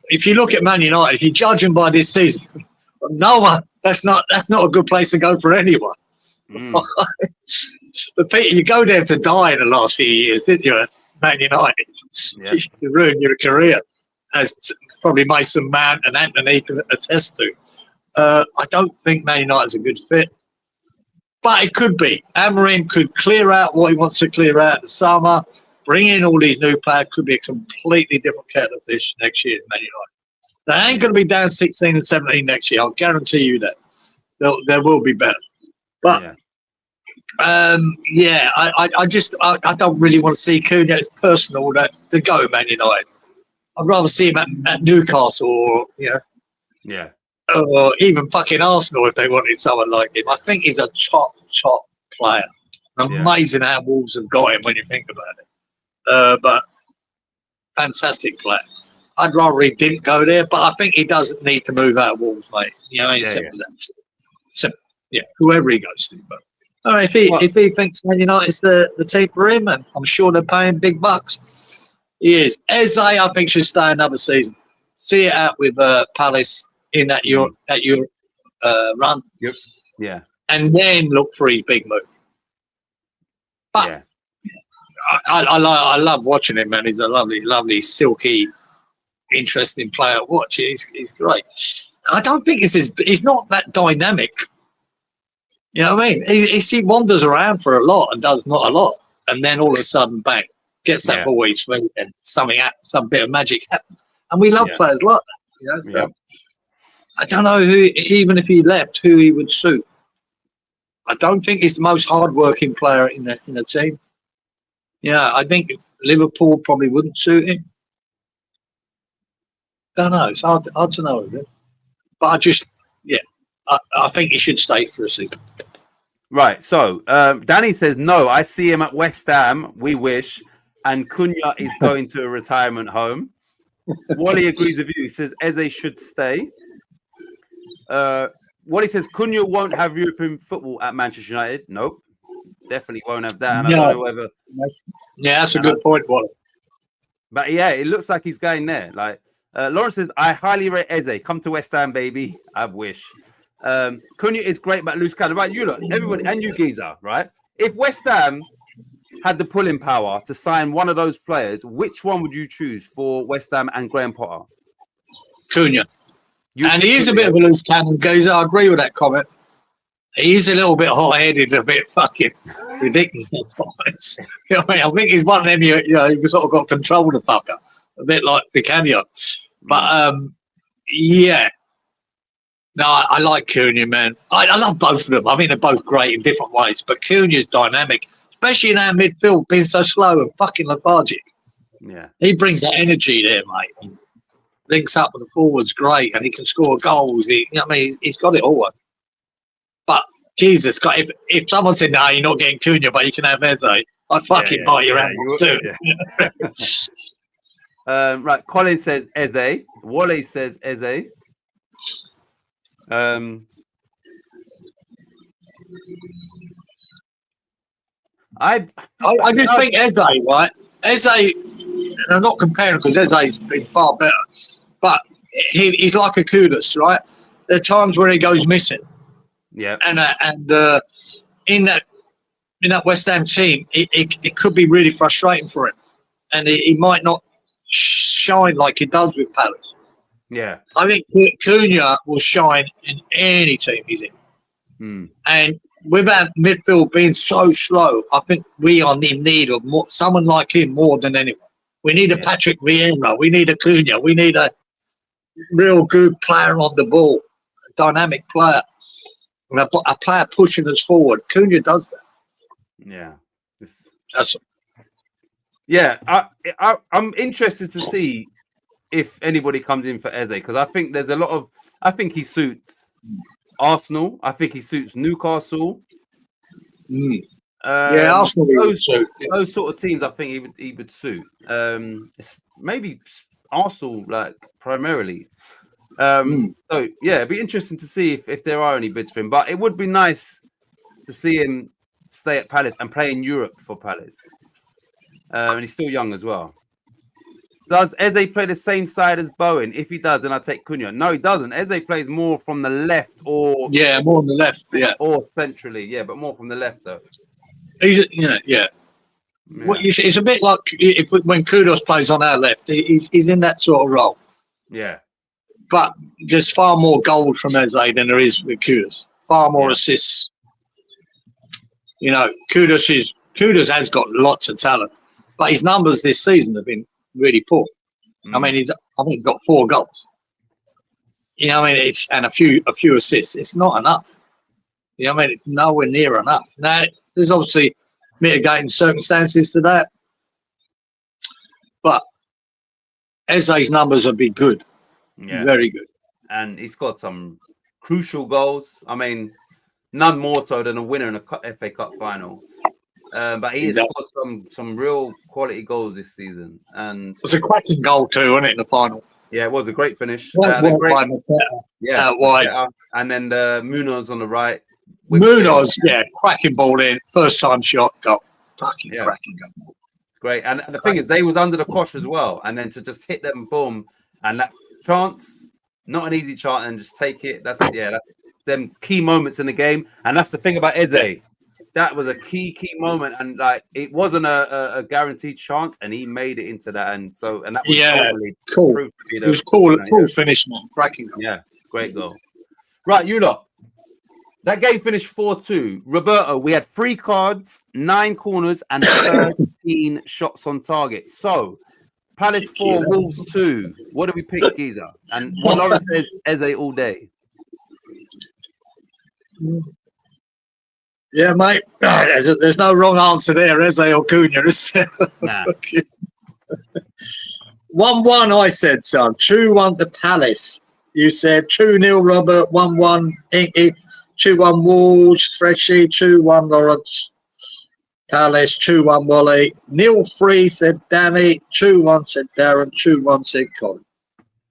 if you look at Man United, if you judge them by this season, no one. That's not a good place to go for anyone. You go there to die in the last few years, didn't you? At Man United, you ruined your career, as probably Mason Mount and Anthony can attest to. I don't think Man United's a good fit. But it could be. Amorim could clear out what he wants to clear out in the summer, bring in all these new players. Could be a completely different kettle of fish next year at Man United. They ain't going to be down 16 and 17 next year. I'll guarantee you that. There will be better. But, I don't really want to see Cunha. It's personal to go to Man United. I'd rather see him at Newcastle or, or even fucking Arsenal if they wanted someone like him. I think he's a top player. Amazing how Wolves have got him when you think about it. But fantastic player. I'd rather he didn't go there, but I think he doesn't need to move out of Wolves, mate. You know, simple as that. So, whoever he goes to. But if he thinks Man United's the team for him, and I'm sure they're paying big bucks, he is. Eze, I think, should stay another season. See it out with Palace in that your run. Yes. Yeah. And then look for his big move. But I love watching him, man. He's a lovely, silky, interesting player to watch. He's great. I don't think he's not that dynamic. You know what I mean? He wanders around for a lot and does not a lot. And then all of a sudden, bang, gets that ball he's feet and some bit of magic happens. And we love players like that. You know? So I don't know even if he left, who he would suit. I don't think he's the most hard-working player in the team. Yeah, I think Liverpool probably wouldn't suit him. Don't know. It's hard to know. But I think he should stay for a season. Right. So Danny says, no, I see him at West Ham. We wish. And Cunha is going to a retirement home. Wally agrees with you. He says Eze should stay. Wally says Cunha won't have European football at Manchester United. Nope. Definitely won't have that. And I don't know whether... Yeah, that's a good point, Wally. But yeah, it looks like he's going there. Like Lawrence says, I highly rate Eze. Come to West Ham, baby. I wish. Cunha is great, but loose cannon. Right, you look, everybody, and you Giza, right? If West Ham had the pulling power to sign one of those players, which one would you choose for West Ham and Graham Potter? Cunha. And he is a bit of a loose cannon, Giza. I agree with that comment. He's a little bit hot-headed, a bit fucking ridiculous at times. You know what I mean? I think he's one of them, you know, you've sort of got control of the fucker, a bit like the Canyon. But, yeah. No, I like Cunha, man. I love both of them. I think they're both great in different ways. But Cunha's dynamic, especially in our midfield, being so slow and fucking lethargic. Yeah. He brings that energy there, mate. He links up with the forwards, great, and he can score goals. You know what I mean? He's got it all. But Jesus, God, if someone said, no, you're not getting Cunha, but you can have Eze, I'd fucking bite your hand too. Yeah. Right, Colin says Eze. Wally says Eze. I just think Eze, right? Eze, and I'm not comparing because Eze's been far better, but he's like a Kudus, right? There are times where he goes missing. Yeah, and in that West Ham team, it could be really frustrating for him, and he might not shine like he does with Palace. Yeah, I think Cunha will shine in any team he's in, and with our midfield being so slow, I think we are in need of someone like him more than anyone. We need a Patrick Vieira, we need a Cunha, we need a real good player on the ball, a dynamic player. A player pushing us forward. Cunha does that. Yeah. I'm interested to see if anybody comes in for Eze because I think there's a lot of. I think he suits Arsenal. I think he suits Newcastle. Arsenal. Those sort of teams, I think he would suit. Maybe Arsenal, like primarily. So yeah, it'd be interesting to see if there are any bids for him. But it would be nice to see him stay at Palace and play in Europe for Palace. And he's still young as well. Does Eze play the same side as Bowen? If he does, then I take Cunha. No, he doesn't. Eze plays more from the left or more on the left, or centrally, but more from the left though. He's Well, it's a bit like when Kudos plays on our left. He's in that sort of role. Yeah. But there's far more gold from Eze than there is with Kudus. Far more assists. You know, Kudus has got lots of talent, but his numbers this season have been really poor. I mean, I think he's got 4 goals. You know, I mean, and a few assists. It's not enough. You know, I mean, it's nowhere near enough. Now, there's obviously mitigating circumstances to that, but Eze's numbers have been good, very good, and he's got some crucial goals. I mean, none more so than a winner in a FA Cup final. But he's got some real quality goals this season, and it was a cracking goal too, wasn't it, in the final? Yeah, it was a great finish. Wide, and then the Munoz on the right. Munoz, cracking ball in, first time shot, goal, cracking goal. Great, and the thing is, they was under the cosh as well, and then to just hit them, boom, and that chance, not an easy chance, and just take it. That's them key moments in the game, and that's the thing about Eze. That was a key moment, and like it wasn't a guaranteed chance, and he made it into that, and that was cool. It was cool finish, man. Cracking goal. Yeah, great goal. Right, you lot. That game finished 4-2. Roberto, we had 3 cards, 9 corners, and 13 shots on target. So, Palace 4, Wolves 2. What do we pick, Giza? And Lawrence says Eze all day. Yeah, mate. There's no wrong answer there, Eze or Cunha, is there? Nah. 1-1, I said, son. 2-1 to Palace. You said 2-0, Robert. 1-1, Inky. 2-1 Wolves, Freshie, 2-1 Lawrence, Palace, 2-1 Wally, 0-3 said Danny, 2-1 said Darren, 2-1 said Colin.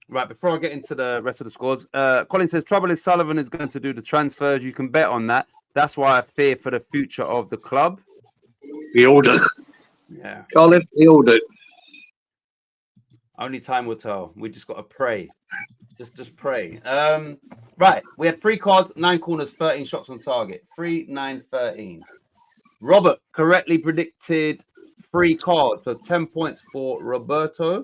Right, before I get into the rest of the scores, Colin says trouble is Sullivan is going to do the transfers. You can bet on that. That's why I fear for the future of the club. We all do. Yeah. Colin, we all do. Only time will tell. We just got to pray. Just pray. Right, we had 3 cards, 9 corners, 13 shots on target. 3, 9, 13. Robert correctly predicted 3 cards, so 10 points for Roberto.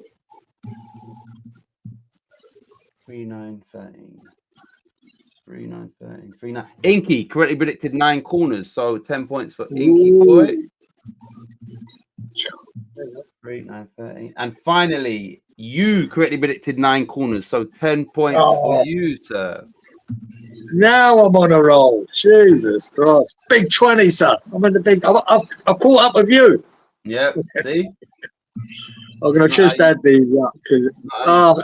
3, 9, 13. 3, 9, 13. 3, 9. Inky correctly predicted 9 corners, so 10 points for Inky boy. 3, 9, 13. And finally, you correctly predicted 9 corners, so 10 points for you, sir. Now I'm on a roll. Jesus Christ. Big 20, son. I'm in the big. I've caught up with you. Yeah, see? I'm going to just add these up because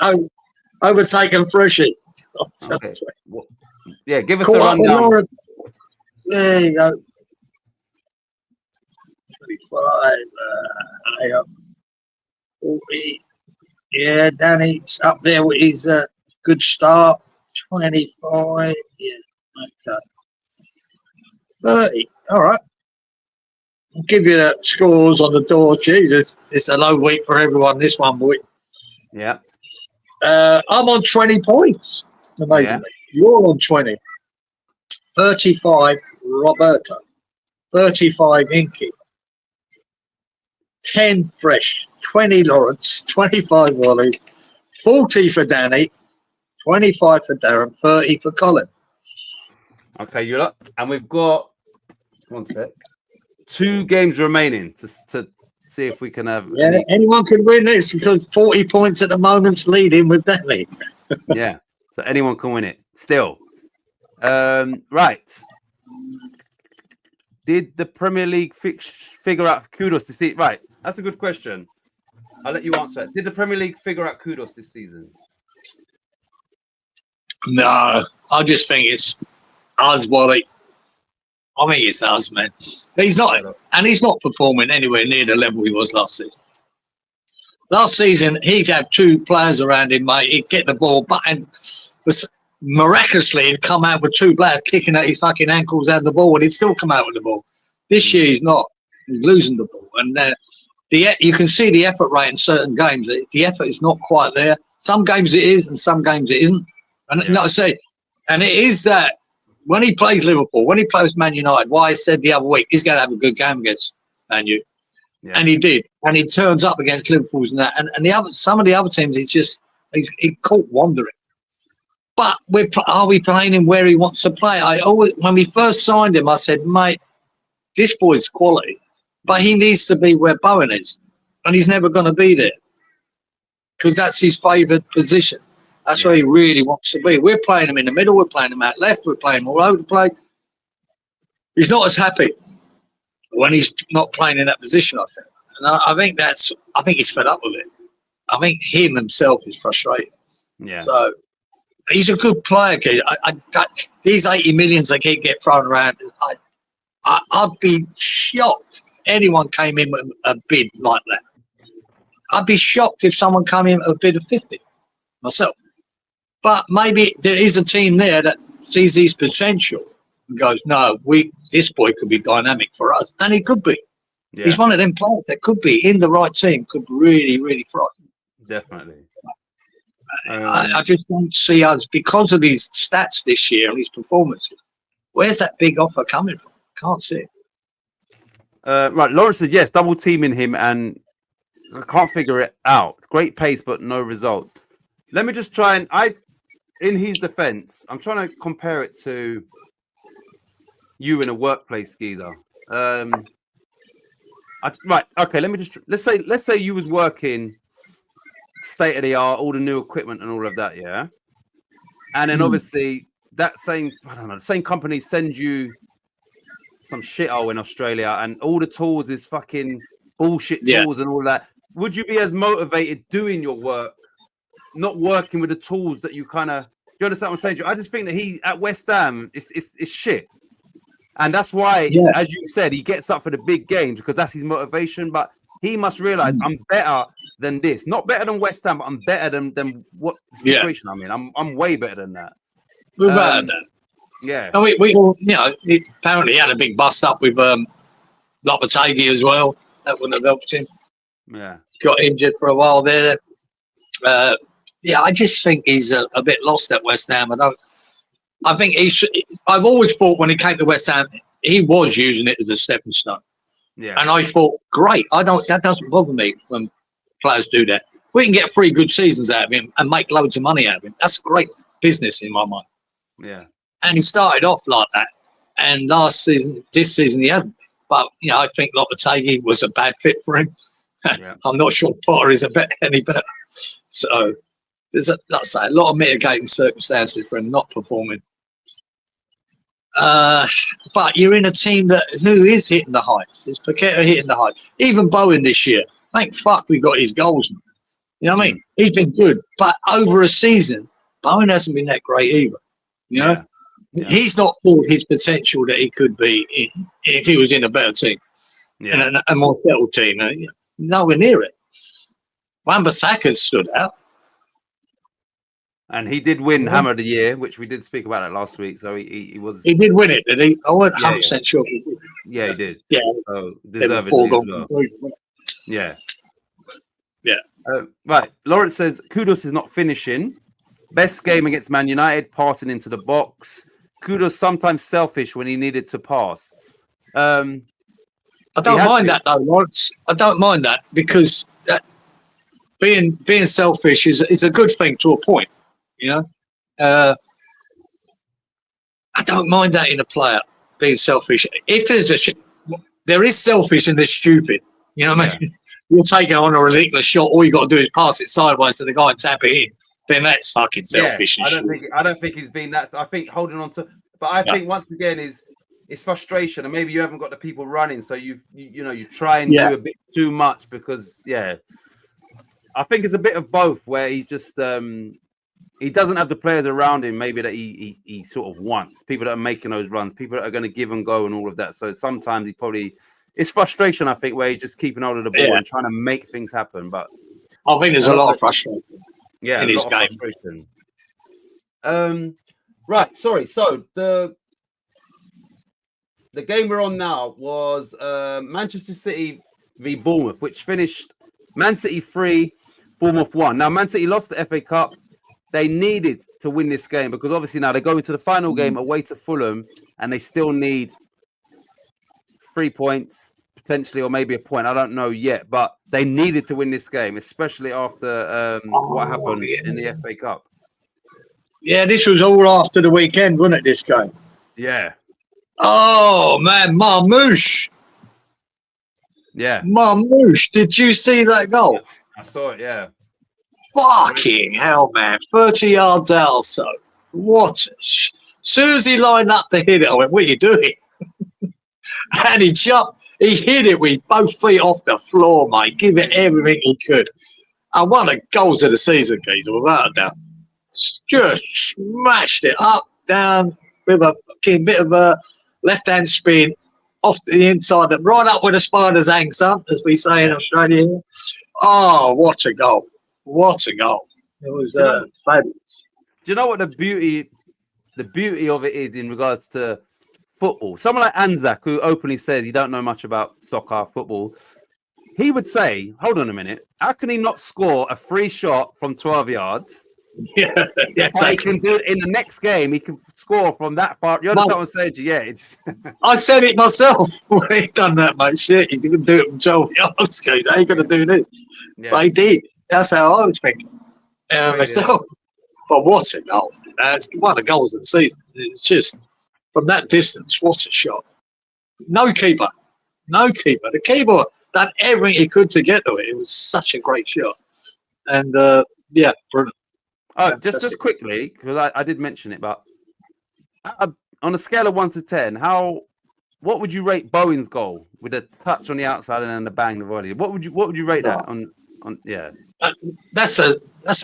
I've overtaken Freshie. Okay. Well, yeah, give us a rundown. There you go. 25. 40. Yeah, Danny's up there with his good start. 25. Yeah, okay. 30. All right. I'll give you the scores on the door. Jesus, it's a low week for everyone, this one week. Yeah. I'm on 20 points. Amazingly. Yeah. You're on 20. 35, Roberto. 35, Inky. 10, Fresh. 20, Lawrence. 25, Wally. 40 for Danny. 25 for Darren. 30 for Colin. Okay, you're up. And we've got 1 sec. 2 games remaining to see if we can have. Yeah, anyone can win this because 40 points at the moment's leading with Danny. Yeah, so anyone can win it still. Right. Did the Premier League figure out Kudus to see? Right, that's a good question. I'll let you answer it. Did the Premier League figure out Kudus this season? No, I just think it's us, Wally. I think it's us, man. He's not performing anywhere near the level he was last season. Last season, he'd have 2 players around him, mate. He'd get the ball, but miraculously, he'd come out with 2 players kicking at his fucking ankles and the ball, and he'd still come out with the ball. This year, he's not. He's losing the ball, and you can see the effort rate in certain games. The effort is not quite there. Some games it is, and some games it isn't. And like I say, and it is that when he plays Liverpool, when he plays Man United, why I said the other week he's going to have a good game against Man U, and he did, and he turns up against Liverpool's and that, and some of the other teams, he caught wandering. But are we playing him where he wants to play? When we first signed him, I said, mate, this boy's quality, but he needs to be where Bowen is, and he's never going to be there because that's his favoured position. That's where he really wants to be. We're playing him in the middle. We're playing him out left. We're playing him all over the place. He's not as happy when he's not playing in that position, I think. And I think he's fed up with it. I think him himself is frustrated. Yeah. So he's a good player. These 80 millions they keep get thrown around. I'd be shocked if anyone came in with a bid like that. I'd be shocked if someone came in with a bid of 50 myself. But maybe there is a team there that sees his potential and goes, no, this boy could be dynamic for us. And he could be. Yeah. He's one of them players that could be in the right team, could really, really thrive. Definitely. I just don't see us, because of his stats this year and his performances, where's that big offer coming from? Can't see it. Right, Lawrence said, yes, double teaming him, and I can't figure it out. Great pace, but no result. Let me just try and in his defense, I'm trying to compare it to you in a workplace, Geezer. Right, okay, let's say you was working state of the art, all the new equipment and all of that, yeah? And then obviously that same company sends you some shithole in Australia and all the tools is fucking bullshit tools and all that. Would you be as motivated doing your work, not working with the tools that you kind of, you understand what I'm saying? I just think that he at West Ham it's shit. And that's why, as you said, he gets up for the big games because that's his motivation. But he must realize I'm better than this. Not better than West Ham, but I'm better than what situation I'm in. I'm way better than that. We're better than that. Yeah. And we he apparently had a big bust up with Lopetegui as well. That wouldn't have helped him. Yeah. Got injured for a while there. I just think he's a bit lost at West Ham. I think he should. I've always thought when he came to West Ham, he was using it as a stepping stone. Yeah. And I thought, great. That doesn't bother me when players do that. If we can get 3 good seasons out of him and make loads of money out of him, that's great business in my mind. Yeah. And he started off like that. And this season he hasn't. But I think Lopetegui was a bad fit for him. Yeah. I'm not sure Potter is any better. So there's a lot of mitigating circumstances for him not performing. But you're in a team who is hitting the heights. It's Paqueta hitting the heights. Even Bowen this year. Thank fuck we got his goals. You know what I mean? He's been good. But over a season, Bowen hasn't been that great either. You know? Yeah. He's not full his potential that he could be if he was in a better team. Yeah. And a more settled team. Nowhere near it. Wan-Bissaka's stood out. And he did win Hammer of the Year, which we did speak about that last week. So he was. He did win it, did he? I wasn't 100% sure. Yeah, he did. Yeah. So deservedly as well. Yeah. Yeah. Right. Lawrence says Kudus is not finishing. Best game against Man United, passing into the box. Kudus sometimes selfish when he needed to pass. I don't mind that though, Lawrence. I don't mind that because being selfish is a good thing to a point. I don't mind that in a player being selfish. If there is selfish and there's stupid, you know what I mean? You'll take it on a ridiculous shot. All you got to do is pass it sideways to the guy and tap it in. Then that's fucking selfish. I don't think he's been that. I think holding on to, but I think once again it's frustration, and maybe you haven't got the people running, so you try and do a bit too much because I think it's a bit of both where he's just he doesn't have the players around him maybe that he sort of wants, people that are making those runs, people that are going to give and go and all of that. So sometimes it's frustration, I think, where he's just keeping hold of the ball and trying to make things happen. But I think there's a lot of frustration in his game. Right, sorry. So the game we're on now was Manchester City v Bournemouth, which finished Man City 3, Bournemouth 1. Now, Man City lost the FA Cup. They needed to win this game because obviously now they're going to the final game away to Fulham and they still need 3 points, potentially, or maybe a point. I don't know yet, but they needed to win this game, especially after what happened in the FA Cup. Yeah, this was all after the weekend, wasn't it, this game? Yeah. Oh, man, Marmouche. Yeah. Marmouche, did you see that goal? I saw it, yeah. Fucking hell, man. 30 yards out or so. What? Soon as he lined up to hit it, I went, what are you doing? And he jumped. He hit it with both feet off the floor, mate. Give it everything he could. And one of the goals of the season, Geezer, without a doubt. Just smashed it up, down, with a fucking bit of a left-hand spin off the inside, right up where the spider's hangs up, as we say in Australia. Oh, what a goal. What a goal. It was fabulous. Do you know what the beauty of it is in regards to football? Someone like Anzac, who openly says he don't know much about soccer, football, he would say, hold on a minute, how can he not score a free shot from 12 yards? Yeah, exactly. He can do it in the next game. He can score from that far. You understand what I'm saying to you? Yeah, it's I said it myself when he done that, mate. Shit, he didn't do it from 12 yards. How you going to do this? yeah. But he did. That's how I was thinking myself. But what a goal. It's one of the goals of the season. It's just, from that distance, what a shot. No keeper. No keeper. The keeper done everything he could to get to it. It was such a great shot. And, yeah, brilliant. Oh, just quickly, because I did mention it, but on a scale of 1 to 10, what would you rate Bowen's goal with a touch on the outside and then the bang, the volley? What would you rate that on? Yeah, that's a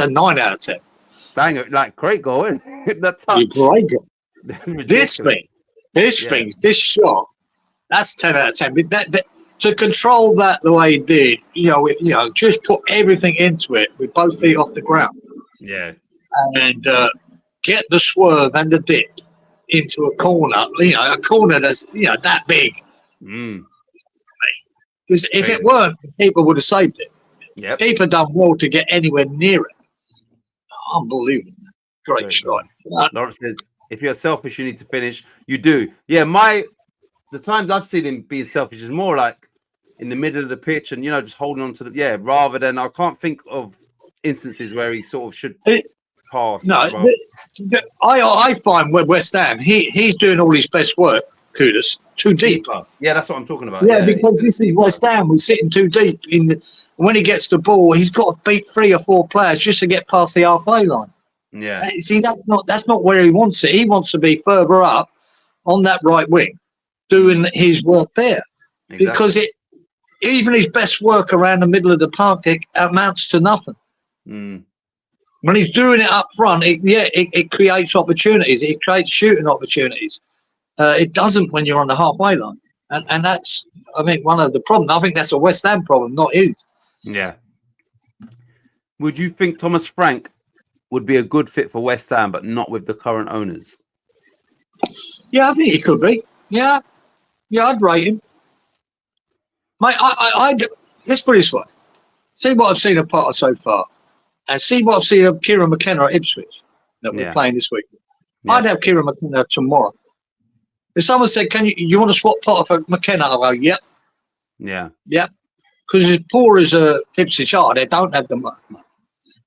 9 out of 10. Bang, like great goal, isn't it? That touch. Great goal. This shot, that's 10 out of 10. That, to control that the way he did, just put everything into it with both feet off the ground. Yeah. And get the swerve and the dip into a corner, a corner that's, that big. Because if it weren't, the keeper would have saved it. Yep. Keeper done well to get anywhere near it. Unbelievable. Great shot. Lawrence says, if you're selfish, you need to finish. You do. Yeah, the times I've seen him being selfish is more like in the middle of the pitch and, just holding on to rather than, I can't think of instances where he sort of should pass. No, I find with West Ham, he's doing all his best work, Kudus, too deep. Yeah, that's what I'm talking about. Yeah, because this is West Ham. We're sitting too deep. When he gets the ball, he's got to beat 3 or 4 players just to get past the halfway line. Yeah. See, that's not where he wants it. He wants to be further up on that right wing, doing his work there. Exactly. Because even his best work around the middle of the park, it amounts to nothing. When he's doing it up front, it creates opportunities. It creates shooting opportunities. It doesn't when you're on the halfway line. And that's, one of the problems. I think that's a West Ham problem, not his. Yeah. Would you think Thomas Frank would be a good fit for West Ham, but not with the current owners? Yeah, I think he could be. Yeah, I'd rate him. Mate, let's put it this way. See what I've seen of Potter so far. And see what I've seen of Kieran McKenna at Ipswich that we're playing this week. Yeah. I'd have Kieran McKenna tomorrow. If someone said, you want to swap Potter for McKenna? I'll go, yep. Yeah. Yep. Because as poor as Ipswich are, they don't have the money.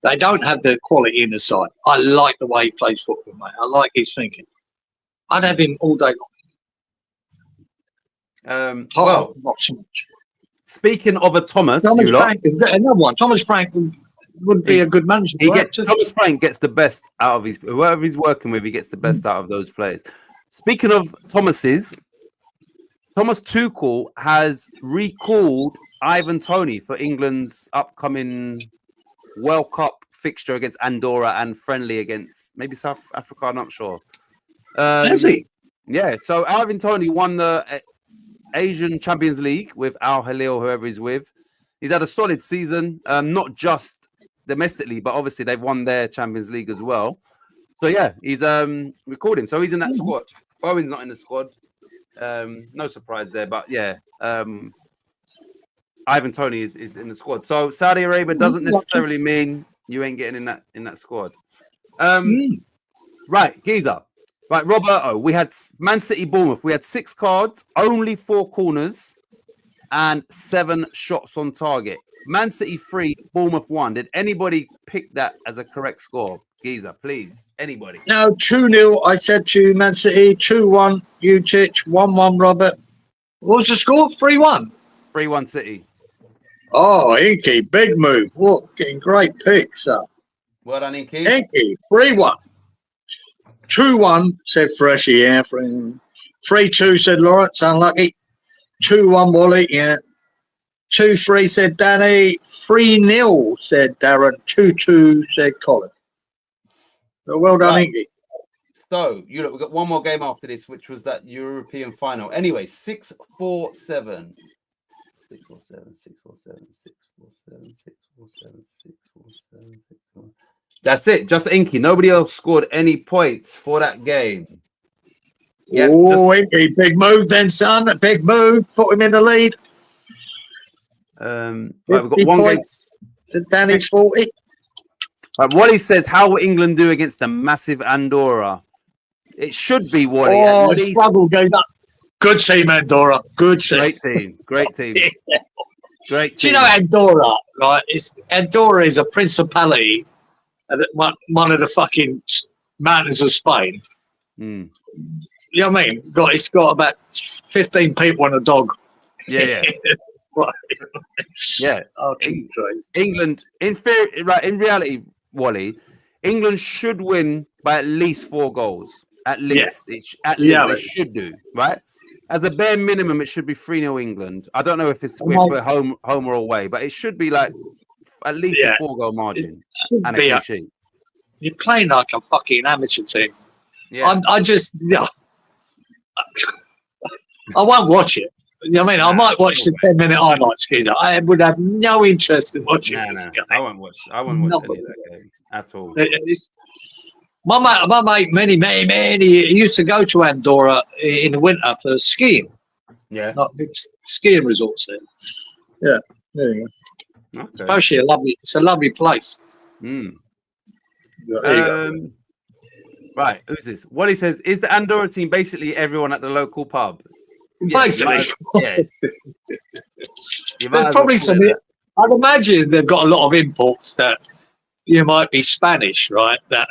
They don't have the quality in the side. I like the way he plays football, mate. I like his thinking. I'd have him all day long. Potter, not so much. Speaking of a Thomas Frank is another one. Thomas Frank would be a good manager. Thomas Frank gets the best out of whoever he's working with. He gets the best out of those players. Speaking of Thomases, Thomas Tuchel has recalled Ivan Toney for England's upcoming World Cup fixture against Andorra and friendly against maybe South Africa. I'm not sure. Has he? Yeah. So Ivan Toney won the Asian Champions League with Al Hilal, whoever he's with. He's had a solid season, not just domestically, but obviously they've won their Champions League as well. So yeah, he's recalled him. So he's in that squad. Bowen's not in the squad. No surprise there, but yeah, Ivan Toney is in the squad. So Saudi Arabia doesn't necessarily mean you ain't getting in that squad. Right, Giza. Right, Roberto. We had Man City, Bournemouth. We had 6 cards, only 4 corners. and 7 shots on target. Man City 3, Bournemouth 1. Did anybody pick that as a correct score? Geezer, please. Anybody? No, 2-0. I said to Man City. 2-1. Utic. 1-1. Robert. What was the score? 3-1. 3-1 City. Oh, Inky, big move. What? Getting great picks up. Well done, Inky. Inky, 3-1. 2-1 said Freshy, yeah. 3-2 said Lawrence, unlucky. 2-1 Wally, yeah. 2-3 said Danny. 3-0 said Darren. 2-2 said Colin. So well done, Right. Inky. So, you look, we've got one more game after this, which was that European final. Anyway, 6-4-7. 6-4-7, 6-4-7, 6-4-7, 6-4-7, 6-4-7, 6-4. That's it. Just Inky. Nobody else scored any points for that game. Yeah, Oh, Inky, big move then, son. Big move. Put him in the lead. Right, 50 we've got one game. points to Danny's 40. Wally says, how will England do against the massive Andorra? It should be Wally. Oh, at least. struggle goes up. Good team, Andorra. Good team. Great team. Great team. Great Do team. you know Andorra, right? Andorra is a principality, one of the fucking mountains of Spain. Mm. You know what I mean? It's got about 15 people and a dog. Yeah, yeah. Right. Yeah. Okay, crazy. England, in reality, Wally, England should win by at least 4 goals. At least. At least they should do, right? As a bare minimum, it should be 3-0 England. I don't know if it's for home or away, but it should be like at least a 4-goal margin and a clean sheet. You're playing like a fucking amateur team. Yeah. I won't watch it. You know what I mean? I might watch the 10-minute highlights, Geezer. I would have no interest in watching this game. I won't watch any of that game at all. My mate, many used to go to Andorra in the winter for skiing. Yeah. Like big skiing resorts there. Yeah, there you go. Okay. It's actually it's a lovely place. Mm. There you go. Right, who's this? Wally says, is the Andorra team basically everyone at the local pub? Basically. Yeah. There's probably some. I'd imagine they've got a lot of imports that you might be Spanish, right? That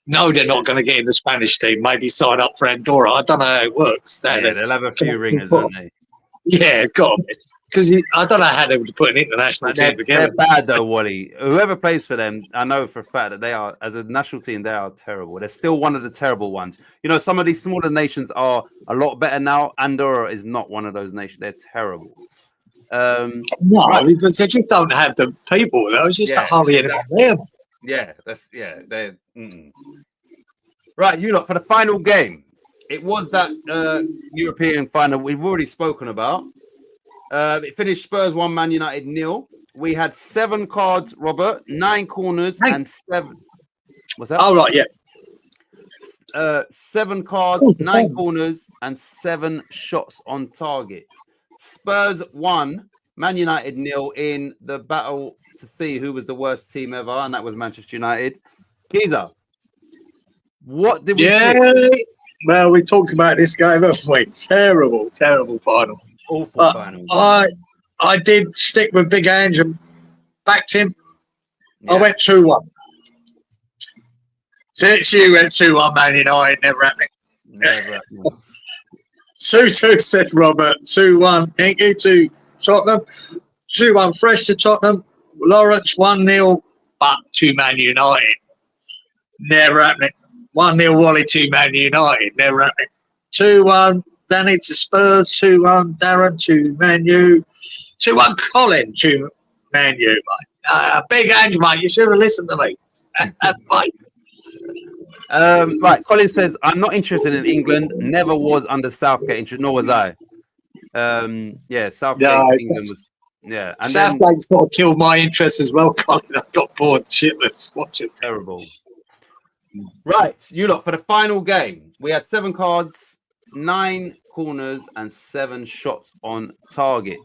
no, they're not going to get in the Spanish team. Maybe sign up for Andorra. I don't know how it works. Yeah, they'll have a few ringers, won't they? Yeah, got them. Because I don't know how they would put an international team together. They're bad though, Wally. Whoever plays for them, I know for a fact that they are, as a national team, they are terrible. They're still one of the terrible ones. You know, some of these smaller nations are a lot better now. Andorra is not one of those nations. They're terrible. No, because they just don't have the people. There's just hardly anyone there. Yeah, they're right. You lot, for the final game, it was that European final we've already spoken about. It finished Spurs 1, Man United 0. We had 7 cards, Robert, 9 corners and 7. What's that? Oh right, yeah. 7 cards, 9 corners, and 7 shots on target. Spurs 1, Man United 0 in the battle to see who was the worst team ever, and that was Manchester United. Geezer, what did we do? Well, we talked about this game, haven't we? Terrible final. Awful final. I did stick with Big Ange and backed him. Yeah. I went 2-1. You went 2-1, Man United, never happening. Never happened. 2-2 said Robert. 2-1 Inky to Tottenham. 2-1 Fresh to Tottenham. Lawrence 1-0 but to Man United. Never happening. 1-0 Wally to Man United. Never happening. 2-1 Danny to Spurs. 2-1 Darren to Man U. 2-1 Colin to Man U, mate. Big Ange, mate. You should have listened to me. Have faith. Right, Colin says, I'm not interested in England. Never was under Southgate, nor was I. Southgate England was. Yeah, and Southgate's got to kill my interest as well, Colin. I got bored shitless watching. Terrible. Right, you lot, for the final game, we had 7 cards, 9 corners, and 7 shots on target.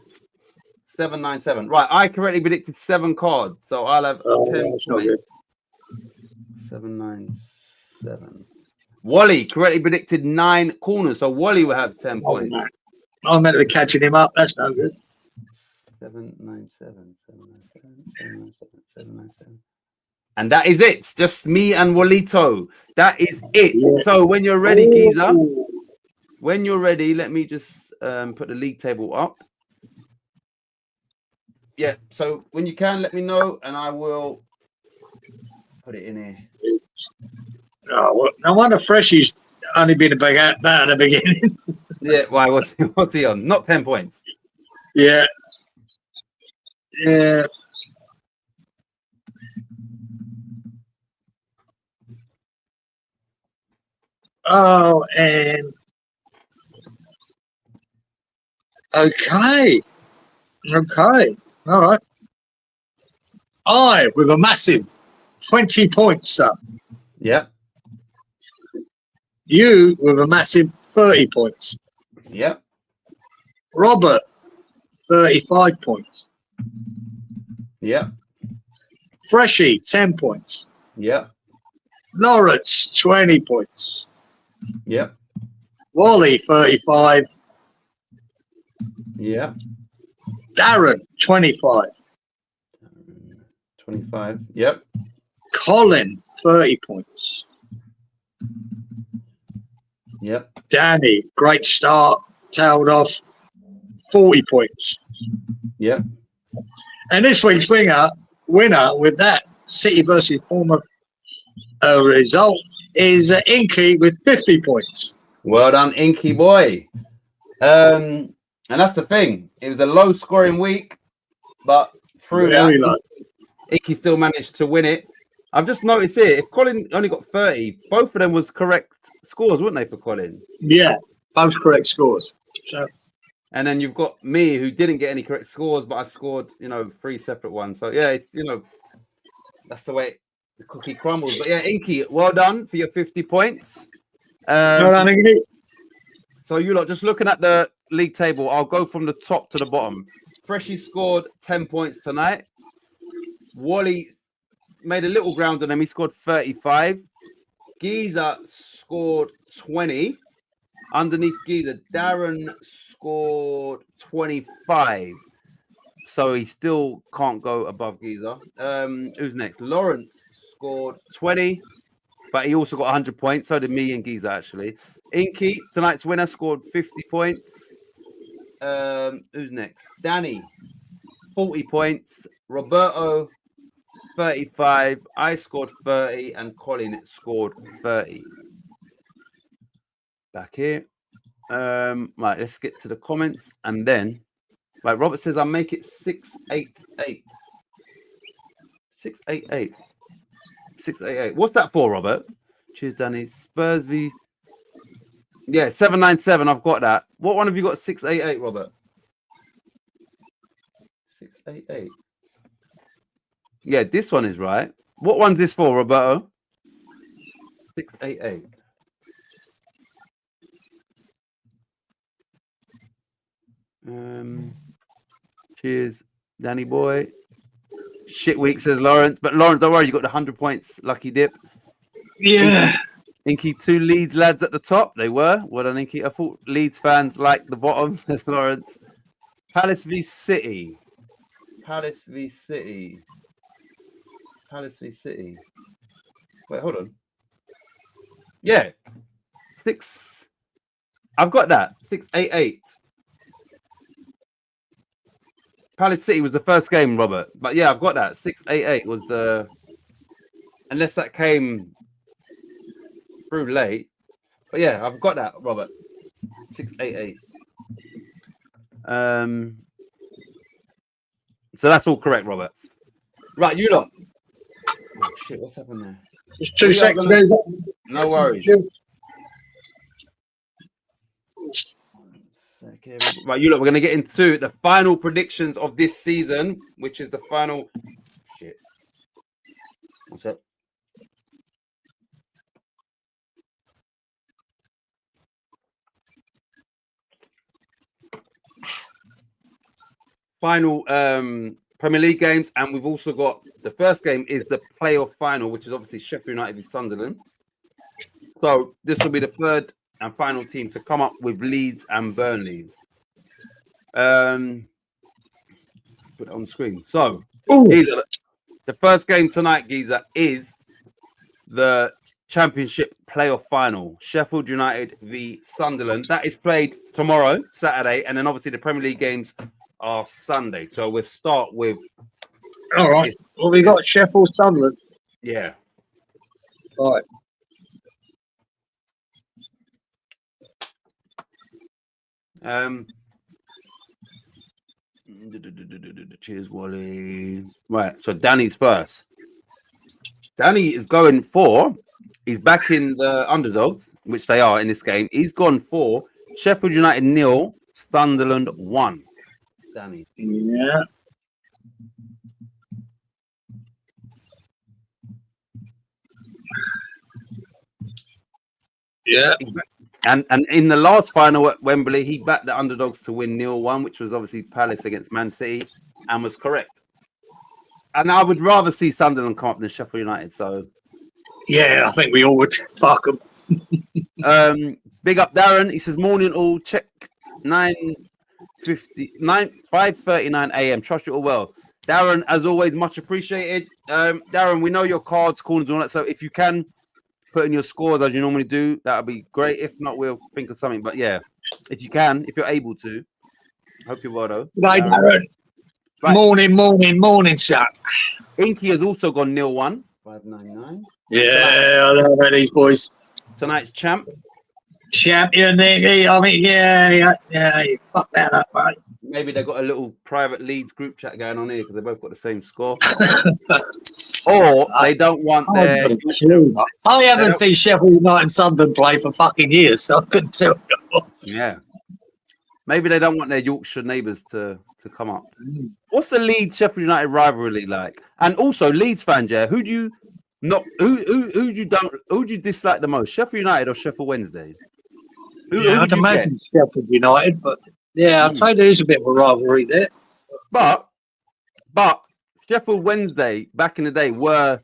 7-9-7. Right, I correctly predicted 7 cards, so I'll have 10 points. 7-9-7. Wally correctly predicted 9 corners, so Wally will have 10 points. I'm meant to be catching him up. That's no good. 797. And that is it. It's just me and Walito. That is it. Yeah. So when you're ready, Geezer, Ooh. when you're ready, let me just put the league table up. Yeah, so when you can, let me know, and I will put it in here. Oh, well, no wonder Freshy's only been a big out at the beginning. Yeah, why? What's he on? Not 10 points. Yeah. Yeah. Oh, and okay. Okay. All right. I with a massive 20 points, sir. Yep. You with a massive 30 points. Yep. Robert, 35 points. Yep. Freshy, 10 points. Yep. Lawrence, 20 points. Yep. Wally, 35. Yep. Darren, 25. 25. Yep. Colin, 30 points. Yep. Danny, great start, tailed off, 40 points. Yep. And this week's winner with that City versus Bournemouth result is Inky with 50 points. Well done, Inky boy. And that's the thing. It was a low scoring week, but through Very that, low. Inky still managed to win it. I've just noticed here, if Colin only got 30, both of them was correct scores, weren't they, for Colin? Yeah, both correct scores. So And then you've got me, who didn't get any correct scores, but I scored, 3 separate ones. So yeah, that's the way the cookie crumbles. But yeah, Inky, well done for your 50 points. well done, Inky. So you lot, just looking at the league table, I'll go from the top to the bottom. Freshie scored 10 points tonight. Wally made a little ground on him. He scored 35. Geezer scored 20. Underneath Geezer, Darren scored 25. So he still can't go above Geezer. Who's next? Lawrence scored 20, but he also got 100 points. So did me and Geezer, actually. Inky, tonight's winner, scored 50 points. Who's next? Danny, 40 points. Roberto, 35. I scored 30, and Colin scored 30. Back here. Right, let's get to the comments, and then, right, Robert says I'll make it 688. 688. 688. What's that for, Robert? Cheers, Danny. Spurs v. Yeah, 797. I've got that. What one have you got? 688, Robert. 688. Yeah, this one is right. What one's this for, Roberto? 688. Cheers, Danny boy. Shit week, says Lawrence. But Lawrence, don't worry, you got the 100 points lucky dip. Yeah. Inky, 2 Leeds lads at the top. They were. Well done, Inky. I thought Leeds fans liked the bottom, says Lawrence. Palace v City. Palace v City. Palace v City. Wait, hold on. Yeah. 6. I've got that. 688. Palace City was the first game, Robert. But yeah, I've got that. 688 was the... Unless that came through late. But yeah, I've got that, Robert. 688. So that's all correct, Robert. Right, you lot. Oh, shit, what's happened there? Just 2 seconds, guys. No worries. Right, you lot, we're going to get into the final predictions of this season, which is the final... Shit. What's up? Final Premier League games, and we've also got the first game is the playoff final, which is obviously Sheffield United v Sunderland. So this will be the third and final team to come up with Leeds and Burnley. just put it on the screen. So, Ooh. Geezer, the first game tonight, Geezer, is the Championship playoff final. Sheffield United v Sunderland. That is played tomorrow, Saturday, and then obviously the Premier League games are Sunday. So we'll start with. All right. Well, we got Sheffield Sunderland. Yeah. All right. Cheers, Wally. Right, so Danny's first. Danny is going for. He's back in the underdogs, which they are in this game. He's gone for Sheffield United 0, Sunderland 1. Danny. Yeah. Yeah. And in the last final at Wembley, he backed the underdogs to win 0-1, which was obviously Palace against Man City, and was correct. And I would rather see Sunderland come up than Sheffield United. So, Yeah, I think we all would. Fuck them. Big up Darren. He says, morning all. Check 5:39 a.m. Trust you all well. Darren, as always, much appreciated. Darren, we know your cards, corners, and all that. So if you can put in your scores as you normally do, that would be great. If not, we'll think of something. But yeah, if you can, if you're able to. Hope you're well, though. Right, Darren. Right. Morning, son. Inky has also gone 0-1. 599. Yeah, I know about these boys. Tonight's champ. Champion, Nicky. I mean, yeah. You fuck that up, mate. Maybe they've got a little private Leeds group chat going on here because they both got the same score. Or they don't want their... I haven't seen Sheffield United and Sunderland play for fucking years, so I couldn't tell you. Yeah. Maybe they don't want their Yorkshire neighbours to come up. What's the Leeds Sheffield United rivalry like? And also, Leeds fans, yeah, who do you dislike the most? Sheffield United or Sheffield Wednesday? I'd imagine Sheffield United, but yeah, I'd say there is a bit of a rivalry there. But Sheffield Wednesday back in the day were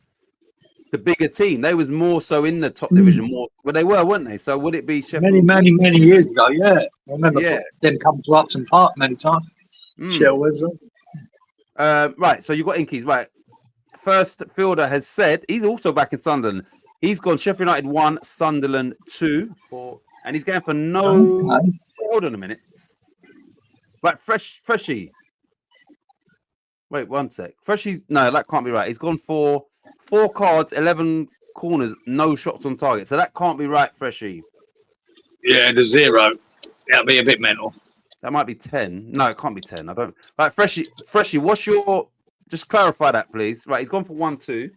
the bigger team. They was more so in the top division, more. Well, they were, weren't they? So would it be Sheffield? Many years ago, yeah. I remember them coming to Upton Park many times. Sheffield Wednesday. Right, so you got Inkies, right. First fielder has said he's also back in Sunderland. He's gone Sheffield United 1, Sunderland 2, and he's going for no. Okay. Hold on a minute. Right, Freshy. Wait, 1 sec. Freshy's no, that can't be right. He's gone for 4 cards, 11 corners, no shots on target. So that can't be right, Freshy. Yeah, the 0. That'll be a bit mental. That might be 10. No, it can't be 10. I don't. Right, Freshy, what's your? Just clarify that, please. Right, he's gone for 1-2.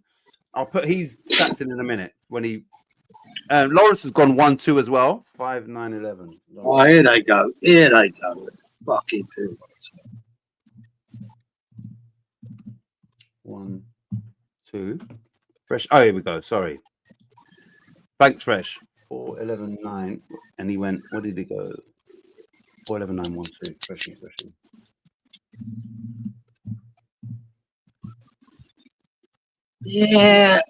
I'll put his stats in a minute when he. Lawrence has gone 1-2 as well. 5, 9, 11. Oh, here they go. Fucking 2. 1, 2. Fresh. Oh, here we go. Sorry. Thanks, Fresh. 4, 11, 9. And he went. What did he go? 4, 11, 9, 1, 2. Freshy. Yeah.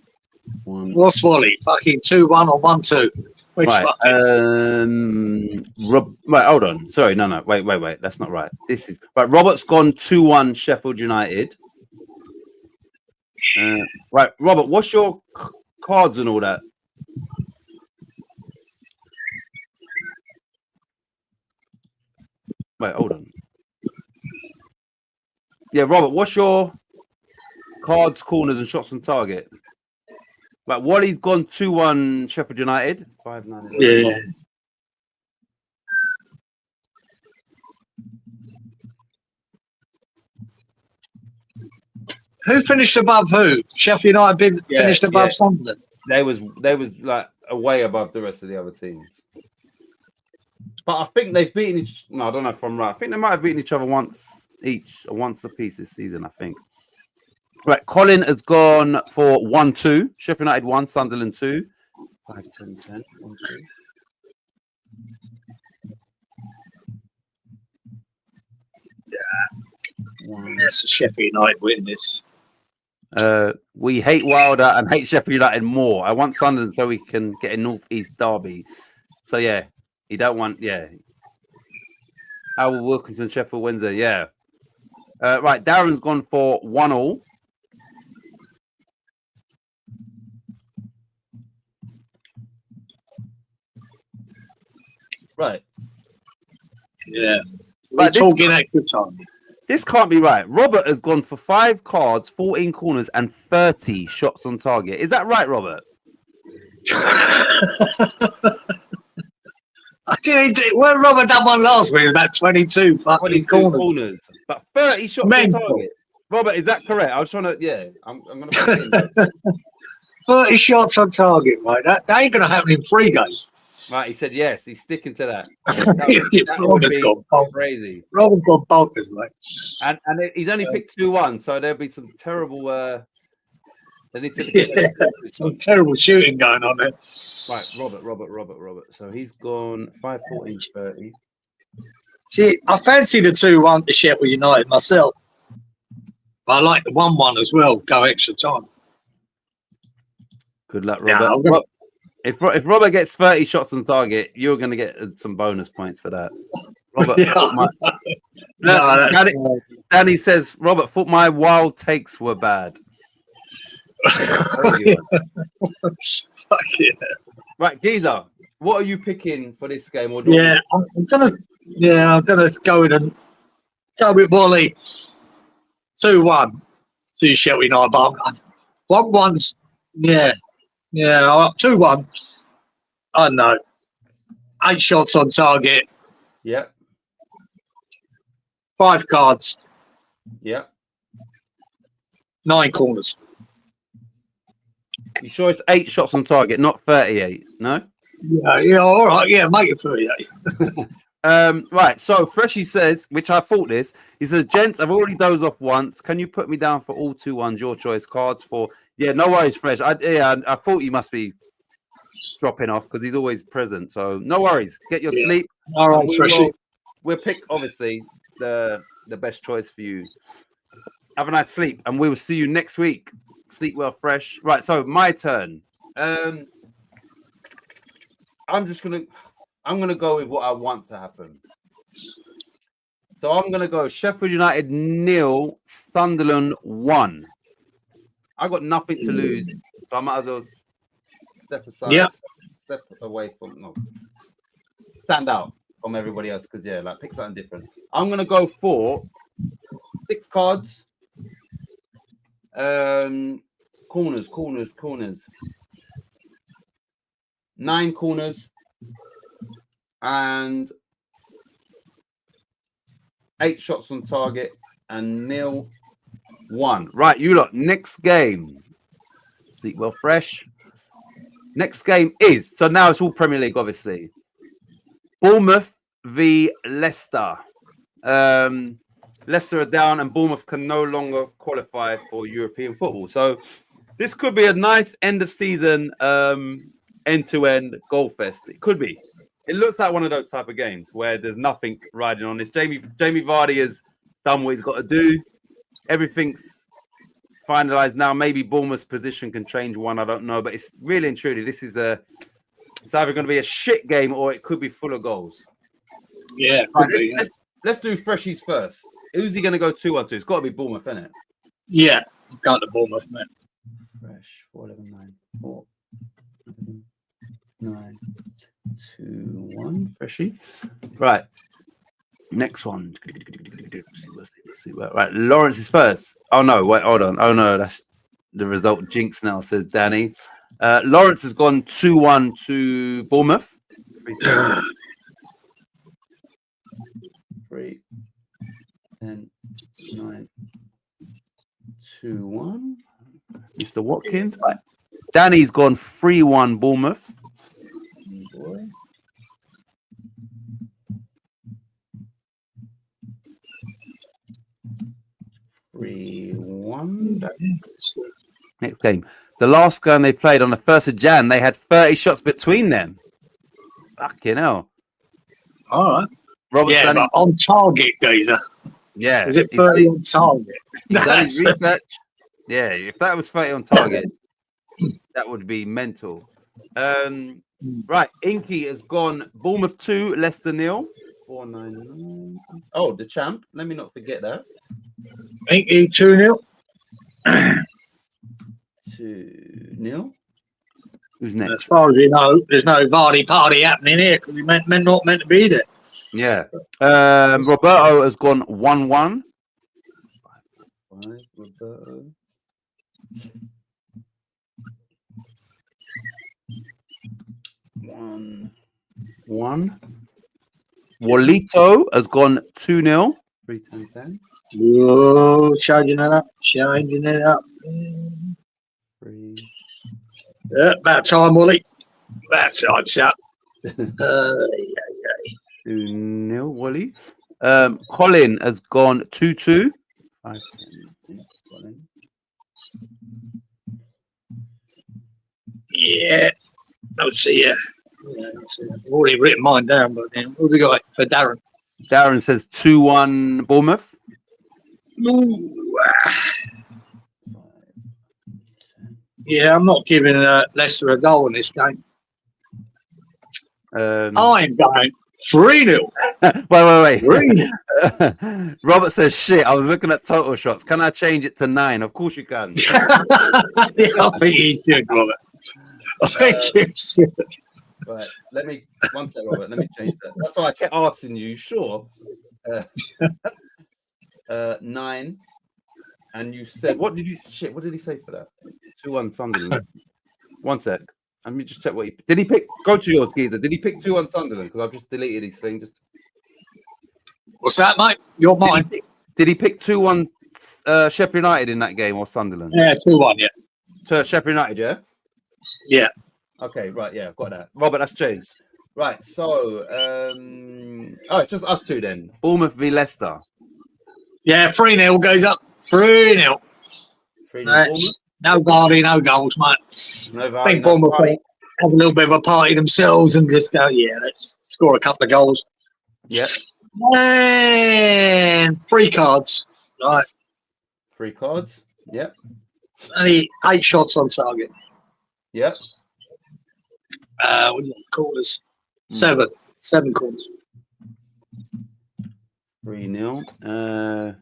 What's Wally? Fucking 2-1 or 1-2? Which right. Right. Hold on. Sorry. No. Wait. That's not right. This is right. Robert's gone 2-1 Sheffield United. Right, Robert. What's your cards and all that? Wait. Hold on. Yeah, Robert. What's your cards, corners, and shots on target? Like Wally's gone 2-1 Sheffield United. 5, 9, 11. Yeah. Who finished above who? Sheffield United finished above Sunderland. They was like way above the rest of the other teams. But I think they've beaten each. No, I don't know if I'm right. I think they might have beaten each other once each, or once a piece this season. I think. Right, Colin has gone for 1-2. Sheffield United 1, Sunderland 2. 5, 10, 10. 1, 2. Yeah. That's a Sheffield United win this. We hate Wilder and hate Sheffield United more. I want Sunderland so we can get a North East derby. So yeah, you don't want Howell Wilkinson, Sheffield Wednesday. Yeah. Right, Darren's gone for 1-1. Right. Yeah. Right, We're talking extra time. This can't be right. Robert has gone for 5 cards, 14 corners, and 30 shots on target. Is that right, Robert? I did. Well, Robert done one last week, about 22 fucking 22 corners. but 30 shots Mental. on target. Robert, is that correct? I was trying to, yeah. I'm going to put it in. 30 shots on target, mate. That ain't going to happen in 3 games. Right, he said yes. He's sticking to that. Robert's got bonkers. Crazy. Robert's got bonkers, mate. And he's only picked 2-1, so there'll be some terrible. They need to some terrible shooting going on there. Right, Robert. So he's gone 5, 14, 30. See, I fancy the 2-1 to Sheffield United myself. But I like the 1-1 as well. Go extra time. Good luck, Robert. If Robert gets 30 shots on target, you're going to get some bonus points for that. Robert, Danny says, Robert, thought my wild takes were bad. Fuck yeah. Right, Geezer, what are you picking for this game? Or I'm gonna go with Wally. 2-1 to Sheffield United. But 1-1's 2-1. I don't know. 8 shots on target. Yeah. 5 cards. Yeah. 9 corners. You sure it's 8 shots on target, not 38? No? Yeah, all right. Yeah, make it 38. Right, so Freshy says, which I thought this, he says, gents, I've already dozed off once. Can you put me down for all 2-1s, your choice cards for... Yeah, no worries, Fresh. I thought you must be dropping off because he's always present. So no worries. Get your sleep. All right, Freshy. We'll pick, obviously, the best choice for you. Have a nice sleep, and we will see you next week. Sleep well, Fresh. Right, so my turn. I'm gonna go with what I want to happen. So I'm gonna go Sheffield United 0, Sunderland 1. I got nothing to lose, so I might as well step aside. Yeah. Step away stand out from everybody else because pick something different. I'm gonna go for 6 cards. Corners. 9 corners and 8 shots on target and 0-1. Right, you lot. Next game. Sleep well, Fresh. Next game is so now it's all Premier League, obviously. Bournemouth v Leicester. Leicester are down and Bournemouth can no longer qualify for European football. So this could be a nice end of season end-to-end goal fest. It could be. It looks like one of those type of games where there's nothing riding on this. Jamie Vardy has done what he's got to do. Everything's finalized now. Maybe Bournemouth's position can change one. I don't know. But it's really and truly, it's either going to be a shit game or it could be full of goals. Yeah, let's do Freshies first. Who's he going to go 2-1 to? It's got to be Bournemouth, isn't it? Yeah, I've got the Bournemouth, man. Fresh, 4-11-9, 4-9, 2-1. Freshie. Right. Next one. Let's see. Right, Lawrence is first. Oh, no. Wait, hold on. Oh, no. That's the result. Jinx now, says Danny. Lawrence has gone 2-1 to Bournemouth. 3, 10, 9, 2-1. Mr. Watkins. Danny's gone 3-1 Bournemouth. Boy. Next game. The last game they played on the 1st of Jan, they had 30 shots between them. Fucking hell. All right. Robert but on target, Geezer. Yeah. Is it 30 on target? That's research. Yeah, if that was 30 on target, that would be mental. Right, Inky has gone Bournemouth 2, Leicester 0. 4-9-9. Oh, the champ. Let me not forget that. Ain't he 2-0? 2-0. Who's As next? far as you know, there's no Vardy party happening here because he's not meant to be there. Yeah. Roberto has gone 1-1. 5, Roberto. 1-1. Walito has gone 2-0. 3, 10, 10. Whoa, changing it up. 3. Yeah, about time, Wally. About time, chap. 2-0, Wally. Colin has gone 2-2. 5, 10, Colin. Yeah, I would see you. Yeah, I've already written mine down, but then what have we got for Darren? Darren says 2-1 Bournemouth. Ooh. Yeah, I'm not giving Leicester a goal in this game. I'm going 3-0. Wait. 3-0. Robert says, shit, I was looking at total shots. Can I change it to 9? Of course you can. Yeah, I think you should, Robert. I think you should. Right, one sec, Robert, let me change that. That's why I kept asking you, sure? 9. And you said, what did he say for that? 2-1 Sunderland. One sec. Let me just check what did he pick? Go to yours, Geezer. Did he pick 2-1 Sunderland? Because I've just deleted his thing. What's that, mate? You're mine. Did he pick 2-1 Sheffield United in that game or Sunderland? Yeah, 2-1, yeah. To Sheffield United, yeah? Yeah. Okay, right, yeah, got that. Robert, that's changed. Right, so it's just us two then. Bournemouth v Leicester. Yeah, 3-0 goes up. 3-0. 3-0 No Vardy, no goals, mate. No Vardy, I think Bournemouth have a little bit of a party themselves and just go, yeah, let's score a couple of goals. Yeah. And 3 cards. Right. 3 cards. Yep. Only 8 shots on target. Yep. What do you call this? 7 corners. 3-0.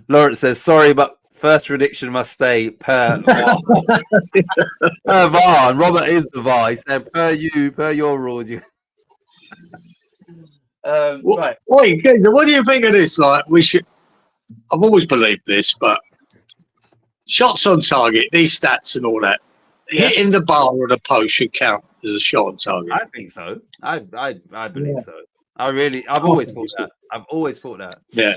Lawrence says, sorry, but first prediction must stay per VAR. Per VAR. And Robert is the VAR. He said, per your rules. Right. Wait, what do you think of this? Like, I've always believed this, but shots on target, these stats and all that, hitting the bar or the post should count as a shot on target. I think so. I believe so. I've always thought that. I've always thought that. Yeah.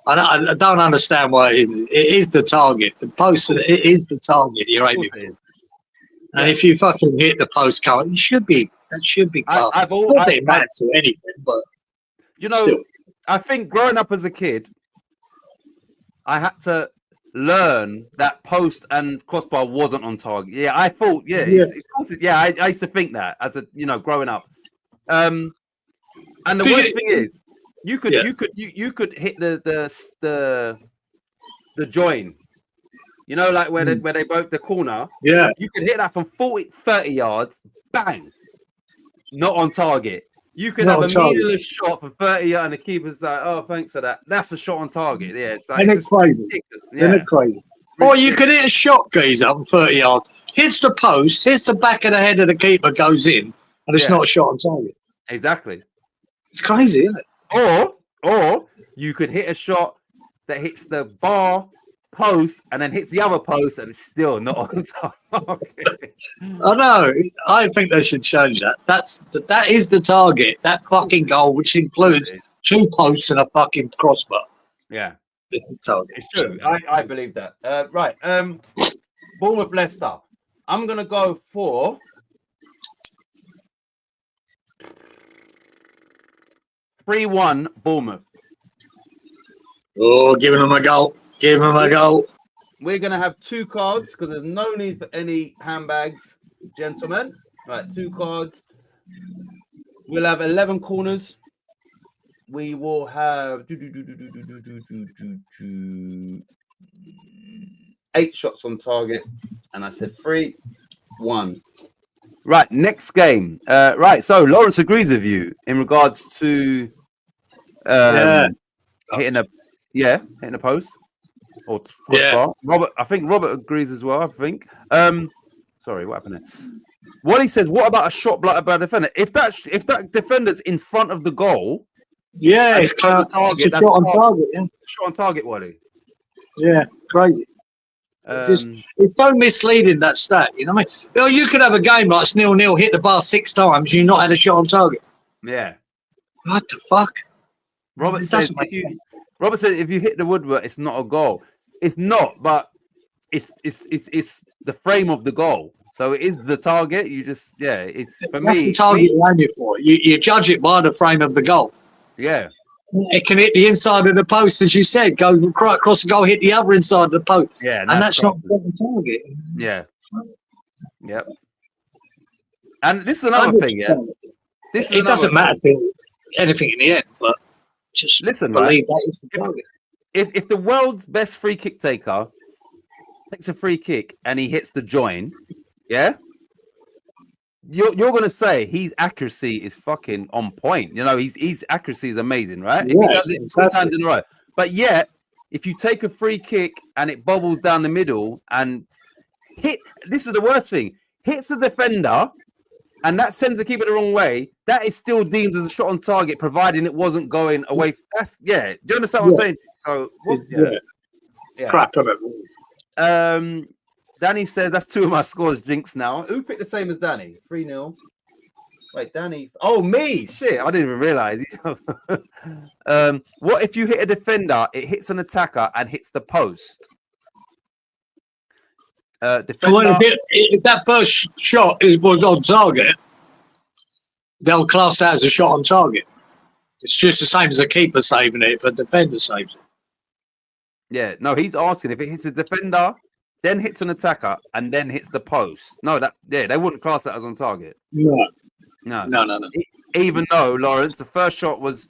I don't understand why it is the target. The post, it is the target you're aiming for. And if you fucking hit the post count, that should be classed. I don't think it matters or anything, but still. I think growing up as a kid, I had to learn that post and crossbar wasn't on target. Yeah, I thought, I used to think that as a growing up. And the worst thing is, you could hit the join. Like where they broke the corner. Yeah. You could hit that from 30 yards, bang, not on target. You could have a meaningless shot from 30 yards, and the keeper's like, "Oh, thanks for that." That's a shot on target. Yeah, it's crazy. Isn't it crazy? Or you could hit a shot, geezer, from 30 yards, hits the post, hits the back of the head of the keeper, goes in, and it's not a shot on target. Exactly. It's crazy, isn't it? Or you could hit a shot that hits the bar post and then hits the other post and it's still not on target. I know. I think they should change that. That is the target. That fucking goal, which includes 2 posts and a fucking crossbar. Yeah. It's the target. It's true. I believe that. Right. Bournemouth Leicester. I'm gonna go for 3-1 Bournemouth. Oh, giving them a goal. Give him a goal. We're going to have 2 cards because there's no need for any handbags, gentlemen. Right, 2 cards. We'll have 11 corners. We will have 8 shots on target. And I said 3-1. Right, next game. Right, so Lawrence agrees with you in regards to hitting a post or crossbar. Robert, I think Robert agrees as well. I think. Sorry, what happened there? What he says. What about a shot blocked by a defender? If that defender's in front of the goal, it's on target. It's a shot on target. Yeah. Shot on target, Wally. Yeah, crazy. It's so misleading, that stat. You know what I mean? Well, you could have a game like it's 0-0, hit the bar 6 times, you not had a shot on target. Yeah. What the fuck? Robert says if you hit the woodwork, it's not a goal. It's not, but it's the frame of the goal. So it is the target. You just it's for That's me. the target you're aiming for. You judge it by the frame of the goal. Yeah. It can hit the inside of the post, as you said, go right across the goal, hit the other inside of the post. Yeah, and that's not the target. Yeah. Yep. And this is another thing, yeah. It doesn't matter anything in the end, but just listen, believe that is the target. If the world's best free kick taker takes a free kick and he hits the join, yeah, you're gonna say his accuracy is fucking on point. You know, his accuracy is amazing, right? Yeah, if he does it 2 times in a row. But yet, if you take a free kick and it bobbles down the middle and this is the worst thing, hits the defender and that sends the keeper the wrong way, that is still deemed as a shot on target, providing it wasn't going away. Do you understand what I'm saying? So it's crap of it. Danny says that's 2 of my scores jinx now. Who picked the same as Danny? 3-0. Wait, Danny. Oh, me. Shit, I didn't even realize. What if you hit a defender, it hits an attacker and hits the post? If that first shot was on target, they'll class that as a shot on target. It's just the same as a keeper saving it if a defender saves it. Yeah, no, he's asking if it hits a defender, then hits an attacker, and then hits the post. No, they wouldn't class that as on target. No. Even though, Lawrence, the first shot was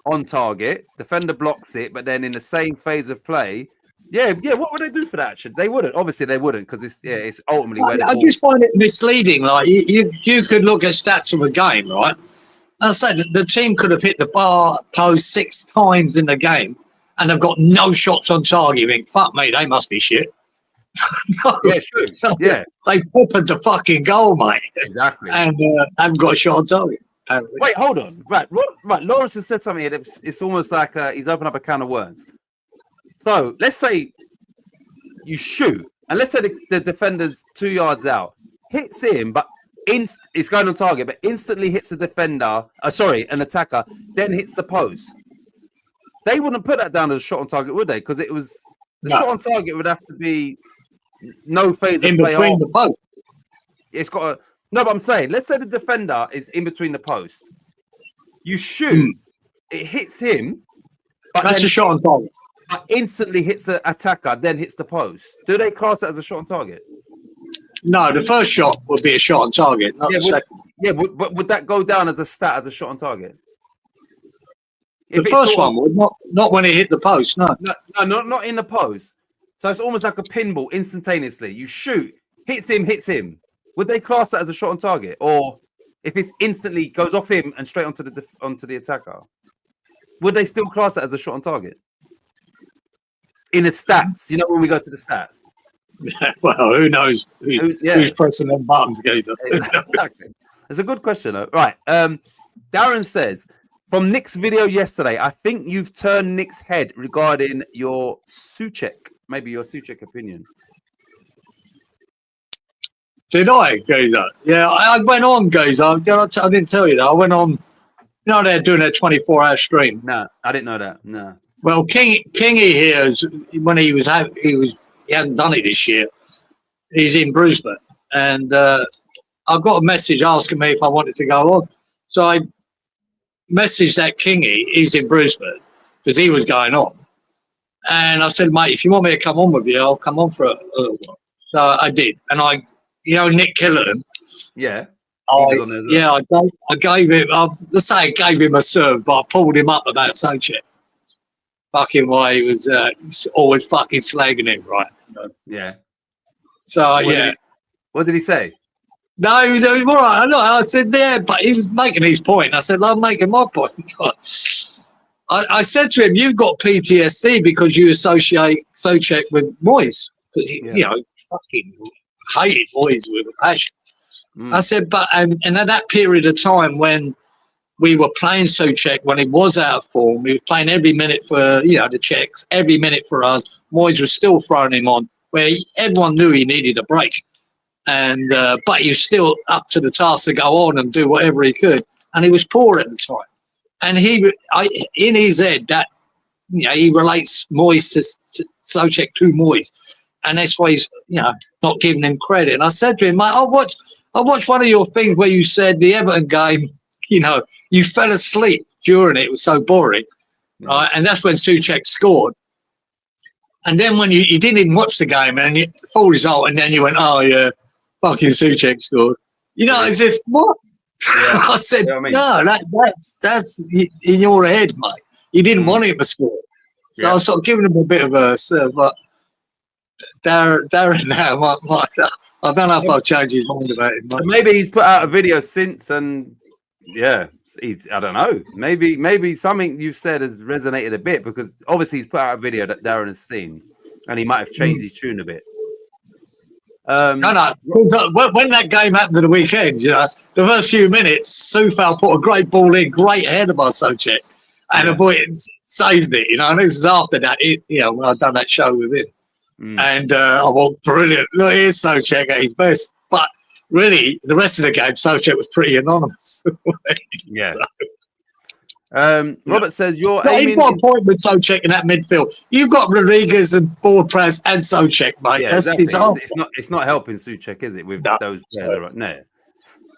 on target, defender blocks it, but then in the same phase of play, what would they do for that action? They wouldn't. Obviously, they wouldn't because it's ultimately where I just find it misleading. Like you could look at stats of a game, right? I said the team could have hit the bar post 6 times in the game, and they've got no shots on target. You think, fuck me, they must be shit. No. Yeah, true. Yeah, they peppered the fucking goal, mate. Exactly, and haven't got a shot on target. Wait, hold on. Right. Lawrence has said something here. It's almost like he's opened up a can of worms. So let's say you shoot, and let's say the defender's 2 yards out, hits him, but it's going on target, but instantly hits the defender. An attacker, then hits the post. They wouldn't put that down as a shot on target, would they? Because it was shot on target would have to be no phase of play between the post. It's got but I'm saying, let's say the defender is in between the post. You shoot, it hits him, but that's a shot on target. But instantly hits the attacker, then hits the post. Do they class it as a shot on target? No, the first shot would be a shot on target, not the second. Yeah, but would that go down as a stat as a shot on target? The first one would not when it hit the post. No, not in the post. So it's almost like a pinball instantaneously. You shoot, hits him. Would they class that as a shot on target, or if it's instantly goes off him and straight onto the attacker, would they still class that as a shot on target? In the stats, you know, when we go to the stats. Well, who knows? Who's pressing them buttons, Gazer? Exactly. It's a good question, though. Right. Darren says, from Nick's video yesterday, I think you've turned Nick's head regarding your Souček, maybe your Souček opinion. Did I, Gazer? Yeah, I went on, Gazer. I didn't tell you that. I went on. You know, they're doing a 24-hour stream. No, I didn't know that. No. Well, Kingy here, when he hadn't done it this year. He's in Brisbane, and I got a message asking me if I wanted to go on. So I messaged that Kingy. He's in Brisbane because he was going on, and I said, mate, if you want me to come on with you, I'll come on for a little while. So I did, and Nick Killerton. Yeah. I gave him. Let's say I gave him a serve, but I pulled him up about Souček. Fucking why he was always fucking slagging him, right? Yeah. So what did he say? No, he was all right. I said, yeah, but he was making his point. I said, I'm making my point. I said to him, "You've got PTSD because you associate Souček with Moyes because you know fucking hated Moyes with a passion." I said, "But and at that period of time when we were playing Souček, when he was out of form, we were playing every minute for the Czechs, every minute for us. Moyes was still throwing him on, where everyone knew he needed a break, and but he was still up to the task to go on and do whatever he could, and he was poor at the time." And in his head, that he relates Moyes to Souček to Moyes, and that's why he's not giving him credit. And I said to him, "Mate, I watched one of your things where you said the Everton game, you fell asleep during it. It was so boring, right? And that's when Souček scored. And then when you didn't even watch the game and full result, and then you went, oh yeah, fucking Souček scored. As if what?" Yeah. I said, no, that's in your head, mate. You didn't want him to score. So I was sort of giving him a bit of a serve, but Darren now, I don't know if I'll change his mind about it. Maybe he's put out a video since, and I don't know. Maybe something you've said has resonated a bit, because obviously he's put out a video that Darren has seen, and he might have changed his tune a bit. No. When that game happened at the weekend, the first few minutes, Soufal put a great ball in, great header by Souček, and the boy saved it. And this was after that, when I'd done that show with him, and I thought, brilliant. Look, here's Souček at his best. But really, the rest of the game, Souček was pretty anonymous. Robert says you're aiming. You've got a point with Souček in that midfield. You've got Rodriguez and board players and Souček, mate. Yeah, that's exactly. It's not helping Souček, is it? With those players, no.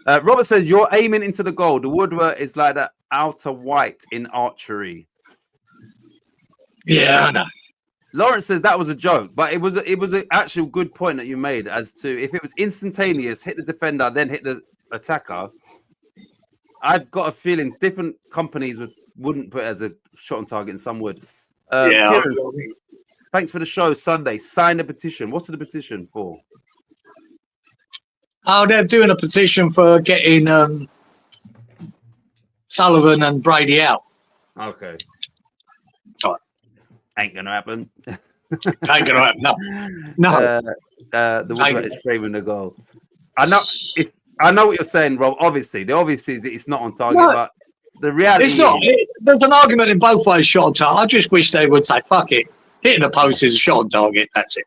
Robert says you're aiming into the goal. The woodwork is like that outer white in archery. Yeah, I know. Lawrence says that was a joke, but it was an actual good point that you made as to if it was instantaneous, hit the defender, then hit the attacker. I've got a feeling different companies wouldn't put it as a shot on target, and some would. Kieran, thanks for the show Sunday. Sign the petition. What's the petition for? Oh, they're doing a petition for getting Sullivan and Brady out. Okay. All right. Ain't gonna happen. Ain't gonna happen. No. The woodwork is framing the goal. I know what you're saying, Rob. Obviously, the obvious is it's not on target, but the reality it's not. There's an argument in both ways. Shot on target. I just wish they would say, "Fuck it, hitting a post is a shot on target. That's it."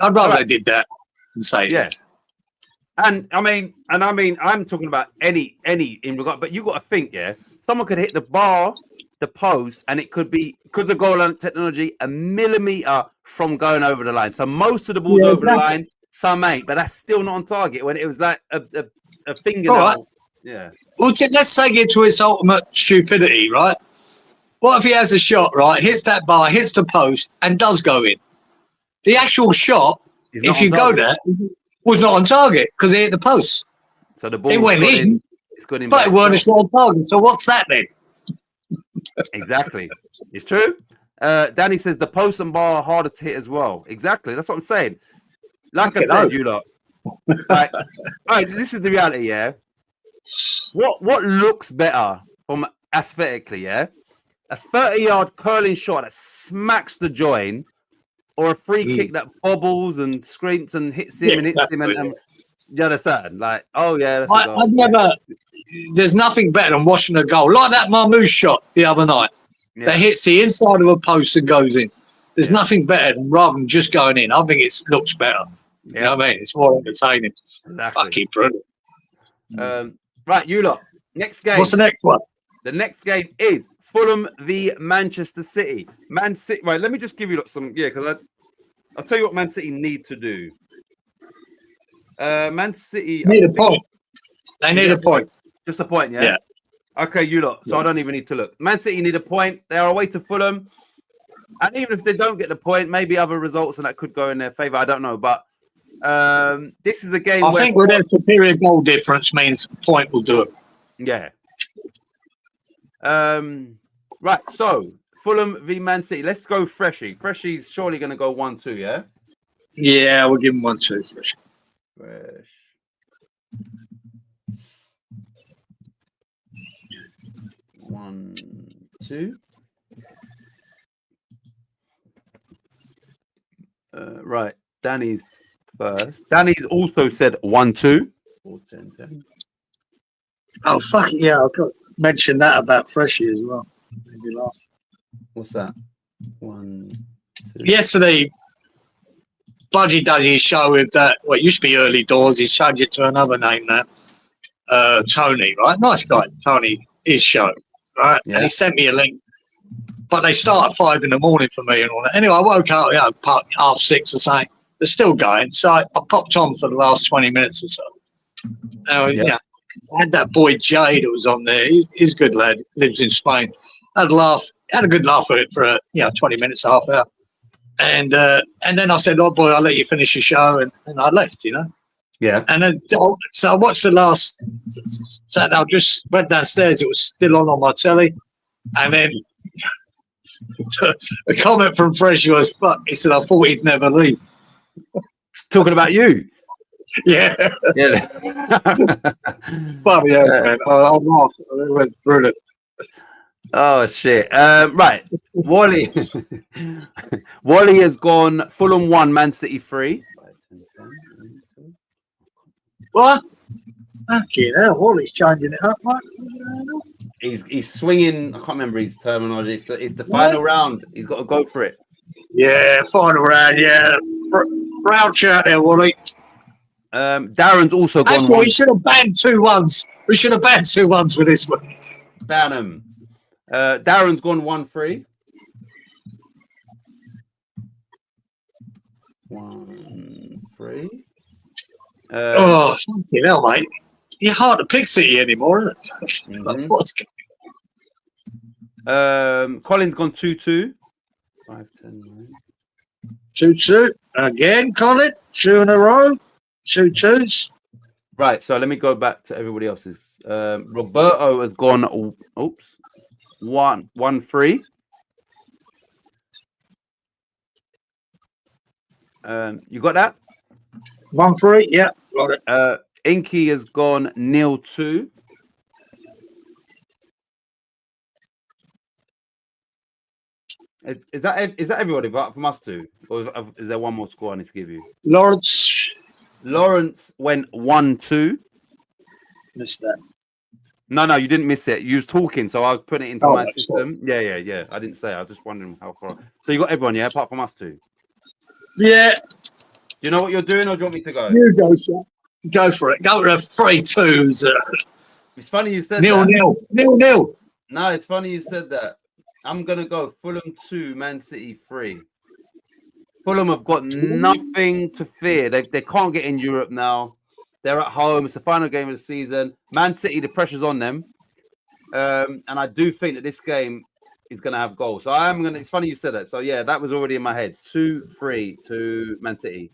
I'd rather they did that than say, "Yeah." And I mean, I'm talking about any in regard, but you got to think, someone could hit the bar, the post, and it could be because of goal line technology a millimeter from going over the line. So most of the balls over the line. Some ain't, but that's still not on target when it was like a finger. Right. Yeah. Well, let's take it to its ultimate stupidity, right? What if he has a shot, right, hits that bar, hits the post, and does go in? The actual shot, if you go there, was not on target because he hit the post. So the ball went in, but it weren't a shot on target. So what's that then? Exactly. It's true. Danny says the post and bar are harder to hit as well. Exactly. That's what I'm saying. Like I said, you lot. Like, all right, this is the reality, What looks better from aesthetically, a 30-yard curling shot that smacks the join, or a free kick that bobbles and screams and hits him and hits him, and you understand? Like, that's a goal. I've never. There's nothing better than watching a goal like that Marmoush shot the other night that hits the inside of a post and goes in. There's nothing better than rather than just going in. I think it looks better. You know what I mean? It's more entertaining. Exactly. Fucking brilliant. Right, you lot. Next game. What's the next one? The next game is Fulham v Manchester City. Man City. Right, let me just give you some. Because I'll tell you what Man City need to do. Man City need a point. They need a point. Just a point, yeah. Okay, you lot. So I don't even need to look. Man City need a point. They are away to Fulham, and even if they don't get the point, maybe other results and that could go in their favour. I don't know, but this is a game. I think with their superior goal difference means a point will do it. Yeah. Right. So Fulham v Man City. Let's go Freshie. Freshie's surely going to go 1-2. Yeah. Yeah, we'll give him 1-2. Fresh. 1-2. Right, Danny's first. Danny's also said 1-2. 4, 10, 10. Oh, fuck it, yeah. I've got to mention that about Freshie as well. Made me laugh. What's that? 1, 2. Yesterday, Budgie does his show with that, what used to be Early Doors. He's changed it to another name now. Tony, right? Nice guy, Tony, his show, right? Yeah. And he sent me a link. But they start at 5 a.m. for me and all that. Anyway, I woke up, about 6:30 or something. They're still going. So I popped on for the last 20 minutes or so. Yeah. I had that boy Jay that was on there. He's a good lad. Lives in Spain. Had a good laugh at it for 20 minutes, half hour. And then I said, "Oh boy, I'll let you finish your show," and I left. Yeah. And then, so I watched the last. So I just went downstairs. It was still on my telly, and then a comment from Fresh was, "Fuck," he said, "I thought he'd never leave." Talking about you. Yeah. Yeah. Funny, man. I laughed. I went through it. Oh shit. Right. Wally. Wally has gone Fulham 1, Man City 3. What? Fucking hell, Wally's changing it up, mate. He's swinging. I can't remember his terminology. It's the final round. He's got to go for it. Yeah, final round. Yeah, proud shirt there, Wally. Darren's also gone. Actually, we should have banned 2-1s. We should have banned 2-1s with this one. Ban him. Darren's gone 1-3. 1-3. Oh, fucking hell, mate. You're hard to pick City anymore, isn't it? Mm-hmm. What's Colin's gone 2-2. 5, 10, 9. 2-2. Again, Colin. 2 in a row. 2-2s. Right, so let me go back to everybody else's. Roberto has gone 1-3. You got that? 1-3. Yeah, got it. Inky has gone 0-2. Is that everybody but from us two? Or is there one more score I need to give you? Lawrence went 1-2. Missed that. No, you didn't miss it. You was talking, so I was putting it into my system. Sorry. Yeah. I didn't say. I was just wondering how far. So you got everyone, yeah, apart from us two. Yeah. Do you know what you're doing, or do you want me to go? You go, sir. Go for it. Go for the 3-2s. It's funny you said 0-0. 0-0. No, it's funny you said that. I'm gonna go Fulham 2, Man City 3. Fulham have got nothing to fear. They can't get in Europe now. They're at home. It's the final game of the season. Man City, the pressure's on them. And I do think that this game is going to have goals. So it's funny you said that. So, yeah, that was already in my head. 2-3 to Man City.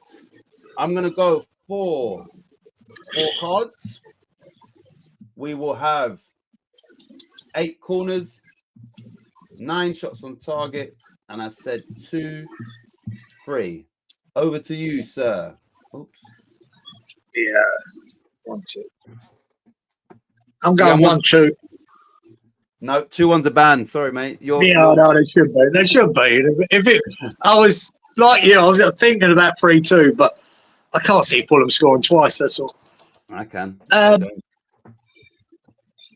I'm going to go 4 cards. We will have 8 corners, 9 shots on target. And I said 2-3. Over to you, sir. Oops. Yeah. 1-2. I'm going 1-2. No, 2-1's a ban. Sorry, mate. No, they should be. They should be. I was like you, I was thinking about 3-2, but I can't see Fulham scoring twice. That's all. I can.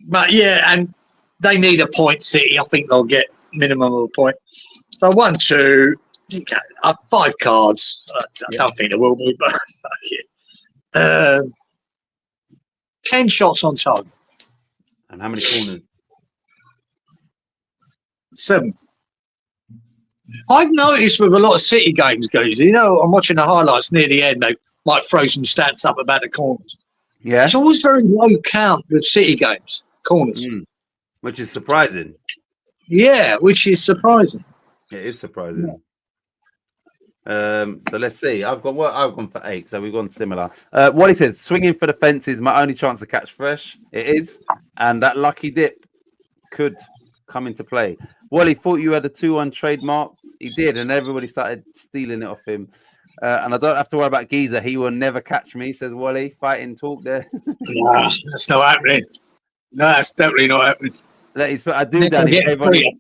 But yeah, and they need a point. City, I think they'll get minimum of a point. So 1-2. 5 cards. I don't think there will be, but yeah. 10 shots on target. And how many corners? 7. I've noticed with a lot of City games, guys, I'm watching the highlights near the end, they might throw some stats up about the corners. Yeah. It's always very low count with City games, corners. Which is surprising. Yeah, which is surprising. It is surprising. Yeah. So let's see. I've gone for 8, so we've gone similar. What he says, swinging for the fence is my only chance to catch fresh. It is, and that lucky dip could come into play. Wally thought you had a 2-1 trademark. He did, and everybody started stealing it off him. And I don't have to worry about Geezer. He will never catch me, says Wally. Fighting talk there. Nah, that's not happening. No, that's definitely not happening. I do, Danny.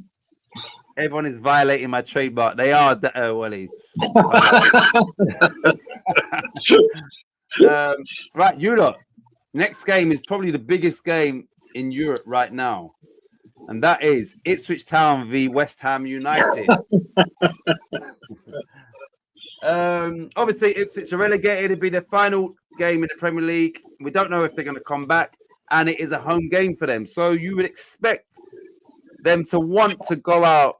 Everyone is violating my trademark. They are, Wally. Right, you lot. Next game is probably the biggest game in Europe right now, and that is Ipswich Town v West Ham United. Obviously, Ipswich are relegated. It'll be their final game in the Premier League. We don't know if they're going to come back, and it is a home game for them. So you would expect them to want to go out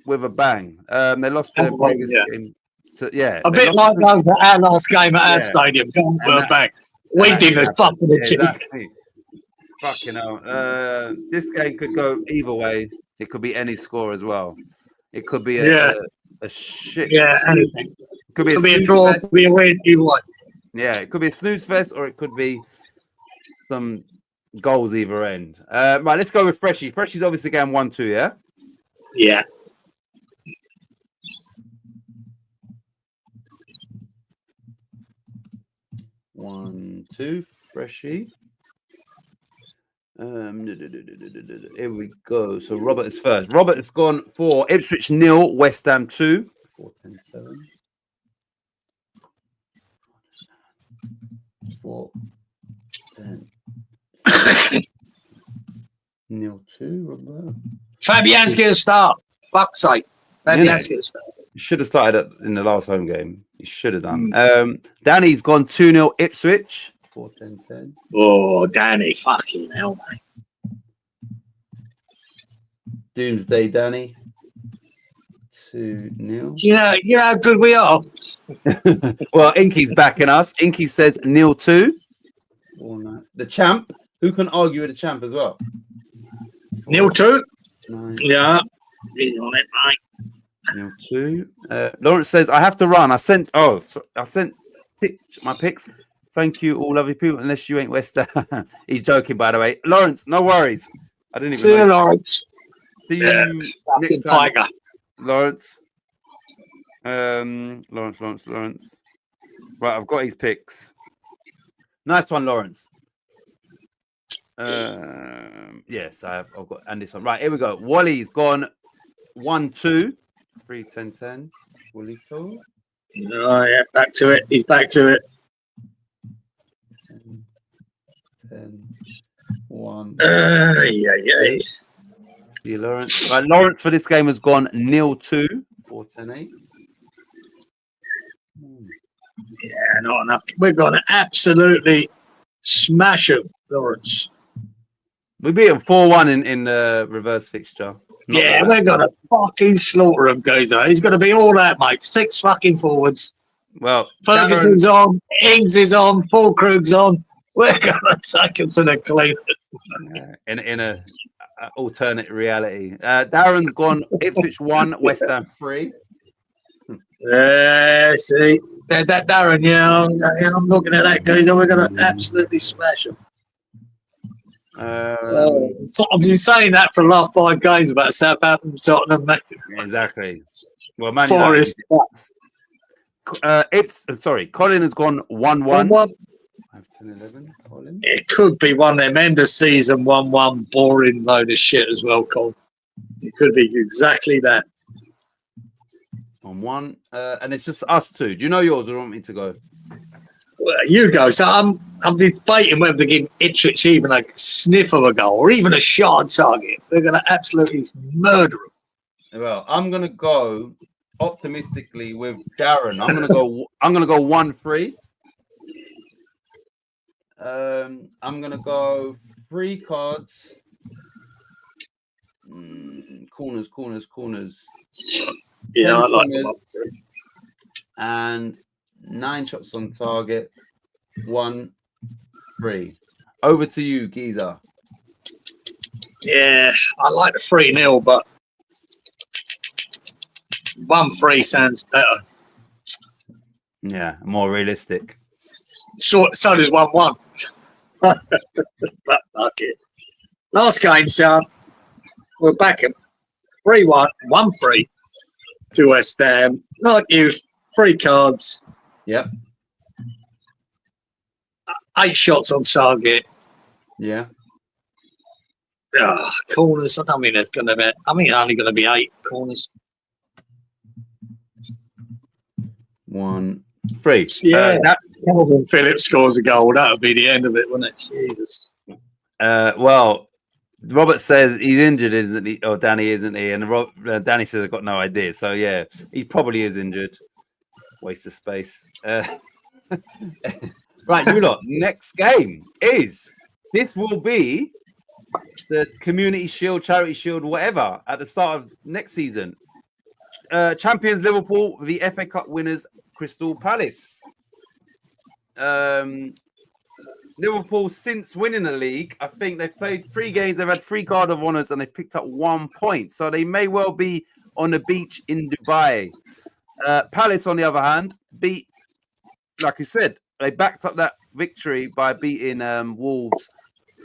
with a bang. They lost their previous game. So, a bit like those at our last game at our stadium. Go with a bang. We didn't fuck with the exactly. Fucking hell. This game could go either way. It could be any score as well. It could be a shit. Yeah, anything. It could be a draw. Could be a win. Either way. Yeah, it could be a snooze fest, or it could be some goals either end. Right, let's go with Freshie. Freshie's obviously going 1-2, yeah? Yeah. One, two, Freshie. Here we go. So Robert is first. Robert has gone for Ipswich 0, West Ham 2. 4-10-7. 4-10. 0-2, Robert. Fabianski to start. Fuck's sake. Fabianski to start. You should have started in the last home game. You should have done. Danny's gone 2-0 Ipswich. 4-10-10. Oh, Danny. Fucking hell, mate. Doomsday Danny. 2-0. You know how good we are. Well, Inky's backing us. Inky says 0-2. The champ. Who can argue with the champ as well? 0-2. 9. Yeah. He's on it, mate. 0-2. Lawrence says, I have to run. I sent my picks. Thank you, all lovely people, unless you ain't West Ham. He's joking, by the way. Lawrence, no worries. I didn't even see you, Lawrence. See you next time. Tiger. Lawrence. Lawrence. Right, I've got his picks. Nice one, Lawrence. Yes, I've got, and this one. Right, here we go. Wally's gone 1-2. 3-10-10. Wallito. Oh, yeah, back to it. He's back to it. 10, 1. Yeah. See you, Lawrence. Right, Lawrence for this game has gone 0-2. 4-10-8. Yeah, not enough. We're going to absolutely smash him, Lawrence. We beat him 4-1 in the reverse fixture. Yeah, we're going to fucking slaughter him, guys. He's going to be all out, mate. 6 fucking forwards. Well, Ferguson's on. Ings is on. Fulkrug's on. We're going to take him to the cleaners. In a alternate reality. Darren's gone Ipswich 1, West Ham 3. Yeah, see. That Darren, I'm looking at that, guys. We're going to absolutely smash him. So I've been saying that for the last 5 games about Southampton, Tottenham. Exactly. Well, Man Forest. Colin has gone 1-1. 5-10-11. Colin. It could be one of them end of season 1-1 boring load of shit as well, Colin. It could be exactly that. On 1, and it's just us 2. Do you know yours, or do you want me to go? Well, you go. So I'm debating whether to give Ipswich even a sniff of a goal or even a shot on target. They're going to absolutely murder them. Well, I'm going to go optimistically with Darren. I'm going to go 1-3. I'm going to go 3 cards. Corners. Yeah, I like them. And 9 shots on target. 1-3. Over to you, Giza. Yeah, I like the 3-0, but 1-3 sounds better. Yeah, more realistic. So does 1-1. But fuck it. Last game, son. We're back at 3-1, 1-3 to West Ham. Like you, 3 cards. Yep. 8 shots on target. Yeah. Corners. I don't mean there's going to be. I mean, only going to be 8 corners. 1, 3. Yeah. Calvin Phillips scores a goal. That would be the end of it, wouldn't it? Jesus. Well, Robert says he's injured, isn't he? Or Danny, isn't he? And Danny says I've got no idea. So yeah, he probably is injured. Waste of space. Right, you lot. Next game this will be the Community Shield, Charity Shield, whatever, at the start of next season. Champions Liverpool, the FA Cup winners Crystal Palace. Liverpool, since winning the league, I think they've played 3 games, they've had 3 Guard of Honours, and they've picked up 1 point. So they may well be on the beach in Dubai. Palace, on the other hand, beat, like you said, they backed up that victory by beating Wolves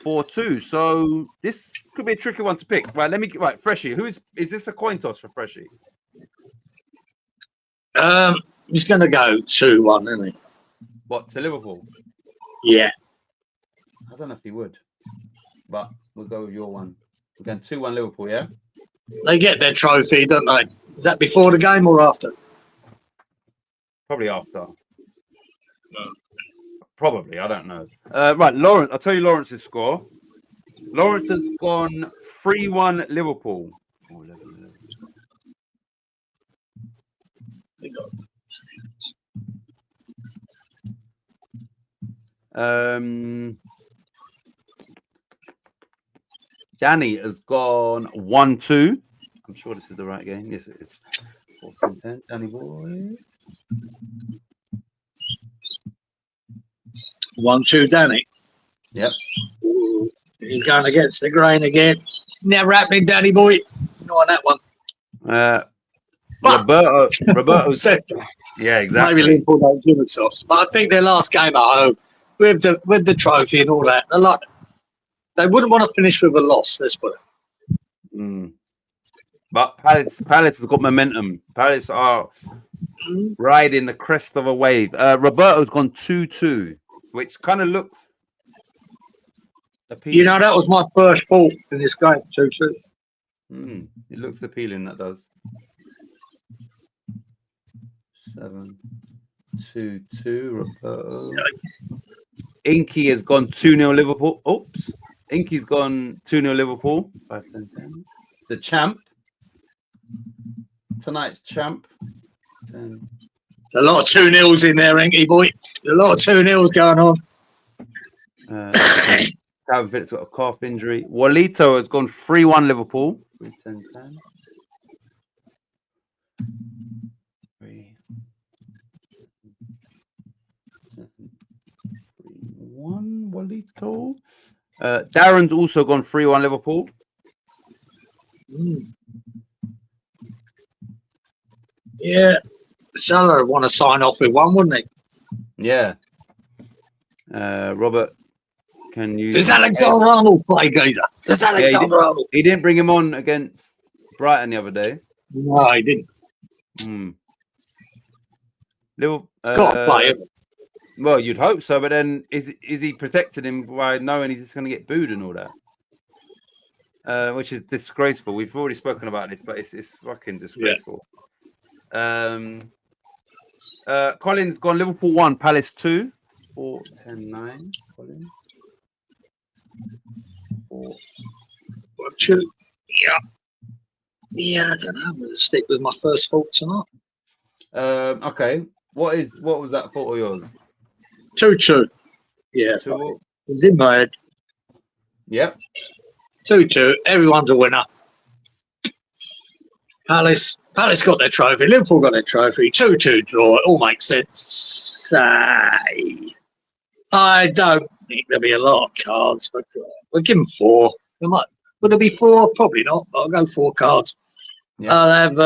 4-2. So this could be a tricky one to pick. Right, Freshie, is this a coin toss for Freshie? He's going to go 2-1, isn't he? What, to Liverpool? Yeah. I don't know if he would, but we'll go with your one. We're going 2-1 Liverpool, yeah? They get their trophy, don't they? Is that before the game or after? Probably after. Probably, I don't know. Right, Lawrence, I'll tell you Lawrence's score. Lawrence has gone 3-1 Liverpool. Oh, 11. Danny has gone 1-2. I'm sure this is the right game. Yes, it is. 14-10. Danny boy. 1-2, Danny. Yep. Ooh, he's going against the grain again. Never happening, Danny boy. Not on that one. Roberto said, yeah, exactly. Maybe Liverpool don't give it to us, but I think their last game at home with the trophy and all that, they wouldn't want to finish with a loss. Let's put it. But Palace has got momentum. Palace are riding the crest of a wave. Roberto's gone 2-2, which kind of looks appealing. You know, that was my first fault in this game. 2-2. It looks appealing. That does. 7-2-2. Roberto. Inky has gone 2-0 Liverpool. Oops. Inky's gone 2-0 Liverpool. 5-10-10. The champ. Tonight's champ. 10. A lot of 2-0s in there, Inky boy. A lot of 2-0s going on. Calvin Phillips got a calf injury. Walito has gone 3-1 Liverpool. 3-10-10. 3-1 Walito. Darren's also gone 3-1 Liverpool. Yeah. Salah would want to sign off with 1, wouldn't he? Yeah. Robert, can you... Does Alexander-Arnold play, geezer? Does Alexander-Arnold? He didn't bring him on against Brighton the other day. No, he didn't. Got to play him. Well, you'd hope so, but then is he protecting him by knowing he's just going to get booed and all that? Which is disgraceful. We've already spoken about this, but it's fucking disgraceful. Yeah. Colin's gone Liverpool 1, Palace 2. 4-10-9. Colin. 4-2. Yeah, I don't know. I'm going to stick with my first fault tonight. Okay. What was that fault of yours? 2-2. Yeah. 2. It was in my head. Yep. 2-2. Everyone's a winner. Palace got their trophy. Liverpool got their trophy. 2-2 draw. It all makes sense. I don't think there'll be a lot of cards, but we'll give them 4. Would there be 4? Probably not, but I'll go 4 cards. Yeah. I'll have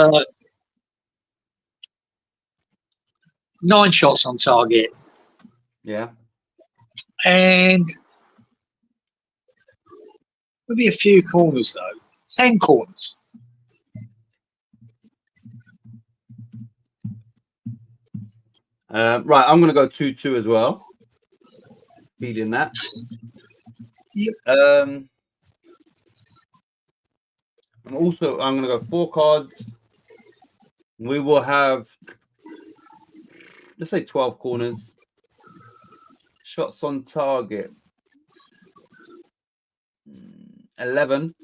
9 shots on target. Yeah. And maybe a few corners, though. 10 corners. Right, I'm going to go 2-2 as well. Feeling that. Yep. I'm going to go 4 cards. We will have, let's say 12 corners. Shots on target, 11.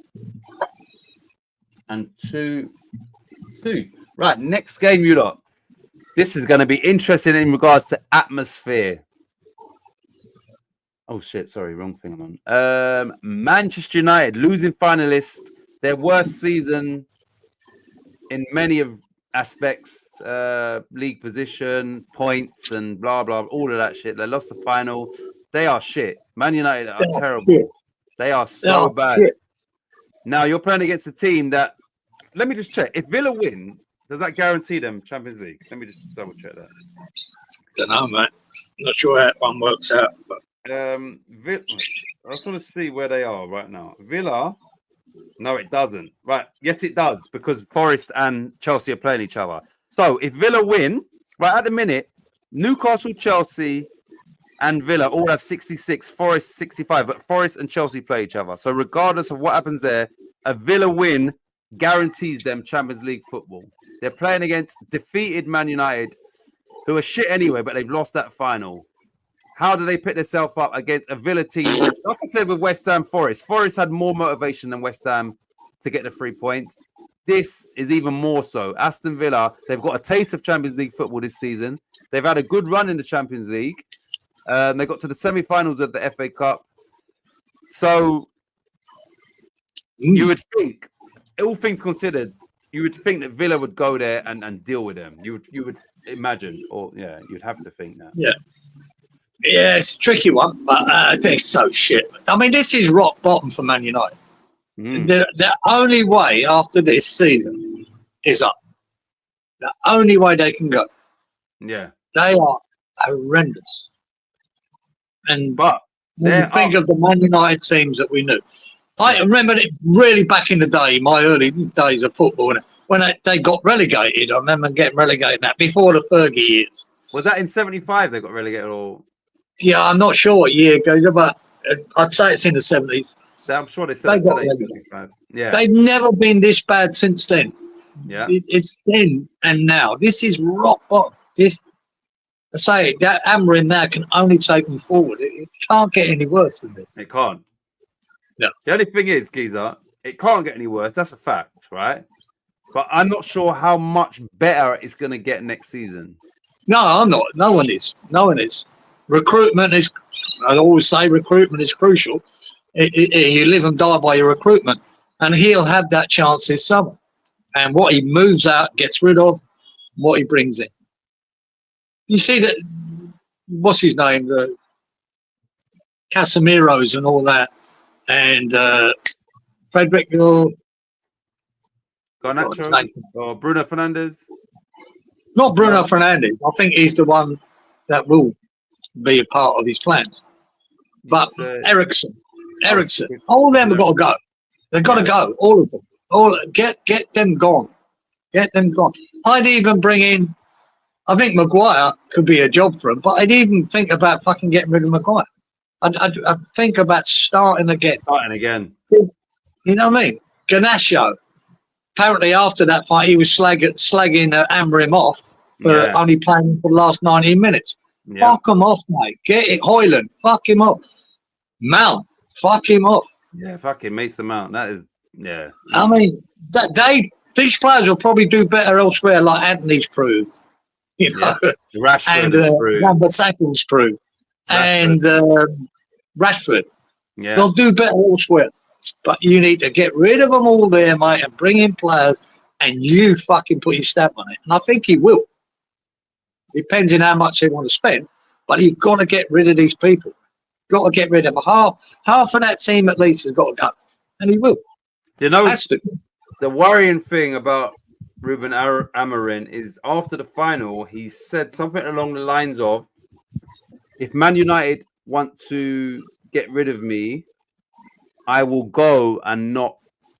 And 2. Right, next game, you lot. This is going to be interesting in regards to atmosphere. Oh, shit. Sorry, wrong thing I'm on. Manchester United losing finalists. Their worst season in many of aspects. League position, points, and blah, blah. All of that shit. They lost the final. They are shit. Man United are terrible. Shit. They are so bad. Shit. Now, you're playing against a team that... Let me just check. If Villa win, does that guarantee them Champions League? Let me just double check that. Don't know, mate. Not sure how that one works out. But I just want to see where they are right now. Villa, no, it doesn't. Right, yes, it does because Forest and Chelsea are playing each other. So if Villa win, right at the minute, Newcastle, Chelsea, and Villa all have 66. Forest 65, but Forest and Chelsea play each other. So regardless of what happens there, a Villa win guarantees them Champions League football. They're playing against defeated Man United, who are shit anyway, but they've lost that final. How do they pick themselves up against a Villa team? Like I said with West Ham Forest, Forest had more motivation than West Ham to get the 3 points. This is even more so. Aston Villa, they've got a taste of Champions League football this season. They've had a good run in the Champions League. They got to the semi-finals of the FA Cup. So you would think, all things considered, you would think that Villa would go there and deal with them. You would imagine, or you'd have to think that. Yeah, it's a tricky one, but they're so shit. I mean, this is rock bottom for Man United. The only way after this season is up. The only way they can go. Yeah, they are horrendous. But when you think of the Man United teams that we knew, I remember it really back in the day, my early days of football, when they got relegated. I remember getting relegated that before the Fergie years. Was that in '75 they got relegated? Or yeah, I'm not sure what year it goes, but I'd say it's in the 70s. I'm sure they said got it 75. Yeah, they've never been this bad since then. Yeah, it's then and now. This is rock bottom. I say that Amorim now can only take them forward. It can't get any worse than this. It can't. No. The only thing is, Geezer, it can't get any worse. That's a fact, right? But I'm not sure how much better it's going to get next season. No, I'm not. No one is. No one is. Recruitment is, I always say recruitment is crucial. You live and die by your recruitment. And he'll have that chance this summer. And what he moves out, gets rid of, what he brings in. You see that, what's his name? The Casemiro's and all that. And Frederick Garnacho or Bruno Fernandes? Not Bruno Fernandes. I think he's the one that will be a part of his plans. But Ericsson, all of them have got to go. They've got to go, all of them. Get them gone. Get them gone. I'd even bring in, I think Maguire could be a job for him, but I'd even think about fucking getting rid of Maguire. I'd think about starting again. You know what I mean? Garnacho. Apparently, after that fight, he was slagging Amorim off for only playing for the last 19 minutes. Yeah. Fuck him off, mate. Get it, Højlund. Fuck him off. Mount. Fuck him off. Yeah, fucking Mason Mount. That is, yeah. I mean, these players will probably do better elsewhere, like Anthony's proved. You know, Rashford and Wan-Bissaka's proved. And Rashford. Yeah. They'll do better elsewhere. But you need to get rid of them all there, mate, and bring in players, and you fucking put your stamp on it. And I think he will. Depends on how much they want to spend, but you've got to get rid of these people. Got to get rid of half of that team at least has got to go, and he will. You know, the worrying thing about Ruben Amorim is after the final, he said something along the lines of, "If Man United want to get rid of me, I will go and not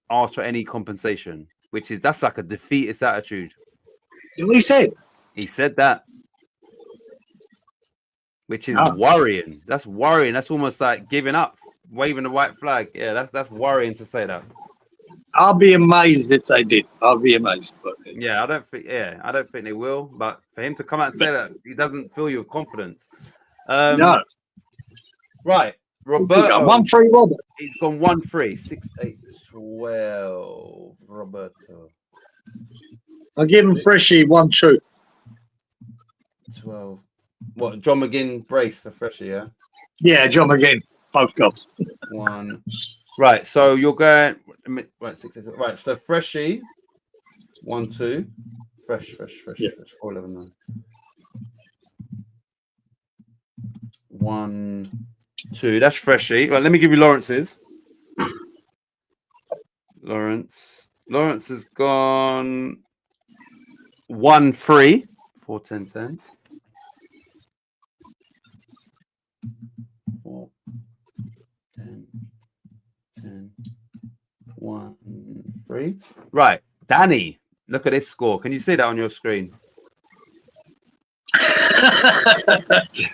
ask for any compensation," that's like a defeatist attitude. What he said? He said that, which is worrying. That's worrying. That's almost like giving up, waving the white flag. Yeah, that's worrying to say that. I'll be amazed if they did. I'll be amazed. But Yeah, I don't think they will. But for him to come out and say that he doesn't fill you with confidence. no. Right, Roberto. 1-3 Robert. He's gone 1-3, 6, 8, 12. Roberto. I'll give him Freshie 1-2. 12. What? John McGinn brace for Freshie, yeah. Yeah, John McGinn. Both goals. 1. Right, so you're going right 6, 8, right. So Freshie 1-2. Fresh. Yeah. 4-11 9. 1-2. That's Freshie. Right, let me give you Lawrence's. Lawrence has gone 1-3. 4, 10, 10. 4, 10, 10, 1, 3. Right, Danny. Look at this score. Can you see that on your screen?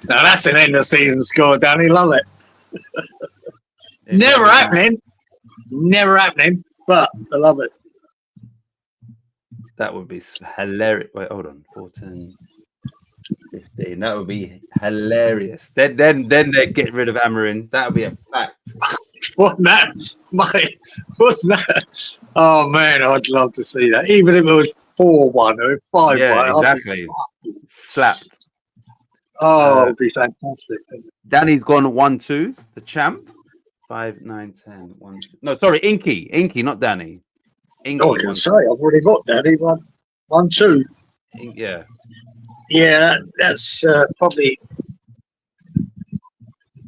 Now that's an end of season score, Danny. Love it. Never happening. But I love it. That would be hilarious. Wait, hold on. 4, 10, 15. That would be hilarious. Then they get rid of Amarin. That would be a fact. Wasn't that, mate? Wasn't that? Oh man, I'd love to see that. Even if it was 4-1 or 5-1. Yeah, exactly. Slapped. Oh, it'd be fantastic. Danny's gone 1-2. The champ. 5, 9, 10. 1, 2. No, sorry, Inky, not Danny. Inky. Oh, I can say I've already got Danny 1-2. Yeah. Yeah, that's probably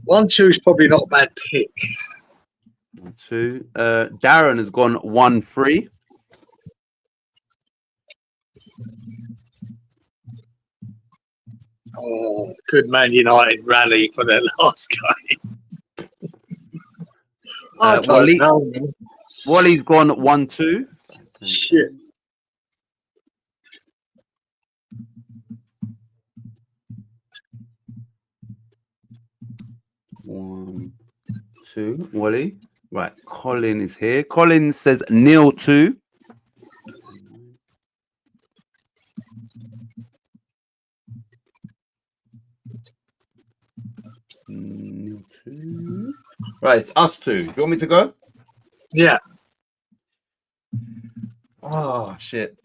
1-2 is probably not a bad pick. 2. Darren has gone 1-3. Oh, good Man United rally for their last game. I don't know, man. Wally's gone 1-2. Shit. One, 2. Wally. Right. Colin is here. Colin says 0-2. Right, it's us two. Do you want me to go? Yeah. Oh shit.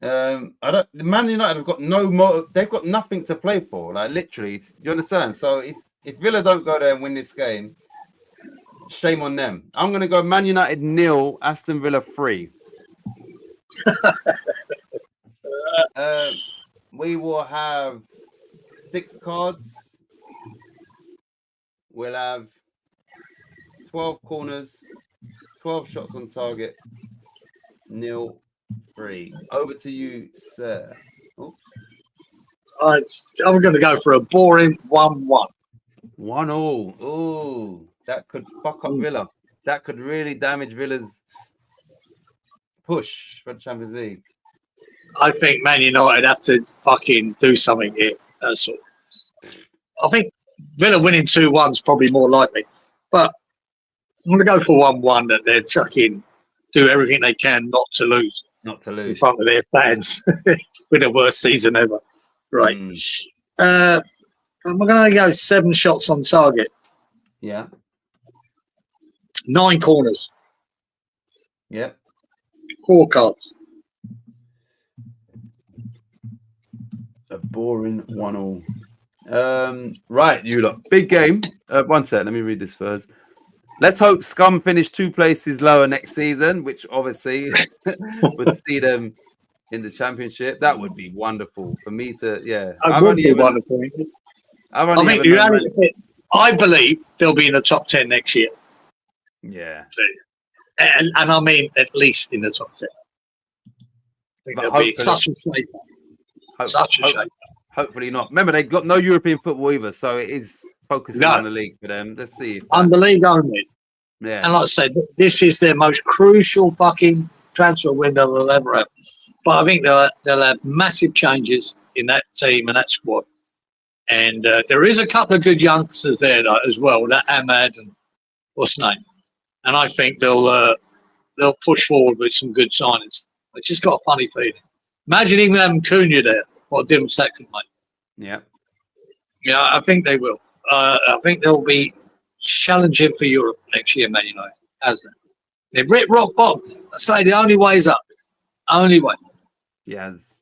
I don't. The Man United have got no more. They've got nothing to play for. Like literally, you understand? So if Villa don't go there and win this game, shame on them. I'm gonna go Man United 0, Aston Villa 3. We will have 6 cards. We'll have 12 corners, 12 shots on target, 0-3. Over to you, sir. Oops. I'm going to go for a boring 1-1. 1-1. Ooh, that could fuck up Villa. That could really damage Villa's push for the Champions League. I think Man United have to fucking do something here. That's all. I think Villa winning 2-1 is probably more likely. But I'm going to go for 1-1 that they're chucking, do everything they can not to lose. Not to lose. In front of their fans with the worst season ever. Right. I'm going to go 7 shots on target. Yeah. 9 corners. Yep. 4 cards. A boring 1-1. Right, you lot. Big game. One sec. Let me read this first. Let's hope Scum finish 2 places lower next season, which obviously would see them in the championship. That would be wonderful for me to. Yeah, That would be wonderful. I believe they'll be in the top 10 next year. Yeah, and I mean at least in the top 10. I think they'll be such a shame. Such a shame. Hopefully not. Remember, they've got no European football either, so it is focusing on the league for them. Let's see. On the league only. Yeah. And like I said, this is their most crucial fucking transfer window they'll ever have. But I think they'll have massive changes in that team and that squad. And there is a couple of good youngsters there though, as well. That Ahmad and what's his name? and I think they'll push forward with some good signings. I just got a funny feeling. Imagine even having Cunha there. What a difference that could make. Yeah. Yeah, I think they will. I think they'll be challenging for Europe next year, Man United, as that. They've hit rock bottom. I say the only way is up. Only way. Yes.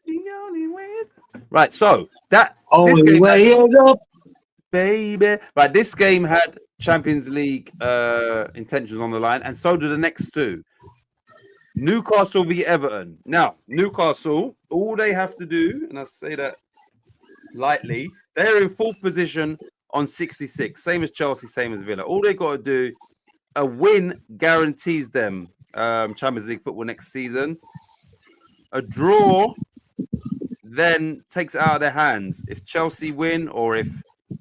The only way. Right. So this Only game way is up. baby. Right. This game had Champions League intentions on the line, and so do the next two. Newcastle v Everton. Now, Newcastle, all they have to do, and I say that lightly, they're in fourth position on 66, same as Chelsea, same as Villa. All they got to do, a win guarantees them Champions League football next season. A draw then takes it out of their hands. If Chelsea win, or if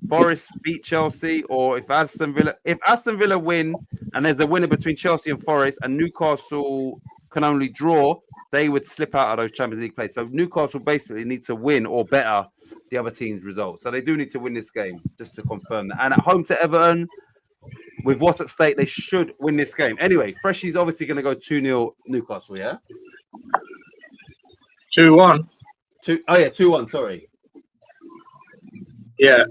Forest beat Chelsea, or if Aston Villa win, and there's a winner between Chelsea and Forest, and Newcastle can only draw, they would slip out of those Champions League plays. So Newcastle basically need to win or better the other team's results. So they do need to win this game, just to confirm that. And at home to Everton, with what's at stake, they should win this game. Anyway, Freshy's obviously going to go 2-0 Newcastle, yeah? 2-1. 2-1, sorry. Yeah.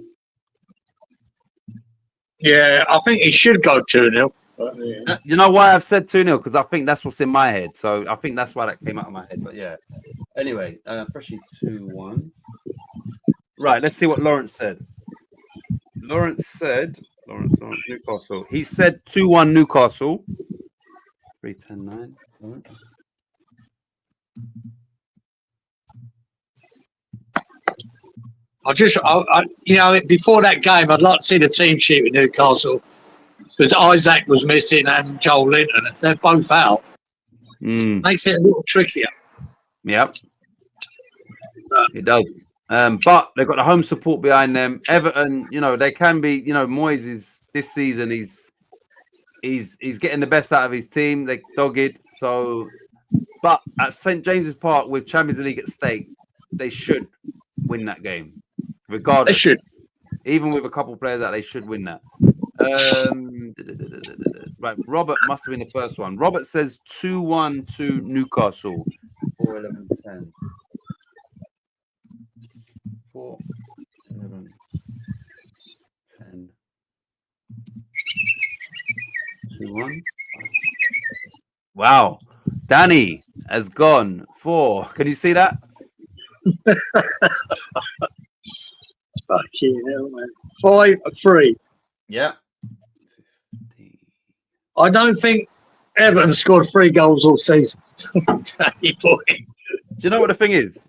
Yeah, I think he should go 2-0. You know why I've said 2-0? Because I think that's what's in my head. So I think that's why that came out of my head. But yeah. Anyway, Freshy 2-1. Right, let's see what Lawrence said. Lawrence, Newcastle. He said 2-1 Newcastle. 3-10-9. Lawrence. Before that game, I'd like to see the team sheet with Newcastle, because Isaac was missing and Joel Linton. If they're both out, makes it a little trickier. Yep. It does. But they've got the home support behind them. Everton, they can be, Moyes is this season, he's getting the best out of his team. They're dogged. So, but at St. James's Park with Champions League at stake, they should win that game. Regardless. They should. Even with a couple of players out, they should win that. Right, Robert must have been the first one. Robert says 2-1 to Newcastle. 4-11-10. 4-11-10. 2-1. Wow. Danny has gone 4. Can you see that? Fucking hell, man. 5-3. Yeah. I don't think Everton scored 3 goals all season. Danny boy. Do you know what the thing is?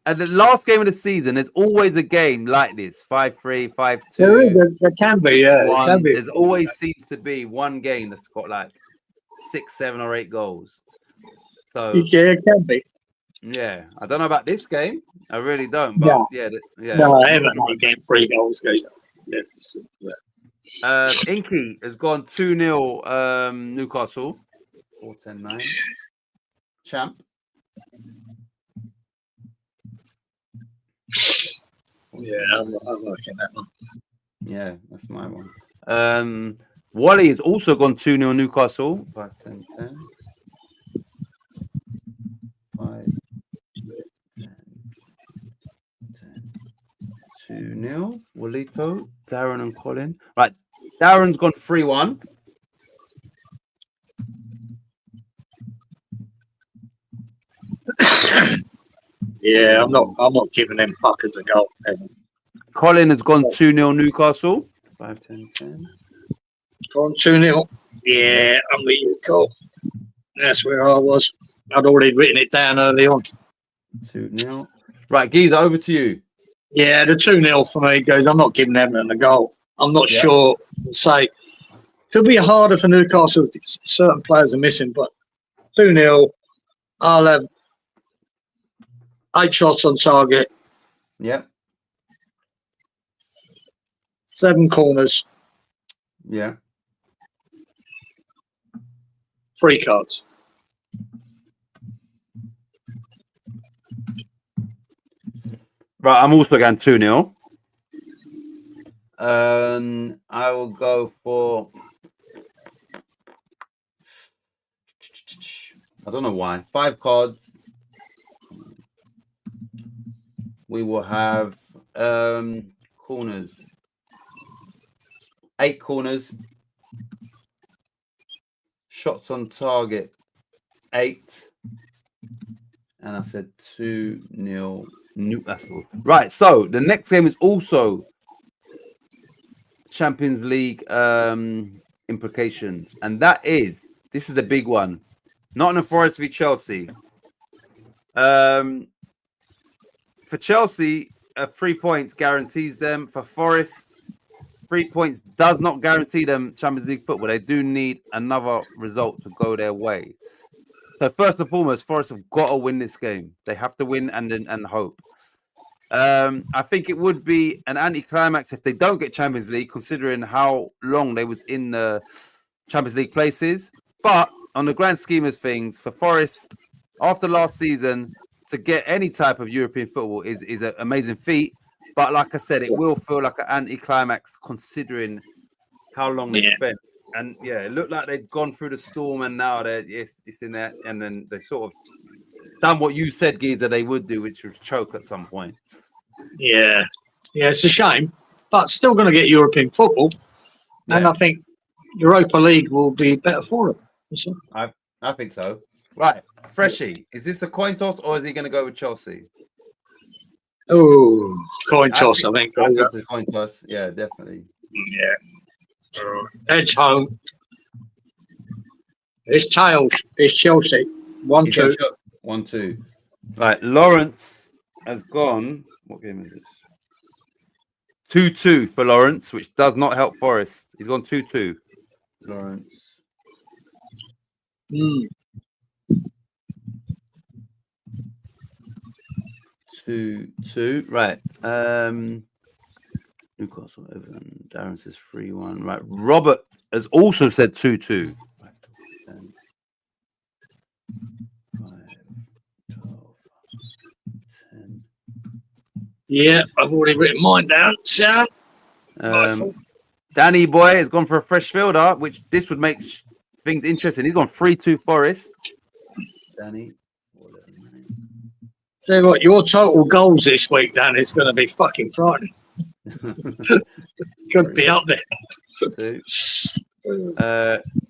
At the last game of the season, there's always a game like this: 5-3, 5-2. There can be, yeah. Can be. There's always seems to be one game that's got like 6, 7, or 8 goals. So yeah, it can be. Yeah, I don't know about this game. I really don't. But yeah. No, Everton are getting 3 goals. Inky has gone 2-0 Newcastle. 4-10-9. Champ. Yeah, I'm liking that one. Yeah, that's my one. Wally has also gone 2-0 Newcastle. 5-10-10. 2-0. Walito, Darren and Colin. Right. Darren's gone 3-1. Yeah, I'm not giving them fuckers a goal. Colin has gone 2-0 Newcastle. 5-10-10. Gone 2-0. Yeah, I'm with you, Cole. That's where I was. I'd already written it down early on. 2-0. Right, Geezer, over to you. Yeah, the 2-0 for me goes. I'm not giving Everton a goal. I'm not sure. Say, could be harder for Newcastle if certain players are missing, but 2-0. I'll have 8 shots on target. Yeah. 7 corners. Yeah. 3 cards. Right, I'm also going 2-0. I will go for I don't know why. 5 cards. We will have corners. 8 corners. Shots on target. 8. And I said 2-0 Newcastle. Right. So the next game is also Champions League implications, and this is the big one. Nottingham Forest v Chelsea. For Chelsea, 3 points guarantees them. For Forest, 3 points does not guarantee them Champions League football. They do need another result to go their way. So first and foremost, Forest have got to win this game. They have to win and hope. I think it would be an anticlimax if they don't get Champions League, considering how long they was in the Champions League places. But on the grand scheme of things, for Forest, after last season, to get any type of European football is an amazing feat. But like I said, it will feel like an anticlimax considering how long they spent. And yeah, it looked like they'd gone through the storm, and now it's in there. And then they sort of done what you said, Geezer, they would do, which was choke at some point. Yeah, it's a shame, but still going to get European football, and I think Europa League will be better for them. So. I think so. Right, Freshie, is this a coin toss or is he going to go with Chelsea? Oh, coin toss, I think. It's a coin toss. Yeah, definitely. Yeah. Edge home. It's tails. It's Chelsea. 1-2. 1-2. Right, Lawrence has gone. What game is this? 2-2 for Lawrence, which does not help Forest. He's gone 2-2. Lawrence. 2-2. Right. Newcastle, Everton. Darren says 3-1. Right. Robert has also said 2-2. Right. 10, 5, 12, 10. Yeah, I've already written mine down. So, Danny Boy has gone for a fresh fielder, which this would make things interesting. He's gone 3-2 Forest. Danny. Say what, your total goals this week, Dan, is going to be fucking frightening. Could be up there.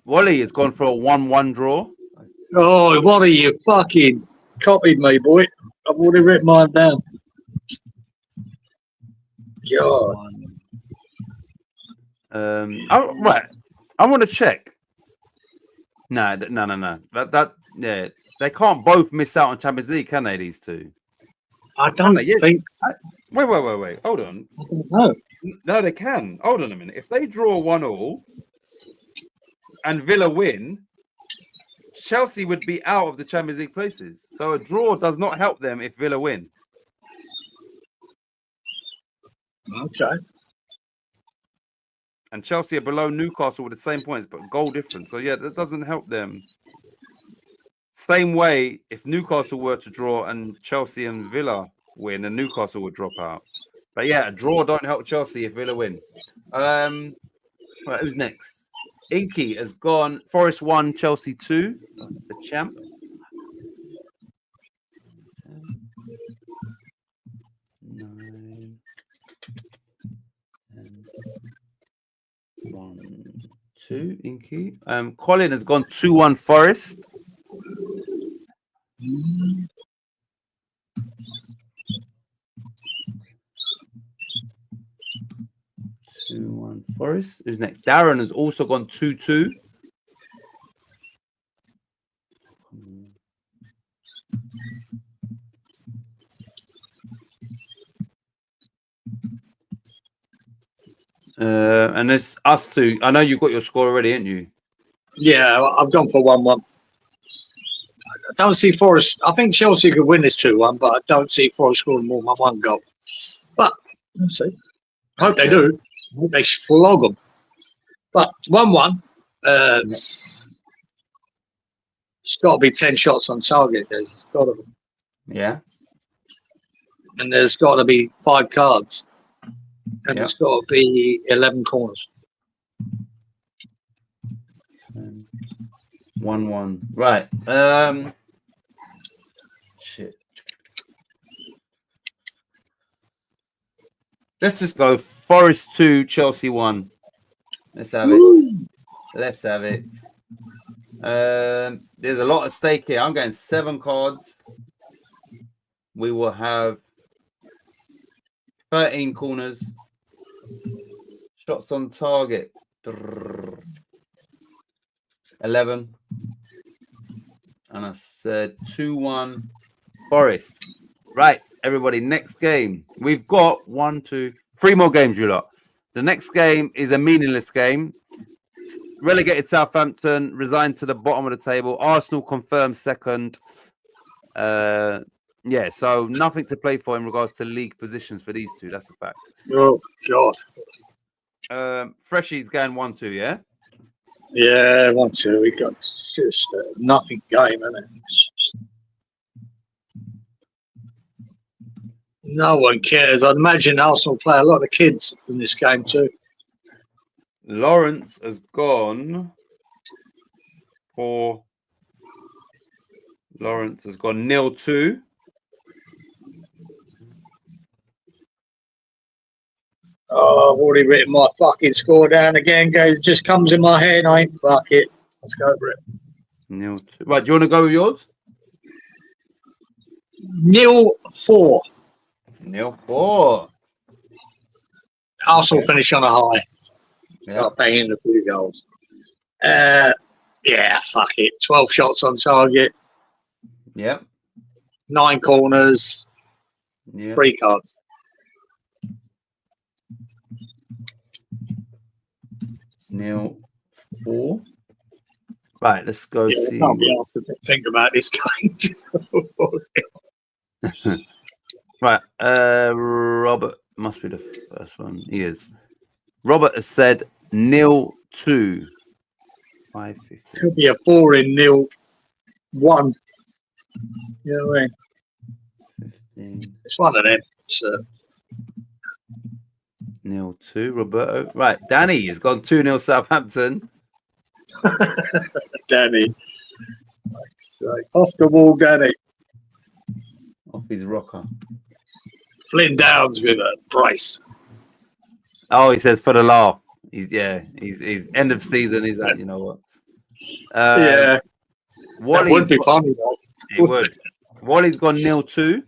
Wally has gone for a 1-1 draw. Oh, what are you fucking copied me, boy? I've already written mine down. God. Right. I want to check. No. Yeah. They can't both miss out on Champions League, can they, these two? I don't think... Wait. Hold on. I don't know. No, they can. Hold on a minute. If they draw 1-1 and Villa win, Chelsea would be out of the Champions League places. So a draw does not help them if Villa win. Okay. And Chelsea are below Newcastle with the same points, but goal difference. So yeah, that doesn't help them. Same way, if Newcastle were to draw and Chelsea and Villa win, and Newcastle would drop out. But yeah, a draw don't help Chelsea if Villa win. Right, who's next? Inky has gone Forest 1, Chelsea 2. The champ. 9, 10, 1, 2. Inky. Colin has gone 2-1 Forest. 2-1 Forest. Who's next? Darren has also gone 2-2. And it's us two. I know you got your score already, ain't you? Yeah, I've gone for 1-1. I don't see Forest. I think Chelsea could win this 2-1, but I don't see Forest scoring more than 1 goal. But we'll see. I hope they do. I hope they flog them. But 1-1. It's got to be 10 shots on target. There's got to be. Yeah. And there's got to be 5 cards. And there's got to be 11 corners. 1-1. Right. Shit. Let's just go Forest 2, Chelsea 1. Let's have it. Woo. Let's have it. There's a lot at stake here. I'm getting 7 cards. We will have 13 corners. Shots on target. 11. And I said 2-1 Forest. Right, everybody, next game. We've got 3 more games, you lot. The next game is a meaningless game. Relegated Southampton resigned to the bottom of the table. Arsenal confirmed second. Yeah, so nothing to play for in regards to league positions for these two. That's a fact. Oh God. Freshy's going 1-2, yeah? Yeah, 1-2. We got just nothing game, isn't it? No one cares. I'd imagine Arsenal play a lot of kids in this game too. Lawrence has gone for 0-2. Oh, I've already written my fucking score down again, guys. It just comes in my head. I ain't fuck it. Let's go for it. 0-2. Right, do you want to go with yours? 0-4. 0-4. Arsenal finish on a high. Yeah. Start banging a few goals. Yeah, fuck it. 12 shots on target. Yep. 9 corners. Yeah. 3 cards. Nil 4. Right, let's go Yeah, see. I can't be asked to think about this game. Right, Robert must be the first one. He is. Robert has said 0-2. 550. Could be a boring 0-1. You know what I mean? 15. It's one of them. So. 0-2, Roberto. Right, Danny has gone 2-0 Southampton. Danny. Off the wall, Danny. Off his rocker. Flynn Downs with a brace. Oh, he says for the laugh. He's end of season. He's like, you know what? Yeah. That would be funny, though. He would. Wally's gone 0-2.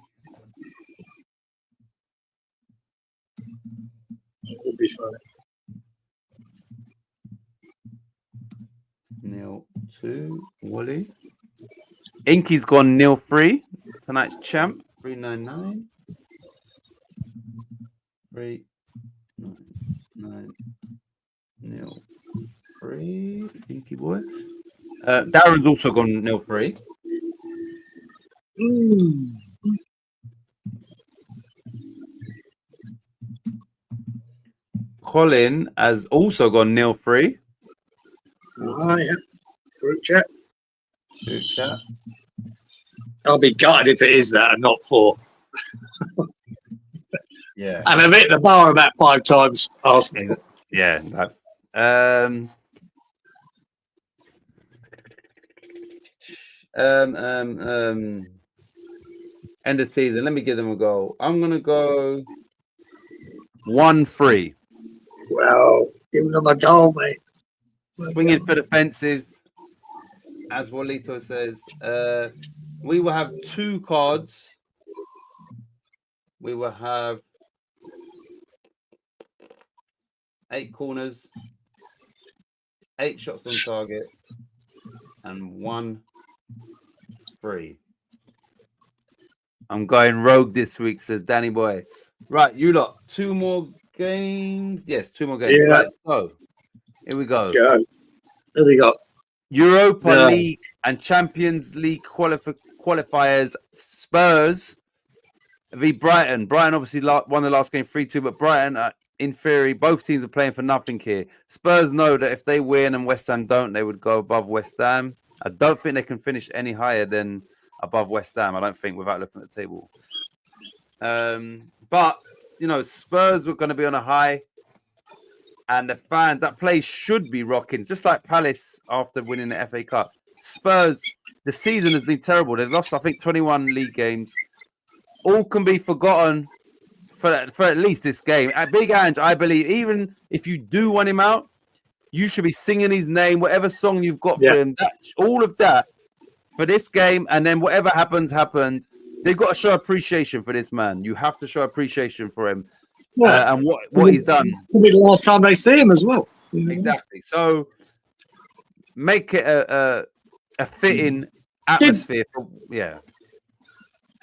It would be funny. 0-2, Wally. Inky's gone 0-3. Tonight's champ, 399. 399 0-3. Inky boy. Darren's also gone 0-3. Colin has also gone 0-3. Oh, yeah. Group chat. Group chat. I'll be gutted if it is that and not 4. Yeah. And I've hit the bar about 5 times. Arsenal. Yeah. End of season. Let me give them a go. I'm gonna go 1-3. Well, give them a goal, mate. Swinging for the fences, as Walito says. We will have 2 cards. We will have 8 corners, 8 shots on target, and 1 free. I'm going rogue this week, says Danny Boy. Right, you lot, 2 more games. Yes, 2 more games. Yeah. Right, so here we go. Go. There we go. Europa League and Champions League qualifiers. Spurs v Brighton. Brighton obviously won the last game 3-2, but Brighton, in theory, both teams are playing for nothing here. Spurs know that if they win and West Ham don't, they would go above West Ham. I don't think they can finish any higher than above West Ham. I don't think, without looking at the table. But you know, Spurs were going to be on a high, and the fans, that place should be rocking, just like Palace after winning the FA Cup. Spurs, the season has been terrible. They've lost, I think, 21 league games. All can be forgotten for at least this game. At Big Ange, I believe, even if you do want him out, you should be singing his name, whatever song you've got for him. All of that for this game, and then whatever happens. They've got to show appreciation for this man. You have to show appreciation for him and what he's done. It'll be the last time they see him as well. Exactly. So make it a fitting atmosphere.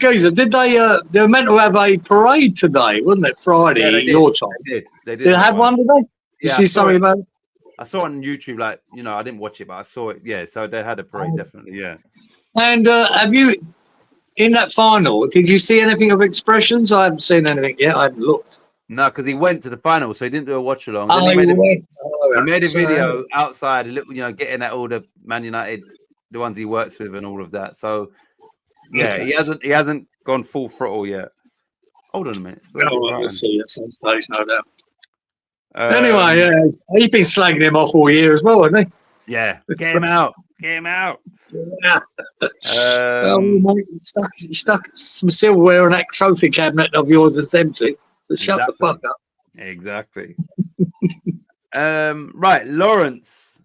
Geezer, did they were meant to have a parade today, wasn't it? Friday, your time. They did. Did they have one today? You see something about it? I saw it on YouTube, I didn't watch it, but I saw it. Yeah, so they had a parade, definitely, yeah. And have you, in that final, did you see anything of expressions? I haven't seen anything yet. I haven't looked. No, because he went to the final, so he didn't do a watch along. Oh, he made a video outside, getting at all the Man United, the ones he works with, and all of that. So yeah, he hasn't gone full throttle yet. Hold on a minute. We'll see at some stage, no doubt. Anyway, he's been slagging him off all year as well, hasn't he? Yeah, get him out. Yeah. Mate, you stuck some silverware in that trophy cabinet of yours that's empty. So shut the fuck up. Exactly. Right, Lawrence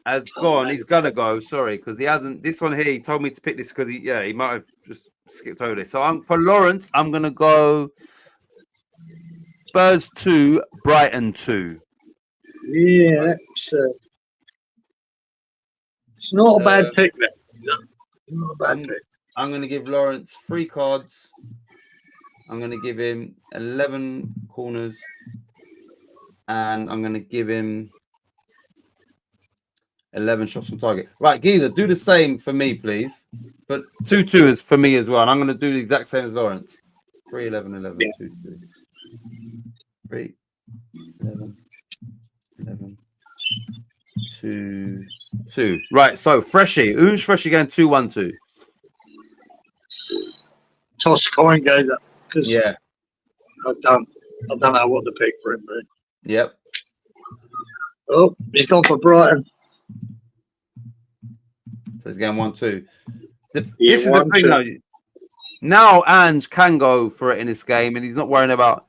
has gone. He's gonna go. Sorry, because he hasn't. This one here, he told me to pick this because he might have just skipped over this. So for Lawrence, I'm gonna go Spurs 2, Brighton 2. Yeah, that's it's not a bad pick there. No, not a bad pick. I'm going to give Lawrence 3 cards. I'm going to give him 11 corners. And I'm going to give him 11 shots on target. Right, Geezer, do the same for me, please. But 2-2 is for me as well. And I'm going to do the exact same as Lawrence. 3, 11, 11, 2, 2. 3, 11, 11, 2, 2. Right, so Freshie. Who's Freshie going 2-1-2? Toss coin goes up. Yeah. I don't know what to pick for him, really. Yep. Oh, he's gone for Brighton. So he's going 1-2. This is the thing, though. Now Ange can go for it in this game, and he's not worrying about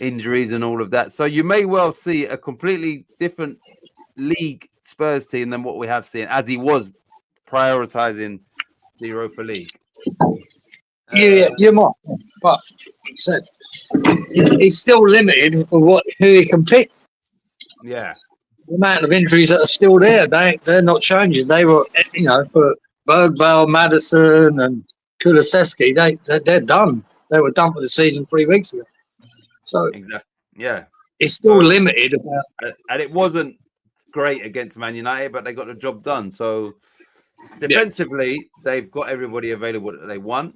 injuries and all of that. So you may well see a completely different league Spurs team than what we have seen, as he was prioritizing the Europa League. Yeah, you might. But he said he's still limited for who he can pick. Yeah. The amount of injuries that are still there, they're not changing. They were, for Bergvall, Maddison, and Kulusevski, they're done. They were done for the season 3 weeks ago. So exactly, yeah, it's still limited. And it wasn't great against Man United, but they got the job done. So defensively, they've got everybody available that they want.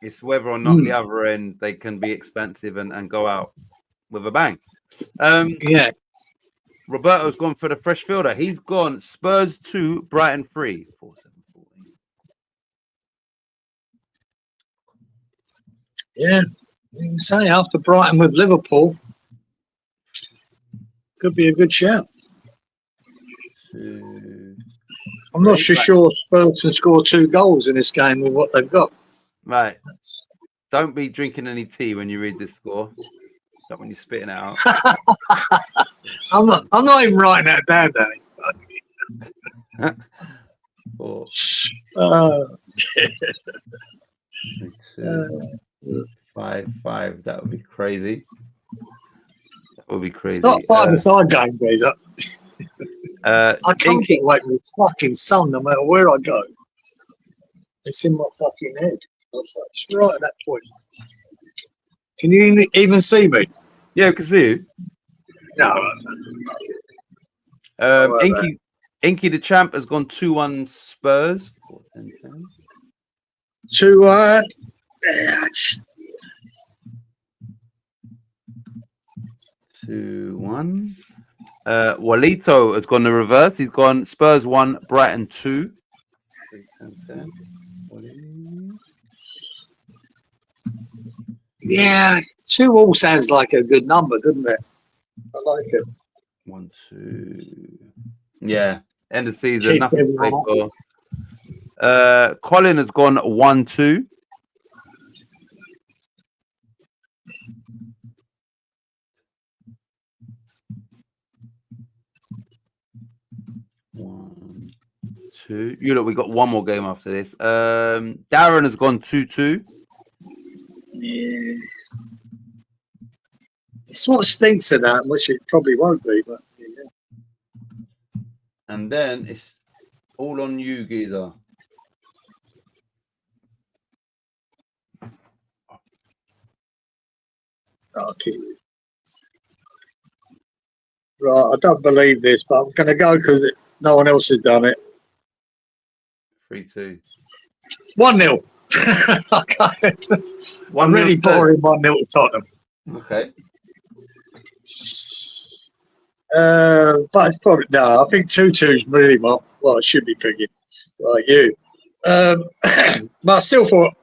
It's whether or not the other end they can be expensive and go out with a bang. Roberto's gone for the fresh fielder. He's gone Spurs 2, Brighton 3. 4-7-14. Yeah, you can say after Brighton with Liverpool, could be a good shout. I'm not sure Spurs can score 2 goals in this game with what they've got. Right. Don't be drinking any tea when you read this score. Not when you're spitting it out. I'm not even writing that down, Danny. 4. 2, 5. That would be crazy. It's not a 5-a-side game, guys. I can't get away with the fucking sun no matter where I go. It's in my fucking head. It's right at that point. Can you even see me? Yeah, I can see you. No. Inky the champ has gone 2-1 Spurs. 2-1. 2-1. Walito has gone the reverse. He's gone Spurs 1, Brighton 2. 10. Yeah, 2 all sounds like a good number, doesn't it? I like it. 1, 2. Yeah. End of season, Keep nothing to play everyone for. Colin has gone 1-2. One, two. You look, we got one more game after this. Darren has gone 2-2. Yeah. It sort of stinks of that, which it probably won't be, but yeah. And then it's all on you, Geezer. I'll keep it. Right, I don't believe this, but I'm going to go because no one else has done it. 3-2. 1-0. Okay. I'm really boring 1-0 to Tottenham. Okay. But it's probably no. I think 2-2 is really well. I should be picking like you. But I still thought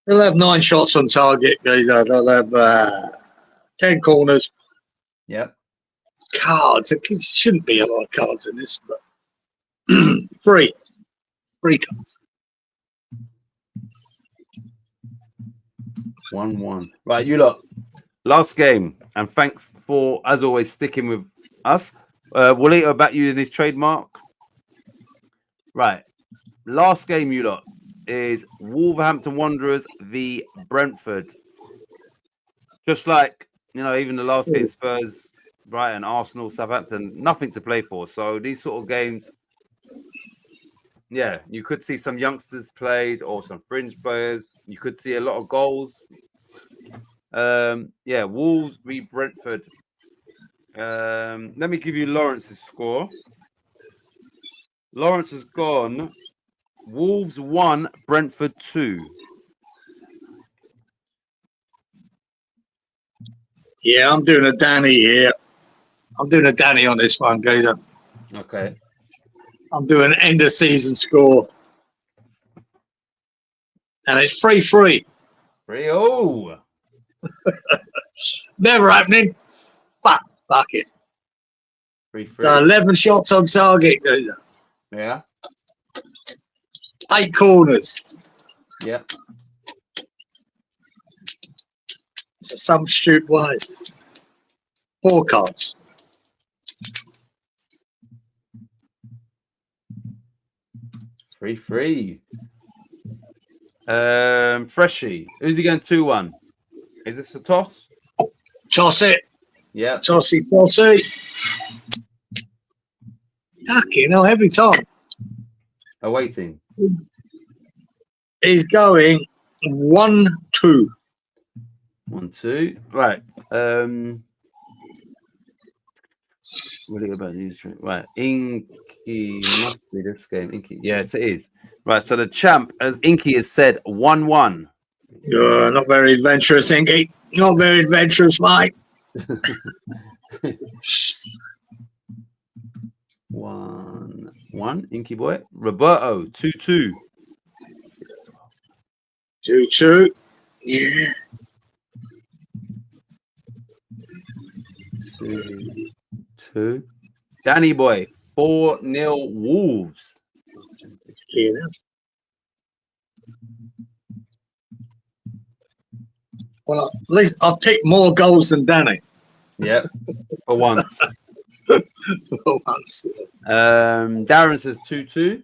they'll have 9 shots on target. They'll have 10 corners. Yep. Cards. It shouldn't be a lot of cards in this, but 3 cards. 1-1. Right, you lot. Last game, and thanks for, as always, sticking with us. Walito about using his trademark. Right, last game, you lot, is Wolverhampton Wanderers v Brentford. Just like, even the last game, Spurs, Brighton, Arsenal, Southampton, nothing to play for. So these sort of games, yeah, you could see some youngsters played or some fringe players. You could see a lot of goals. Yeah, Wolves v Brentford. Let me give you Lawrence's score. Lawrence has gone Wolves 1, Brentford 2. Yeah, I'm doing a Danny here. I'm doing a Danny on this one, Gazer. Okay. I'm doing end of season score. And it's 3-3. 3-0. Never happening. Fuck it. 3-3. So 11 shots on target, Gazer. Yeah. 8 corners. Yeah. For some stupid way. 4 cards. Free. Freshie. Who's he going 2-1? Is this a toss? Toss it. Yeah. Tossy. Every time. Awaiting. He's going 1-2. 1-2. Right. What are you about these? Right. Inky must be this game. Inky. Yes, it is. Right. So the champ, as Inky has said, 1-1. You're not very adventurous, Inky. Not very adventurous, mate. 1-1. Inky boy. Roberto 2-2. 2-2. Yeah. 2-2. Danny boy 4-0 Wolves. Yeah. Well, at least I've picked more goals than Danny. Yep. For once. For once. Darren says 2-2.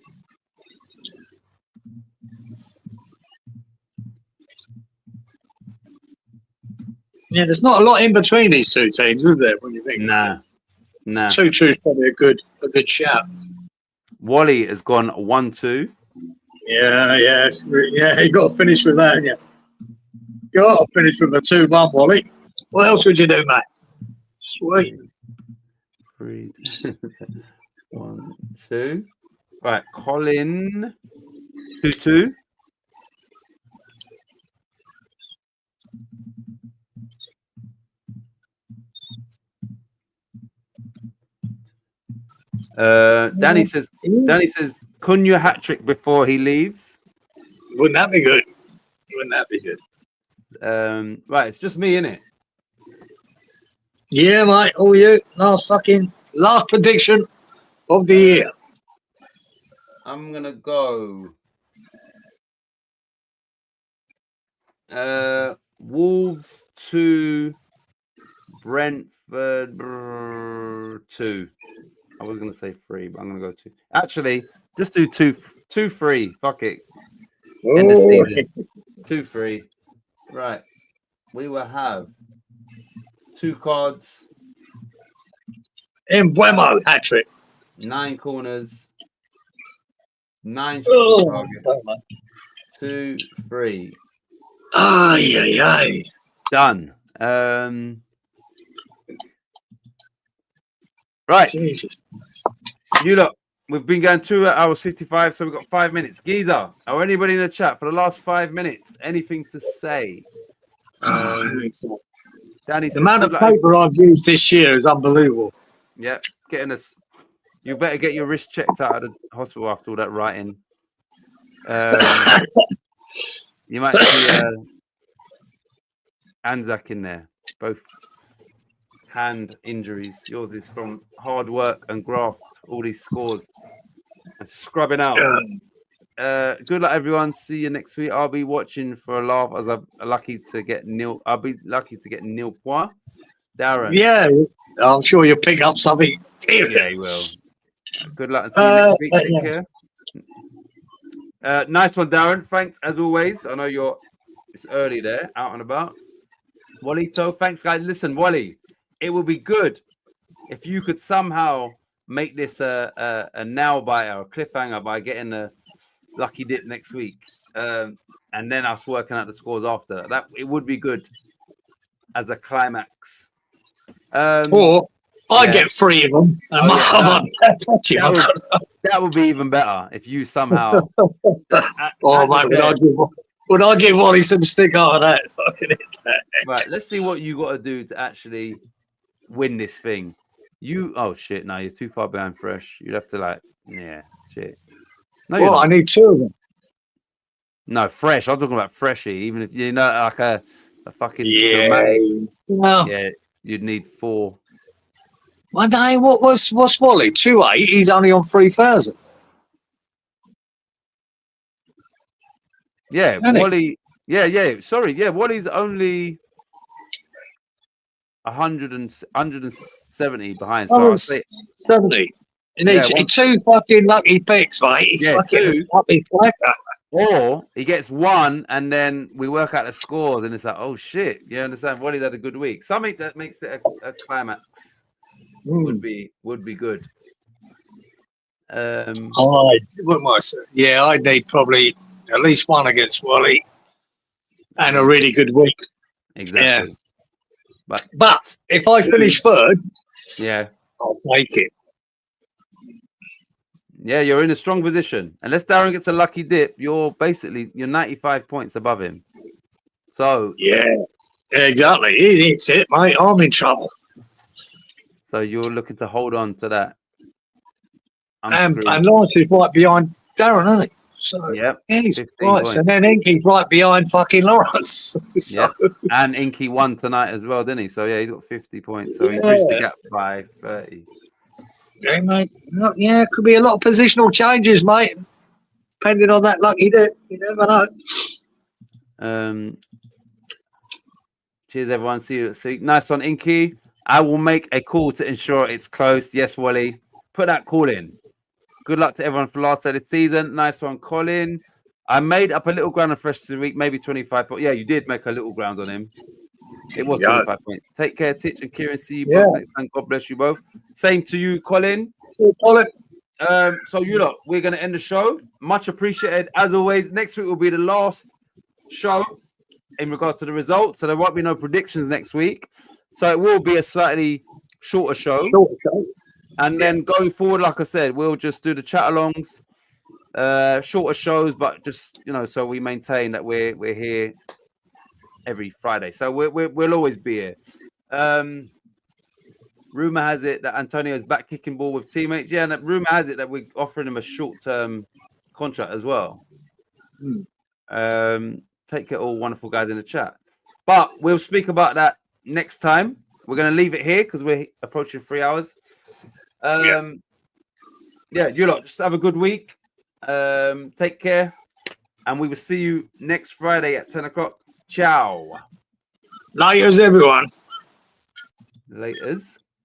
Yeah, there's not a lot in between these two teams, is there? When you think, Nah. 2-2 is probably a good shout. Wally has gone 1-2. Yeah. You got to finish with that, haven't you? You got to finish with a 2-1, Wally. What else would you do, mate? Sweet. 3, 1, 2. Right, Colin 2-2. Danny says Cunha hat trick before he leaves. Wouldn't that be good? Right, it's just me, innit? Yeah, mate. All you. No, fucking Last prediction of the year. I'm gonna go. Wolves 2, Brentford 2. I was gonna say 3, but I'm gonna go 2. Actually, just do 2-3. Fuck it. End the season. 2-3. Right. We will have 2 cards, Embuemo hat trick. 9 corners, 9 Oh, targets. 2-3. Ay, ay, ay. Done. Right. Jesus. You look. We've been going 2 hours 55, so we've got 5 minutes. Geezer, or anybody in the chat for the last 5 minutes, anything to say? Danny, The says, amount of good luck. paper I've used this year is unbelievable. Yeah, getting us. You better get your wrist checked out of the hospital after all that writing. You might see Anzac in there. Both hand injuries. Yours is from hard work and graft. All these scores and scrubbing out. Good luck, everyone. See you next week. I'll be watching for a laugh as I'm lucky to get Neil. I'll be lucky to get Neil Poir. Darren. Yeah, I'm sure you'll pick up something. Yeah, he will. Good luck and see you next week. Take care. Nice one, Darren. Thanks as always. I know it's early there, out and about. Walito, thanks, guys. Listen, Wally, it would be good if you could somehow make this a nail biter, a cliffhanger by getting a lucky dip next week, and then us working out the scores after that. It would be good as a climax. Or I get 3 of them. That would be even better if you somehow. Would I give Wally some stick out of that? Right, let's see what you got to do to actually win this thing. Oh shit! No, you're too far behind Fresh. You'd have to shit. No, I need 2 of them. No, Fresh. I'm talking about Freshie. Even if you know, like a fucking yeah, you'd need 4. What's Wally? 2.8. He's only on 3,000. Yeah, Wally. Yeah. Sorry, yeah. Wally's only 170 behind. So 70. He needs 2 fucking lucky picks, mate. He's fucking 2. Or he gets 1, and then we work out the scores, and it's like, oh shit, you understand? Wally's had a good week. Something that makes it a climax would be good. I'd need probably at least 1 against Wally, and a really good week. Exactly. Yeah. But if I finish 3rd, I'll take it. Yeah, you're in a strong position. Unless Darren gets a lucky dip, you're 95 points above him. So yeah, exactly. He hits it, mate. I'm in trouble. So you're looking to hold on to that. And Lawrence is right behind Darren, isn't he? So he's right. So then Inky's right behind fucking Lawrence. So. And Inky won tonight as well, didn't he? So he's got 50 points. So he bridged the gap by 30. Yeah, mate. Yeah, could be a lot of positional changes, mate. Depending on that lucky dip. You never know. Cheers, everyone. See you. Nice one, Inky. I will make a call to ensure it's closed. Yes, Wally. Put that call in. Good luck to everyone for last day of the season. Nice one, Colin. I made up a little ground on Fresh this week, maybe 25 points. Yeah, you did make a little ground on him. It was 25 points. Take care, Titch and Kieran. See you both next time. God bless you both. Same to you, Colin. Colin. So you lot, we're going to end the show. Much appreciated. As always, next week will be the last show in regards to the results. So there won't be no predictions next week. So it will be a slightly shorter show. And then going forward, like I said, we'll just do the chat-alongs, shorter shows, but just, so we maintain that we're here every Friday. So we'll always be here. Rumor has it that Antonio's back kicking ball with teammates. Yeah, and rumor has it that we're offering him a short-term contract as well. Take it all, wonderful guys in the chat. But we'll speak about that next time we're going to leave it here because we're approaching 3 hours. Yeah, you lot just have a good week. Take care. And we will see you next Friday at 10 o'clock. Ciao. Laters, everyone. Laters.